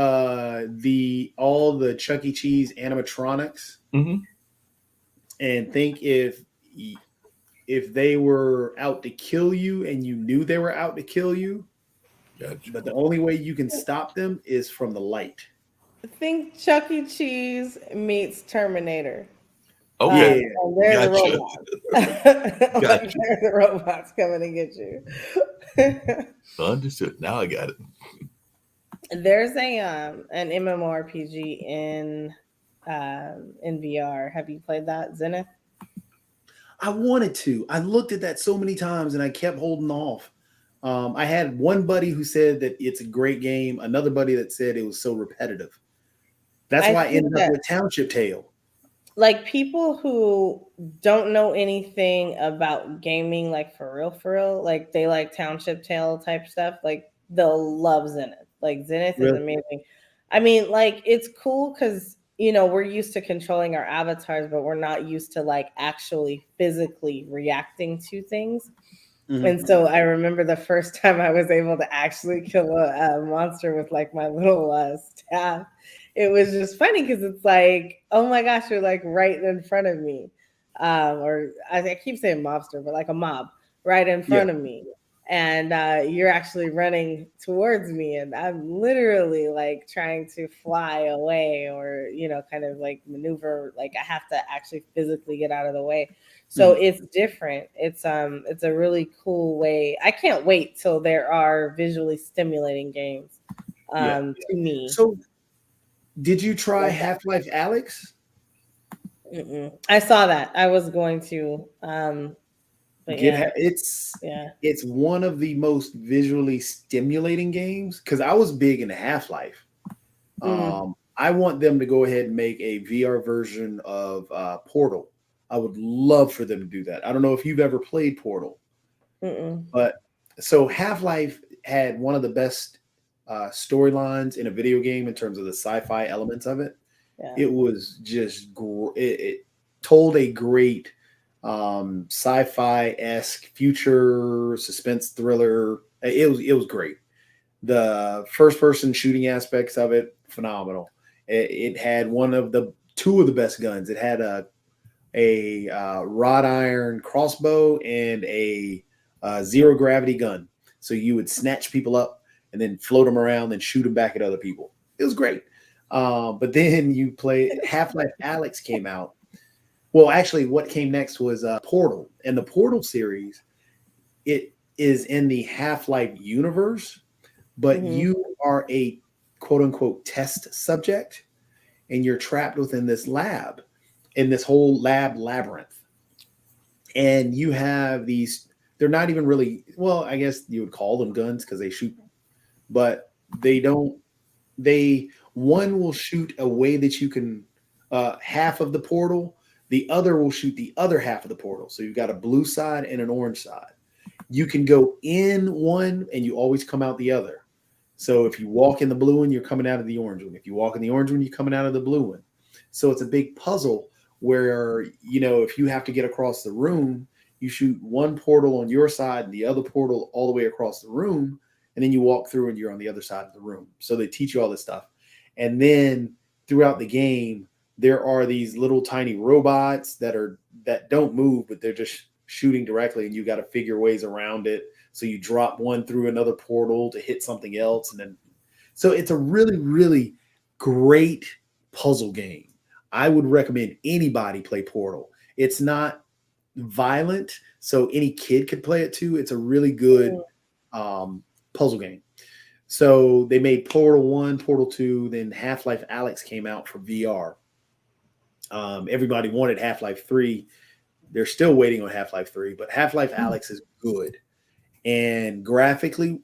all the Chuck E. Cheese animatronics, and think if they were out to kill you and you knew they were out to kill you, but the only way you can stop them is from the light. Think Chuck E. Cheese meets Terminator. Okay. And they're the robots. They're the robots coming to get you. Understood. Now I got it. There's an MMORPG in VR. Have you played that, Zenith? I wanted to. I looked at that so many times and I kept holding off. I had one buddy who said that it's a great game. Another buddy that said it was so repetitive. That's why I ended up with Township Tale. Like people who don't know anything about gaming, like for real, like they like Township Tale type stuff, like they'll love Zenith. Like Zenith is amazing. I mean, like it's cool because we're used to controlling our avatars, but we're not used to like actually physically reacting to things. Mm-hmm. And so I remember the first time I was able to actually kill a monster with like my little staff. It was just funny because it's like, oh my gosh, you're like right in front of me. Or I keep saying mobster, but like a mob right in front of me. And you're actually running towards me. And I'm literally like trying to fly away or, kind of like maneuver. Like I have to actually physically get out of the way. So it's different. It's a really cool way. I can't wait till there are visually stimulating games to me. So did you try Half-Life Alyx? I saw that. I was going to. But it's one of the most visually stimulating games because I was big into Half-Life. I want them to go ahead and make a VR version of Portal. I would love for them to do that. I don't know if you've ever played Portal, but so Half-Life had one of the best storylines in a video game in terms of the sci-fi elements of it. Yeah. It was just it told a great sci-fi-esque future suspense thriller. It was great. The first-person shooting aspects of it, phenomenal. It had two of the best guns. It had a wrought iron crossbow and a zero gravity gun. So you would snatch people up and then float them around and shoot them back at other people. It was great. But then you play Half-Life Alyx came out. Well, actually, what came next was Portal. And the Portal series, it is in the Half-Life universe, but you are a quote-unquote test subject, and you're trapped within this lab, in this whole labyrinth. And you have these, they're not even really, well, I guess you would call them guns because they shoot, but one will shoot a way that you can, half of the portal, the other will shoot the other half of the portal. So you've got a blue side and an orange side. You can go in one and you always come out the other. So if you walk in the blue one, you're coming out of the orange one. If you walk in the orange one, you're coming out of the blue one. So it's a big puzzle where, if you have to get across the room, you shoot one portal on your side and the other portal all the way across the room. And then you walk through and you're on the other side of the room. So they teach you all this stuff. And then throughout the game, there are these little tiny robots that don't move, but they're just shooting directly, and you got to figure ways around it. So you drop one through another portal to hit something else. And then, so it's a really, really great puzzle game. I would recommend anybody play Portal. It's not violent, so any kid could play it too. It's a really good puzzle game. So they made Portal 1, Portal 2, then Half-Life Alyx came out for VR. Everybody wanted Half-Life 3. They're still waiting on Half-Life 3, but Half-Life Alyx is good. And graphically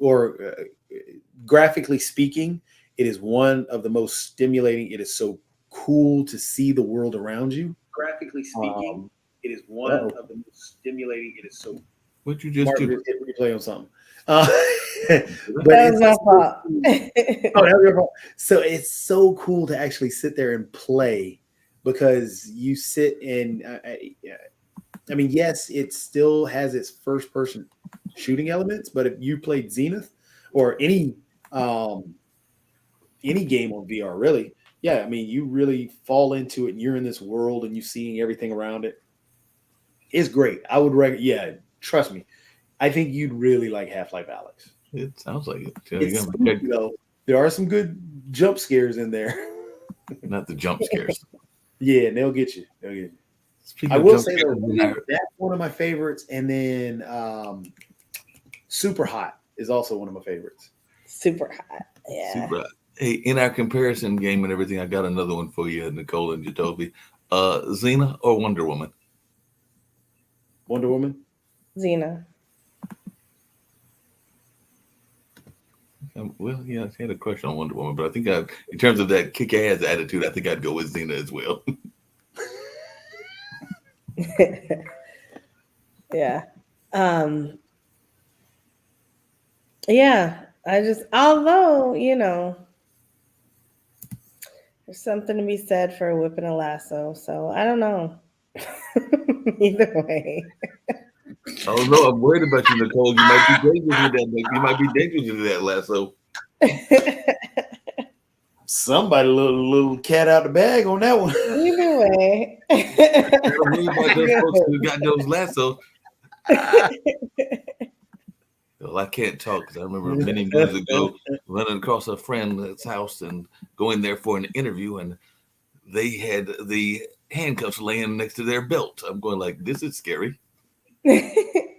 speaking, it is one of the most stimulating. It is so cool to see the world around you. Graphically speaking, it is one of the most stimulating. It is so. What you just Martin do? Hit replay on something. That was my fault. That was your fault. So it's so cool to actually sit there and play, because you sit and I mean, yes, it still has its first person shooting elements, but if you played Zenith or any game on VR, really, yeah, I mean, you really fall into it and you're in this world and you're seeing everything around it. It's great. I would trust me. I think you'd really like Half-Life Alyx. It sounds like it. It's spooky, though. There are some good jump scares in there. Not the jump scares. Yeah, and they'll get you. I will say though, that's one of my favorites, and then Super Hot is also one of my favorites. Super Hot, yeah. Super Hot. Hey, in our comparison game and everything, I got another one for you, Nicole and Jacoby. Xena or Wonder Woman? Wonder Woman? Xena. Well, yeah, I had a question on Wonder Woman, but I think in terms of that kick-ass attitude, I think I'd go with Xena as well. Yeah. Yeah. Although, there's something to be said for whipping a lasso. So I don't know. Either way. Oh no, I'm worried about you, Nicole. You might be dangerous with that. You might be dangerous with that lasso. Somebody little cat out the bag on that one. Either way. About those folks who got those lassos. Well, I can't talk because I remember many years ago running across a friend's house and going there for an interview, and they had the handcuffs laying next to their belt. I'm going like, this is scary. It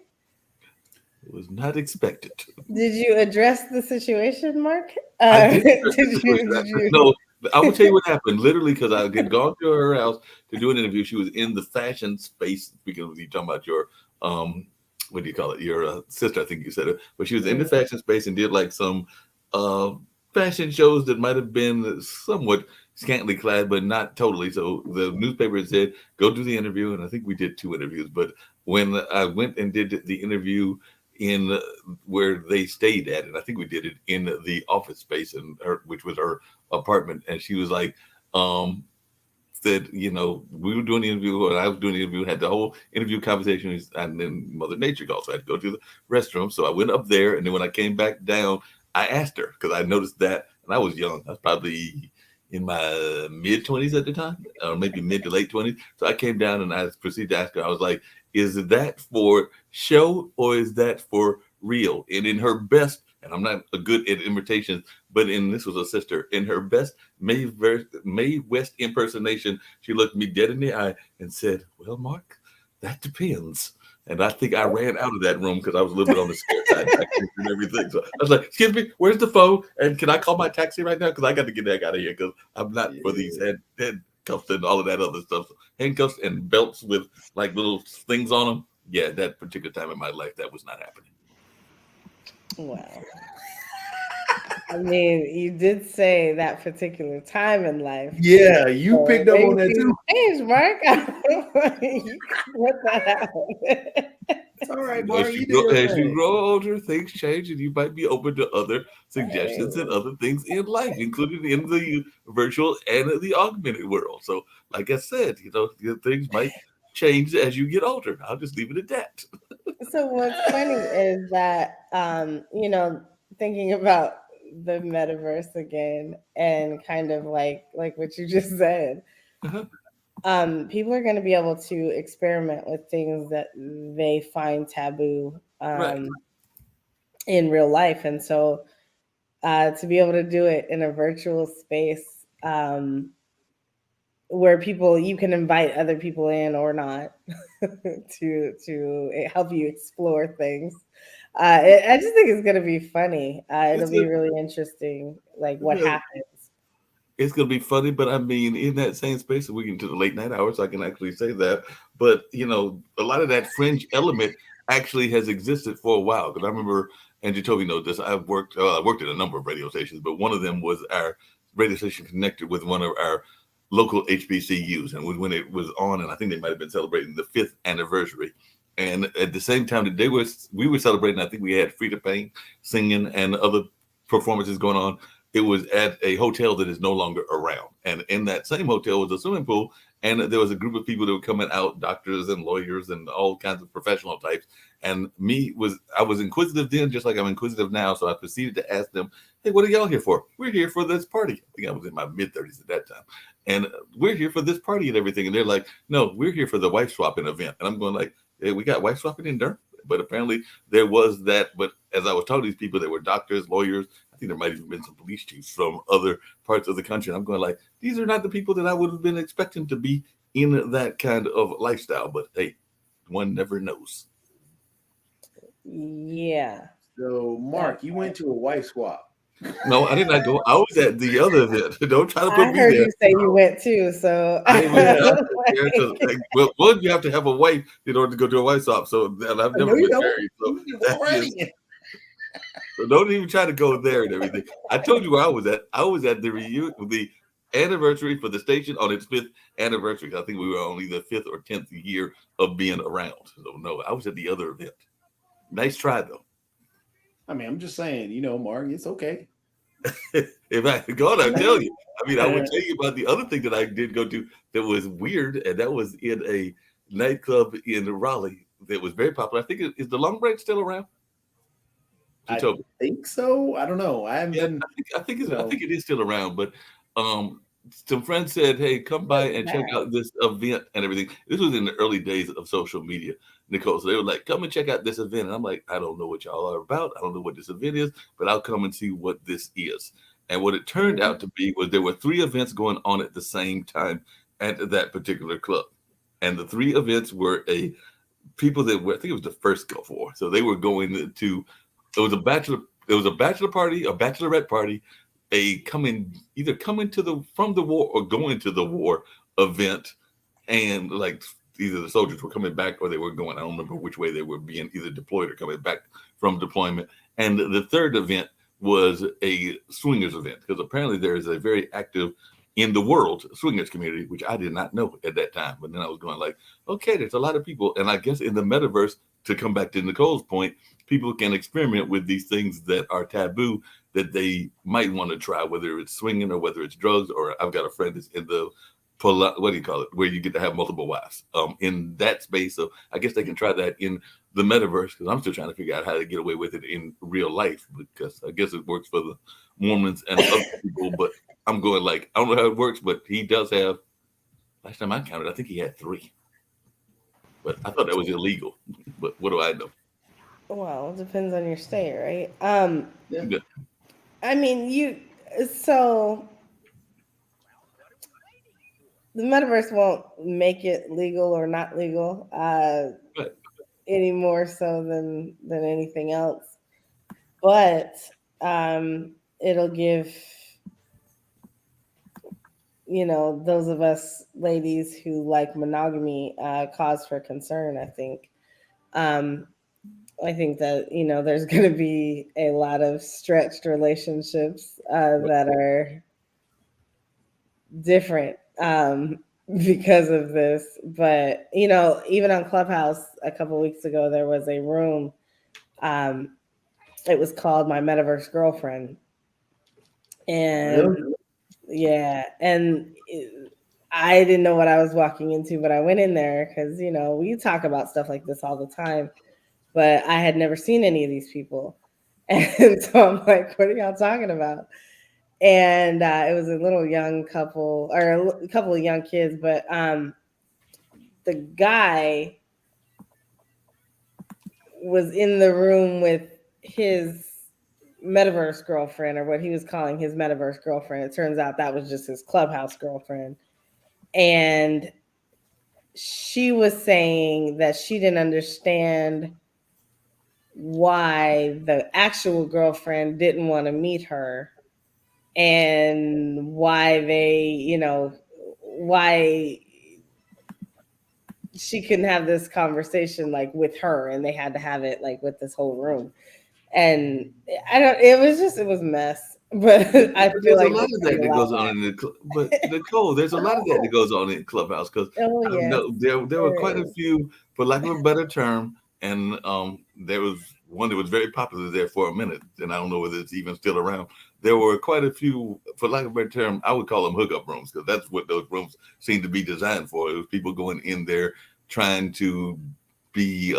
was not expected. Did you address the situation, Mark? No, I will tell you what happened. Literally, because I had gone to her house to do an interview. She was in the fashion space. Speaking of you talking about your what do you call it? Your sister, I think you said it. But she was in the fashion space and did like some fashion shows that might have been somewhat scantily clad, but not totally. So the newspaper said, go do the interview. And I think we did 2 interviews. But when I went and did the interview, in where they stayed at, and I think we did it in the office space, which was her apartment. And she was like, said, we were doing the interview, and I was doing the interview, had the whole interview conversation, and then Mother Nature called, so I had to go to the restroom. So I went up there, and then when I came back down, I asked her, because I noticed that, and I was young. I was probably in my mid-20s at the time, or maybe mid to late 20s. So I came down, and I proceeded to ask her, I was like, is that for show, or is that for real? And in her best, and I'm not a good at imitations, but this was a sister, in her best Mae West impersonation, she looked me dead in the eye and said, well, Mark, that depends. And I think I ran out of that room because I was a little bit on the scared side and everything. So I was like, excuse me, where's the phone? And can I call my taxi right now? Because I got to get the heck out of here, because I'm not for these handcuffs and all of that other stuff. So handcuffs and belts with like little things on them. Yeah, that particular time in my life, that was not happening. Wow. I mean, you did say that particular time in life. Yeah, you picked up on that too. Change, Mark. You put that out. It's all right, Well, Mark. as you grow older, things change, and you might be open to other suggestions and other things in life, including in the virtual and the augmented world. So, like I said, things might change as you get older. I'll just leave it at that. So what's funny is that, thinking about the metaverse again, and kind of like what you just said, people are going to be able to experiment with things that they find taboo in real life. And so to be able to do it in a virtual space where you can invite other people in or not to help you explore things. I just think it's going to be funny. It'll be really interesting, like what happens. It's going to be funny, but I mean, in that same space, we get into the late night hours, I can actually say that. But, a lot of that fringe element actually has existed for a while. Because I remember, and Jacoby knows this, I worked at a number of radio stations, but one of them was our radio station connected with one of our local HBCUs. And when it was on, and I think they might have been celebrating the 5th anniversary. And at the same time that we were celebrating, I think we had Frida Payne singing and other performances going on. It was at a hotel that is no longer around. And in that same hotel was a swimming pool. And there was a group of people that were coming out, doctors and lawyers and all kinds of professional types. And I was inquisitive then, just like I'm inquisitive now. So I proceeded to ask them, hey, what are y'all here for? We're here for this party. I think I was in my mid-30s at that time. And we're here for this party and everything. And they're like, no, we're here for the wife swapping event. And I'm going like, hey, we got wife swapping in Durham? But apparently there was that. But as I was talking to these people that were doctors, lawyers, I think there might have even been some police chiefs from other parts of the country. And I'm going like, these are not the people that I would have been expecting to be in that kind of lifestyle. But hey, one never knows. Yeah. So, Mark, you went to a wife swap. No, I did not go. I was at the other event. Don't try to put me there. I heard you say you went too. So, well, one, you have to have a wife in order to go to a wife swap. So I've never been married. So don't even try to go there and everything. I told you where I was at. I was at the anniversary for the station on its 5th anniversary. I think we were only the 5th or 10th year of being around. So no, I was at the other event. Nice try though. I mean, I'm just saying, Mark, it's okay. If I could go, I'll tell you. I mean, I would tell you about the other thing that I did go to that was weird, and that was in a nightclub in Raleigh that was very popular. I think is the Long Branch still around? I think so. I don't know. I haven't. I think it is still around. But some friends said, "Hey, come by and check out this event and everything." This was in the early days of social media, Nicole. So they were like, "Come and check out this event." And I'm like, "I don't know what y'all are about. I don't know what this event is, but I'll come and see what this is." And what it turned out to be was there were 3 events going on at the same time at that particular club, and the 3 events were people that were, I think it was the first Gulf War. So they were going to. It was a bachelor party, a bachelorette party, either coming from the war or going to the war event, and like either the soldiers were coming back or they were going. I don't remember which way they were being either deployed or coming back from deployment. And the third event was a swingers event, because apparently there is a very active in the world swingers community, which I did not know at that time. But then I was going like, okay, there's a lot of people, and I guess in the metaverse, to come back to Nicole's point, people can experiment with these things that are taboo that they might want to try, whether it's swinging or whether it's drugs. Or I've got a friend that's in the what do you call it, where you get to have multiple wives in that space. So I guess they can try that in the metaverse, because I'm still trying to figure out how to get away with it in real life, because I guess it works for the Mormons and other people. But I'm going like, I don't know how it works, but he does have, last time I counted, I think he had 3. But I thought that was illegal. But what do I know? Well, it depends on your state, right? Yeah. I mean, so the metaverse won't make it legal or not legal any more so than anything else. But it'll give, those of us ladies who like monogamy cause for concern, I think. I think that, there's going to be a lot of stretched relationships that are different because of this. But, even on Clubhouse a couple of weeks ago, there was a room. It was called My Metaverse Girlfriend. And yeah, and I didn't know what I was walking into, but I went in there because, we talk about stuff like this all the time. But I had never seen any of these people. And so I'm like, what are y'all talking about? And it was a little young couple, or a couple of young kids. But the guy was in the room with his metaverse girlfriend, or what he was calling his metaverse girlfriend. It turns out that was just his Clubhouse girlfriend. And she was saying that she didn't understand why the actual girlfriend didn't want to meet her, and why they, why she couldn't have this conversation like with her, and they had to have it like with this whole room. And it was a mess. But I feel like a lot of that goes on in but Nicole, there's a lot of that goes on in Clubhouse, because there were quite a few, for lack of a better term, and there was one that was very popular there for a minute, and I don't know whether it's even still around. There were quite a few, for lack of a better term, I would call them hookup rooms, because that's what those rooms seem to be designed for. It was people going in there trying to be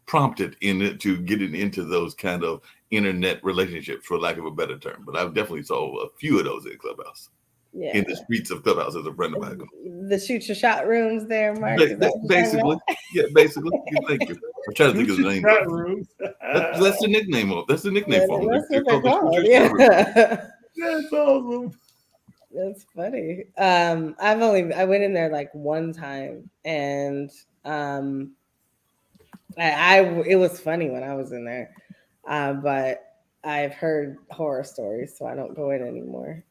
prompted to getting into those kind of internet relationships, for lack of a better term. But I definitely saw a few of those in Clubhouse. Yeah. In the streets of Clubhouse, as a friend of mine. The shoot your shot rooms there, Mark. Basically. Thank you. I'm trying to think of the name. That's the nickname of. That's the nickname for them. That's what they're called. Yeah. That's awesome. That's funny. I went in there like one time, and it was funny when I was in there, but I've heard horror stories, so I don't go in anymore.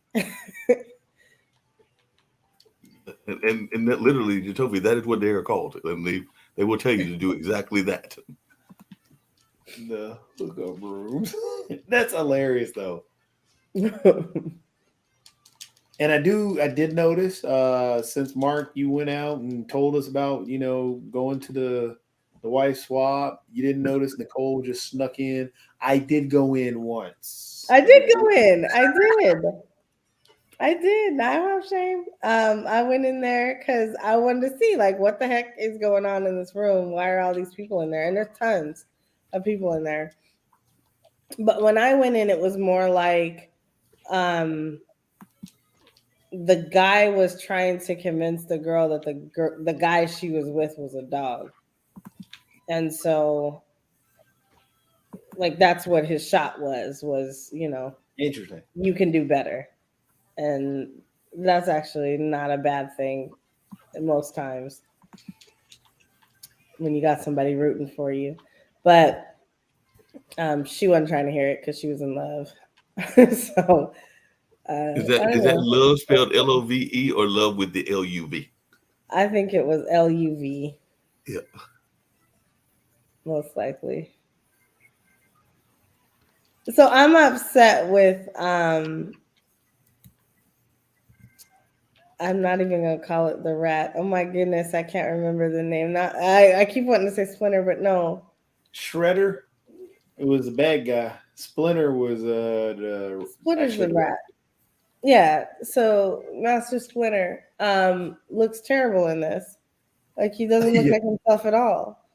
And that literally, Jatovia, that is what they are called, and they will tell you to do exactly that. The hookup rooms. That's hilarious, though. And I did notice, since Mark, you went out and told us about, going to the wife swap, you didn't notice Nicole just snuck in. I did go in once. I did go in. I did. I have shame. I went in there because I wanted to see, like, what the heck is going on in this room? Why are all these people in there? And there's tons of people in there. But when I went in, it was more like the guy was trying to convince the girl that the guy she was with was a dog. And so, like, that's what his shot was, interesting. You can do better. And that's actually not a bad thing most times when you got somebody rooting for you. But she wasn't trying to hear it because she was in love. So is that love spelled Love or love with the LUV? I think it was LUV. Yeah. Most likely. So I'm upset with I'm not even gonna call it the rat. Oh my goodness, I can't remember the name. I keep wanting to say Splinter, but no. Shredder. It was the bad guy. Splinter was the Splinter's the rat. Yeah, so Master Splinter looks terrible in this. Like he doesn't look like himself at all.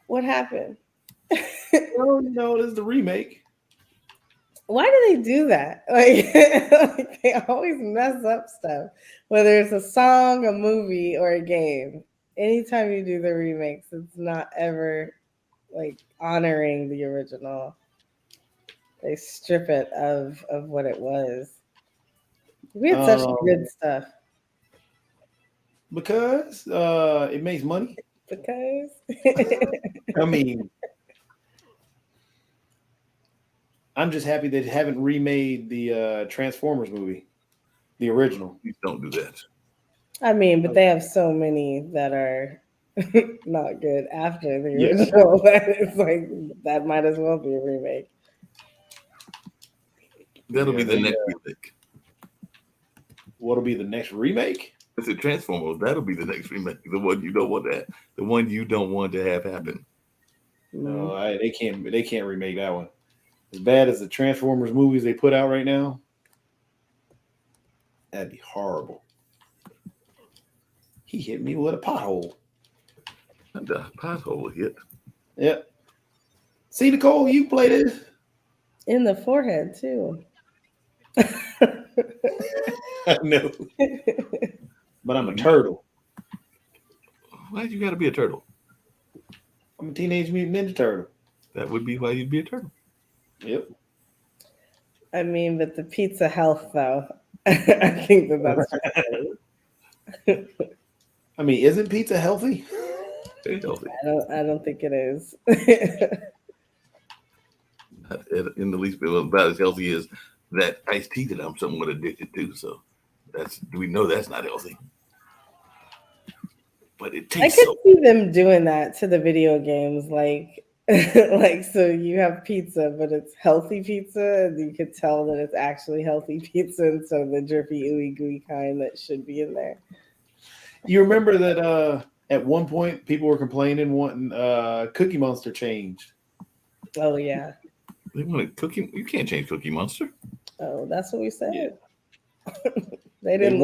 What happened? Oh no, this is the remake. Why do they do that? Like they always mess up stuff, whether it's a song, a movie, or a game. Anytime you do the remakes, it's not ever like honoring the original. They strip it of what it was. We had such good stuff. Because it makes money. Because I mean, I'm just happy they haven't remade the Transformers movie, the original. Please don't do that. I mean, but they have so many that are not good after the original. It's like that might as well be a remake. That'll be the next remake. What'll be the next remake? It's a Transformers. That'll be the next remake. The one you don't want to. The one you don't want to have happen. No, they can't remake that one. As bad as the Transformers movies they put out right now, that'd be horrible. He hit me with a pothole. And the pothole hit. Yep. See, Nicole, you play this in the forehead too. I know. But I'm a turtle. Why you got to be a turtle? I'm a Teenage Mutant Ninja Turtle. That would be why you'd be a turtle. Yep. I mean, but the pizza health, though, I think that's. I mean, isn't pizza healthy? Very healthy. I don't think it is. In the least bit about as healthy as that iced tea that I'm somewhat addicted to. So we know that's not healthy. But it tastes. I could see them doing that to the video games, like so you have pizza, but it's healthy pizza, and you could tell that it's actually healthy pizza, and so the drippy, ooey gooey kind that should be in there. You remember that at one point people were complaining wanting Cookie Monster changed. Oh yeah. They wanted Cookie. You can't change Cookie Monster. Oh, that's what we said. Yeah. They didn't.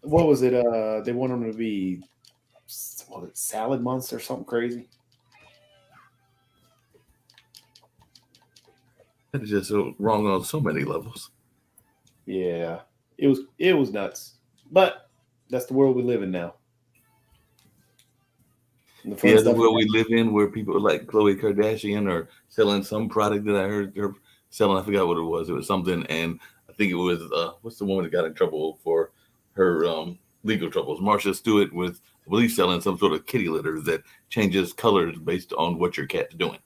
What was it? They wanted them to be Salad Monster or something crazy. That is just so wrong on so many levels. Yeah, it was nuts. But that's the world we live in now. The world we live in, where people like Khloe Kardashian are selling some product that I heard her selling. I forgot what it was. It was something, and I think it was what's the woman that got in trouble for her legal troubles? Marsha Stewart with, I believe, selling some sort of kitty litter that changes colors based on what your cat's doing.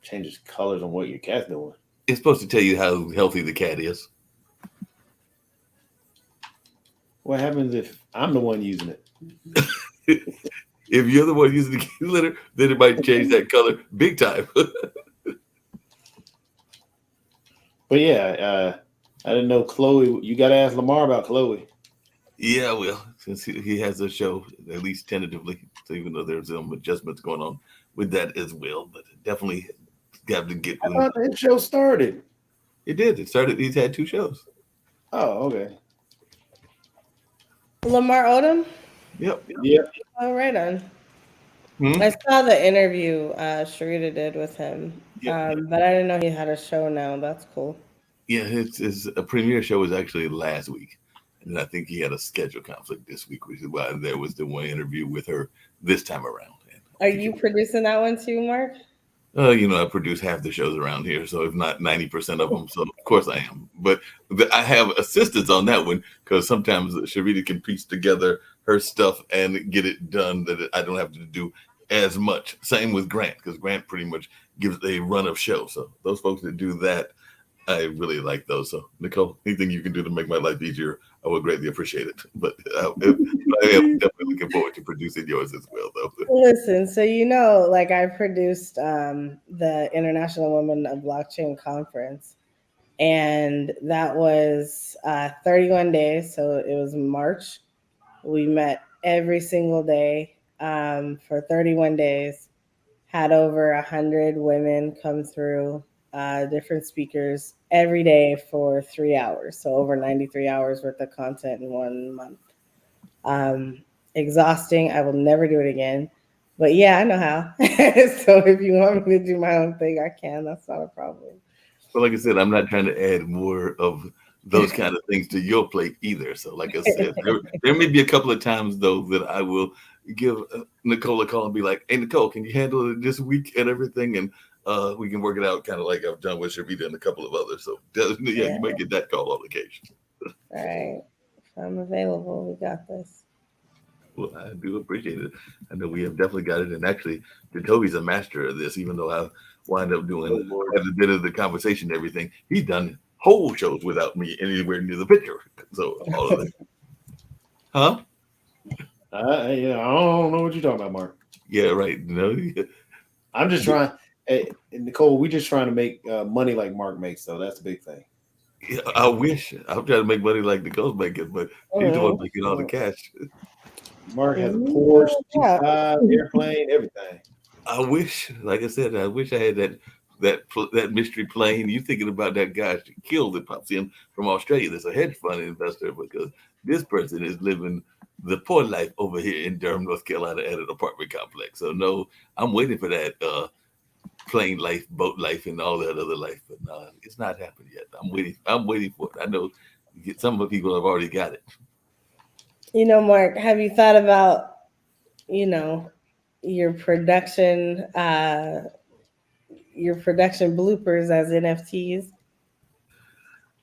Changes colors on what your cat's doing. It's supposed to tell you how healthy the cat is. What happens if I'm the one using it? If you're the one using the kitty litter, then it might change that color big time. But yeah, I didn't know Khloe. You got to ask Lamar about Khloe. Yeah, well, since he has a show, at least tentatively, so even though there's some adjustments going on with that as well, but definitely got to get. I thought that show started. It did. It started. He's had 2 shows. Oh, okay. Lamar Odom? Yep. Oh, right on. I saw the interview Sharita did with him, but I didn't know he had a show now. That's cool. Yeah, his premiere show was actually last week, and I think he had a schedule conflict this week, which is why there was the one interview with her this time around. Are you producing that one too, Mark? I produce half the shows around here, so if not 90% of them, so of course I am. But I have assistants on that one because sometimes Sharita can piece together her stuff and get it done that I don't have to do as much. Same with Grant, because Grant pretty much gives a run of shows. So those folks that do that, I really like those. So Nicole, anything you can do to make my life easier, I would greatly appreciate it. But I am definitely looking forward to producing yours as well, though. Listen, so like I produced the International Women of Blockchain Conference, and that was 31 days. So it was March. We met every single day for 31 days, had over 100 women come through, different speakers every day for 3 hours. So over 93 hours worth of content in 1 month. Exhausting. I will never do it again. But yeah, I know how. So if you want me to do my own thing, I can. That's not a problem. But like I said, I'm not trying to add more of those kind of things to your plate either. So like I said, there may be a couple of times though that I will give Nicole a call and be like, hey Nicole, can you handle it this week and everything? And we can work it out kind of like I've done with Sharvita and a couple of others. So yeah, you might get that call on occasion. All right. If I'm available, we got this. Well, I do appreciate it. I know we have definitely got it. And actually, Jacoby's a master of this, even though I wind up doing a bit of the conversation and everything. He's done whole shows without me anywhere near the picture. So all of it. Huh? Yeah, I don't know what you're talking about, Mark. Yeah, right. No, I'm just trying. Hey, Nicole, we're just trying to make money like Mark makes, so that's a big thing. Yeah, I wish. I'm trying to make money like Nicole's making, but he's the one making all the cash. Mark has a Porsche, G5, airplane, everything. I wish, like I said, I wish I had that mystery plane. You thinking about that guy killed that pops in from Australia? That's a hedge fund investor, because this person is living the poor life over here in Durham, North Carolina, at an apartment complex. So no, I'm waiting for that plane life, boat life, and all that other life. But no, it's not happened yet. I'm waiting for it. I know some of the people have already got it. You know, Mark, have you thought about, your production bloopers as NFTs?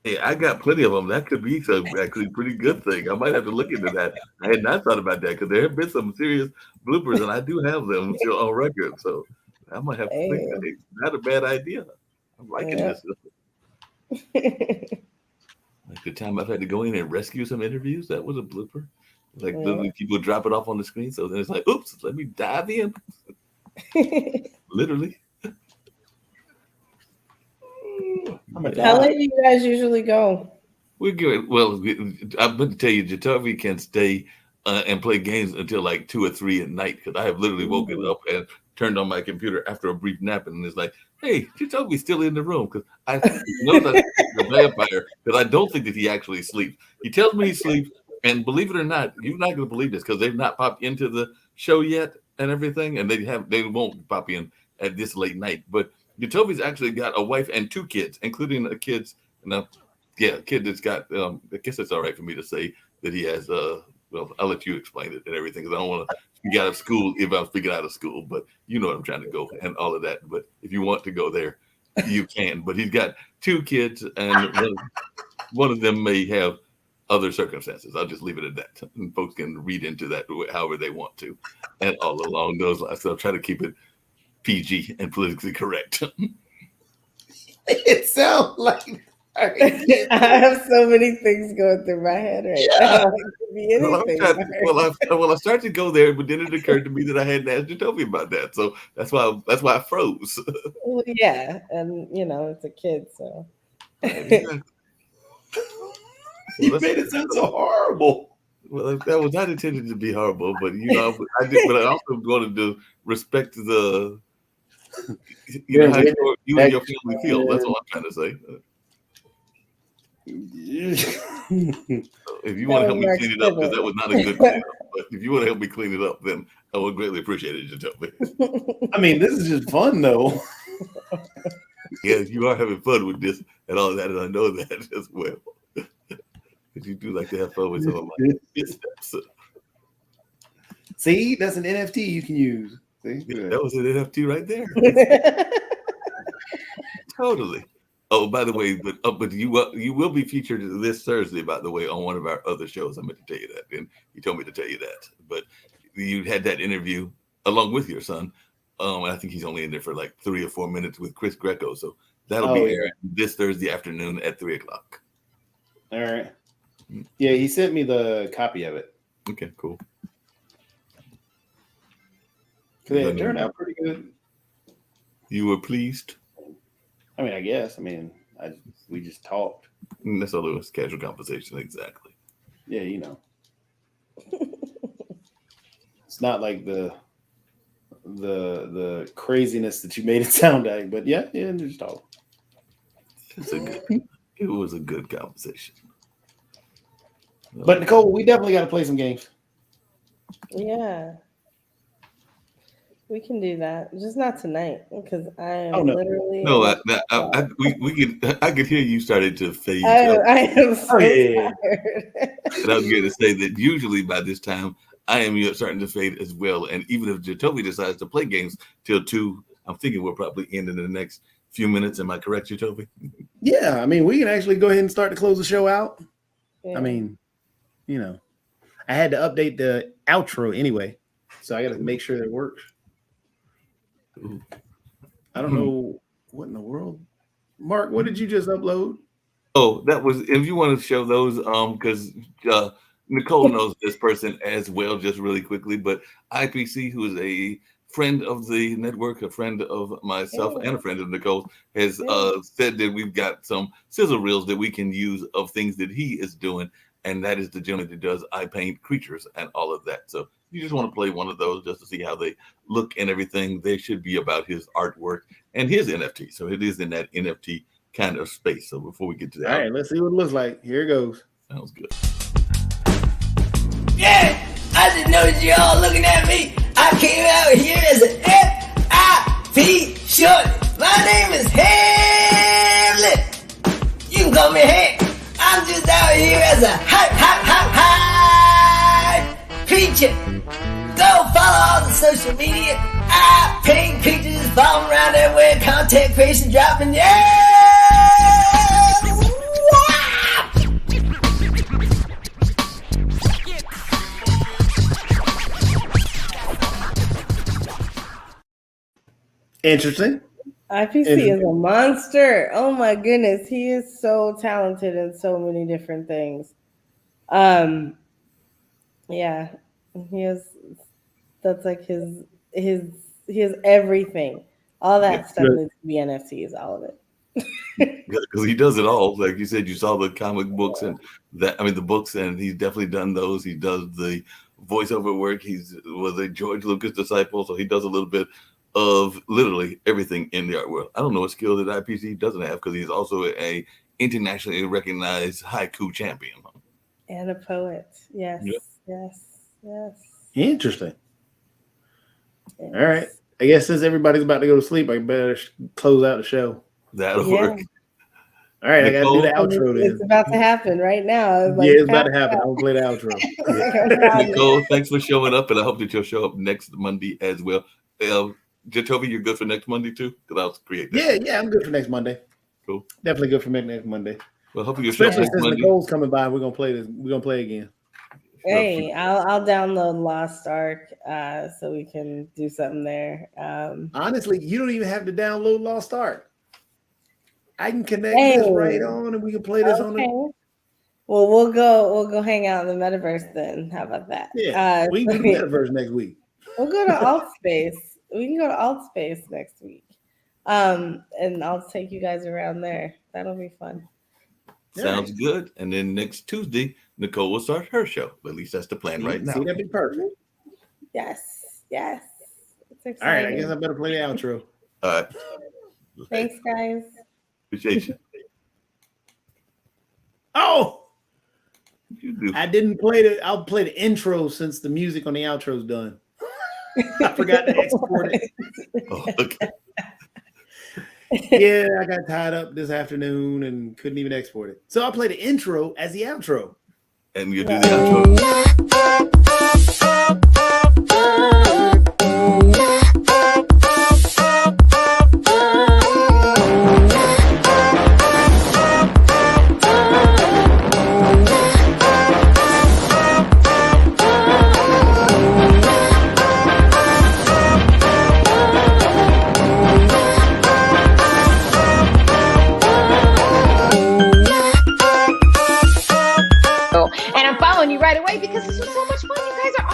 Hey, I got plenty of them. That could be actually pretty good thing. I might have to look into that. I had not thought about that because there have been some serious bloopers, and I do have them still on record. So I might have to think that it's not a bad idea. I'm liking this. Like the time I've had to go in and rescue some interviews, that was a blooper. Like literally people drop it off on the screen. So then it's like, oops, let me dive in. Literally. How late do you guys usually go? We're good. Well, I'm going to tell you, Jatavi can stay and play games until like 2 or 3 at night, because I have literally woken up and turned on my computer after a brief nap, and it's like, hey, Jatavi's still in the room, because I know that the vampire, because I don't think that he actually sleeps. He tells me he sleeps, and believe it or not, you're not going to believe this because they've not popped into the show yet and everything, and they won't pop in at this late night. But Jatavi's actually got a wife and 2 kids, including a kid that's got. I guess it's all right for me to say that he has. Well, I'll let you explain it and everything, because I don't want to speak out of school if I'm speaking out of school. But you know what I'm trying to go and all of that. But if you want to go there, you can. But he's got 2 kids, and one of them may have other circumstances. I'll just leave it at that. And folks can read into that however they want to, and all along those lines. So I'll try to keep it PG and politically correct. It sounds like I have so many things going through my head right now. It could be anything. I started to go there, but then it occurred to me that I hadn't asked Jatavi about that. So that's why I froze. Well, yeah, and it's a kid, so. You made it sound so horrible. Well, that was not intended to be horrible, but I did. But I also wanted to respect the, how you and your family feel. That's all I'm trying to say. If you want to help me clean it up, because that was not a good cleanup. But if you want to help me clean it up, then I would greatly appreciate it. You tell me. I mean, this is just fun, though. Yeah, you are having fun with this and all that, and I know that as well. You do like to have fun with some of my steps. See, that's an NFT you can use. See? Yeah, that was an NFT right there. Totally. Oh, by the way, but you will be featured this Thursday, by the way, on one of our other shows. I meant to tell you that, and he told me to tell you that. But you had that interview along with your son. I think he's only in there for like 3 or 4 minutes with Chris Greco. So that'll be aired this Thursday afternoon at 3:00. All right. Yeah, he sent me the copy of it. Okay, cool. It turned out pretty good. You were pleased? I mean, I guess. I mean, we just talked. That's all it was, casual conversation, exactly. Yeah, It's not like the the craziness that you made it sound like. But yeah, just all. It was a good conversation. But Nicole, we definitely got to play some games. Yeah. We can do that, just not tonight, because I am literally. No, I could hear you started to fade. I am so tired. And I was going to say that usually by this time I am starting to fade as well. And even if Jatovi decides to play games till 2, I'm thinking we'll probably end in the next few minutes. Am I correct, Jatovi? Yeah, I mean, we can actually go ahead and start to close the show out. Yeah. I mean, I had to update the outro anyway, so I got to make sure that it works. I don't know what in the world. Mark, what did you just upload? Oh, that was, if you want to show those, because Nicole knows this person as well, just really quickly, but IPC, who is a friend of the network, a friend of myself, and a friend of Nicole, has said that we've got some sizzle reels that we can use of things that he is doing, and that is the gentleman that does I Paint Creatures and all of that. So you just want to play one of those just to see how they look and everything. They should be about his artwork and his NFT. So it is in that NFT kind of space. So before we get to that, all right, let's see what it looks like. Here it goes. Sounds good. Yeah, I just noticed you're all looking at me. I came out here as an FIP short. My name is Hamlet. You can call me Hank. I'm just out here as a hype creature. Go follow all the social media. I Paint Creatures. Follow around everywhere. Content creation dropping. Yeah! Interesting. IPC is a monster. Oh my goodness, he is so talented in so many different things. Yeah, he has. That's like his. He has everything. All that stuff needs to be NFTs. All of it. Because he does it all. Like you said, you saw the comic books and that. I mean, the books, and he's definitely done those. He does the voiceover work. Was a George Lucas disciple, so he does a little bit of literally everything in the art world. I don't know what skill that IPC doesn't have, because he's also a internationally recognized haiku champion and a poet. Yes, yes. Interesting. Yes. All right. I guess since everybody's about to go to sleep, I better close out the show. That'll work. All right, Nicole, I got to do the outro. It's about to happen right now. It's about to happen. I'll play the outro. Nicole, thanks for showing up, and I hope that you'll show up next Monday as well. Jatovi, you're good for next Monday too? Because I'll create that. Yeah, I'm good for next Monday. Cool. Definitely good for next Monday. Well, hopefully especially since Nicole's coming by, we're gonna play this. We're gonna play again. Hey, I'll download Lost Ark so we can do something there. Honestly, you don't even have to download Lost Ark. I can connect this right on, and we can play this on it. Well, we'll go hang out in the metaverse then. How about that? Yeah, we can do the metaverse next week. We'll go to Altspace. We can go to Altspace next week. And I'll take you guys around there. That'll be fun. Sounds good. And then next Tuesday, Nicole will start her show. At least that's the plan right now. See, that'd be perfect. Yes. It's exciting. All right, I guess I better play the outro. All right. Thanks, guys. Appreciate you. Oh! I didn't play I'll play the intro since the music on the outro is done. I forgot to export it. Oh, okay. Yeah, I got tied up this afternoon and couldn't even export it. So I'll play the intro as the outro. And you do the outro. And I'm following you right away because this was so much fun. You guys are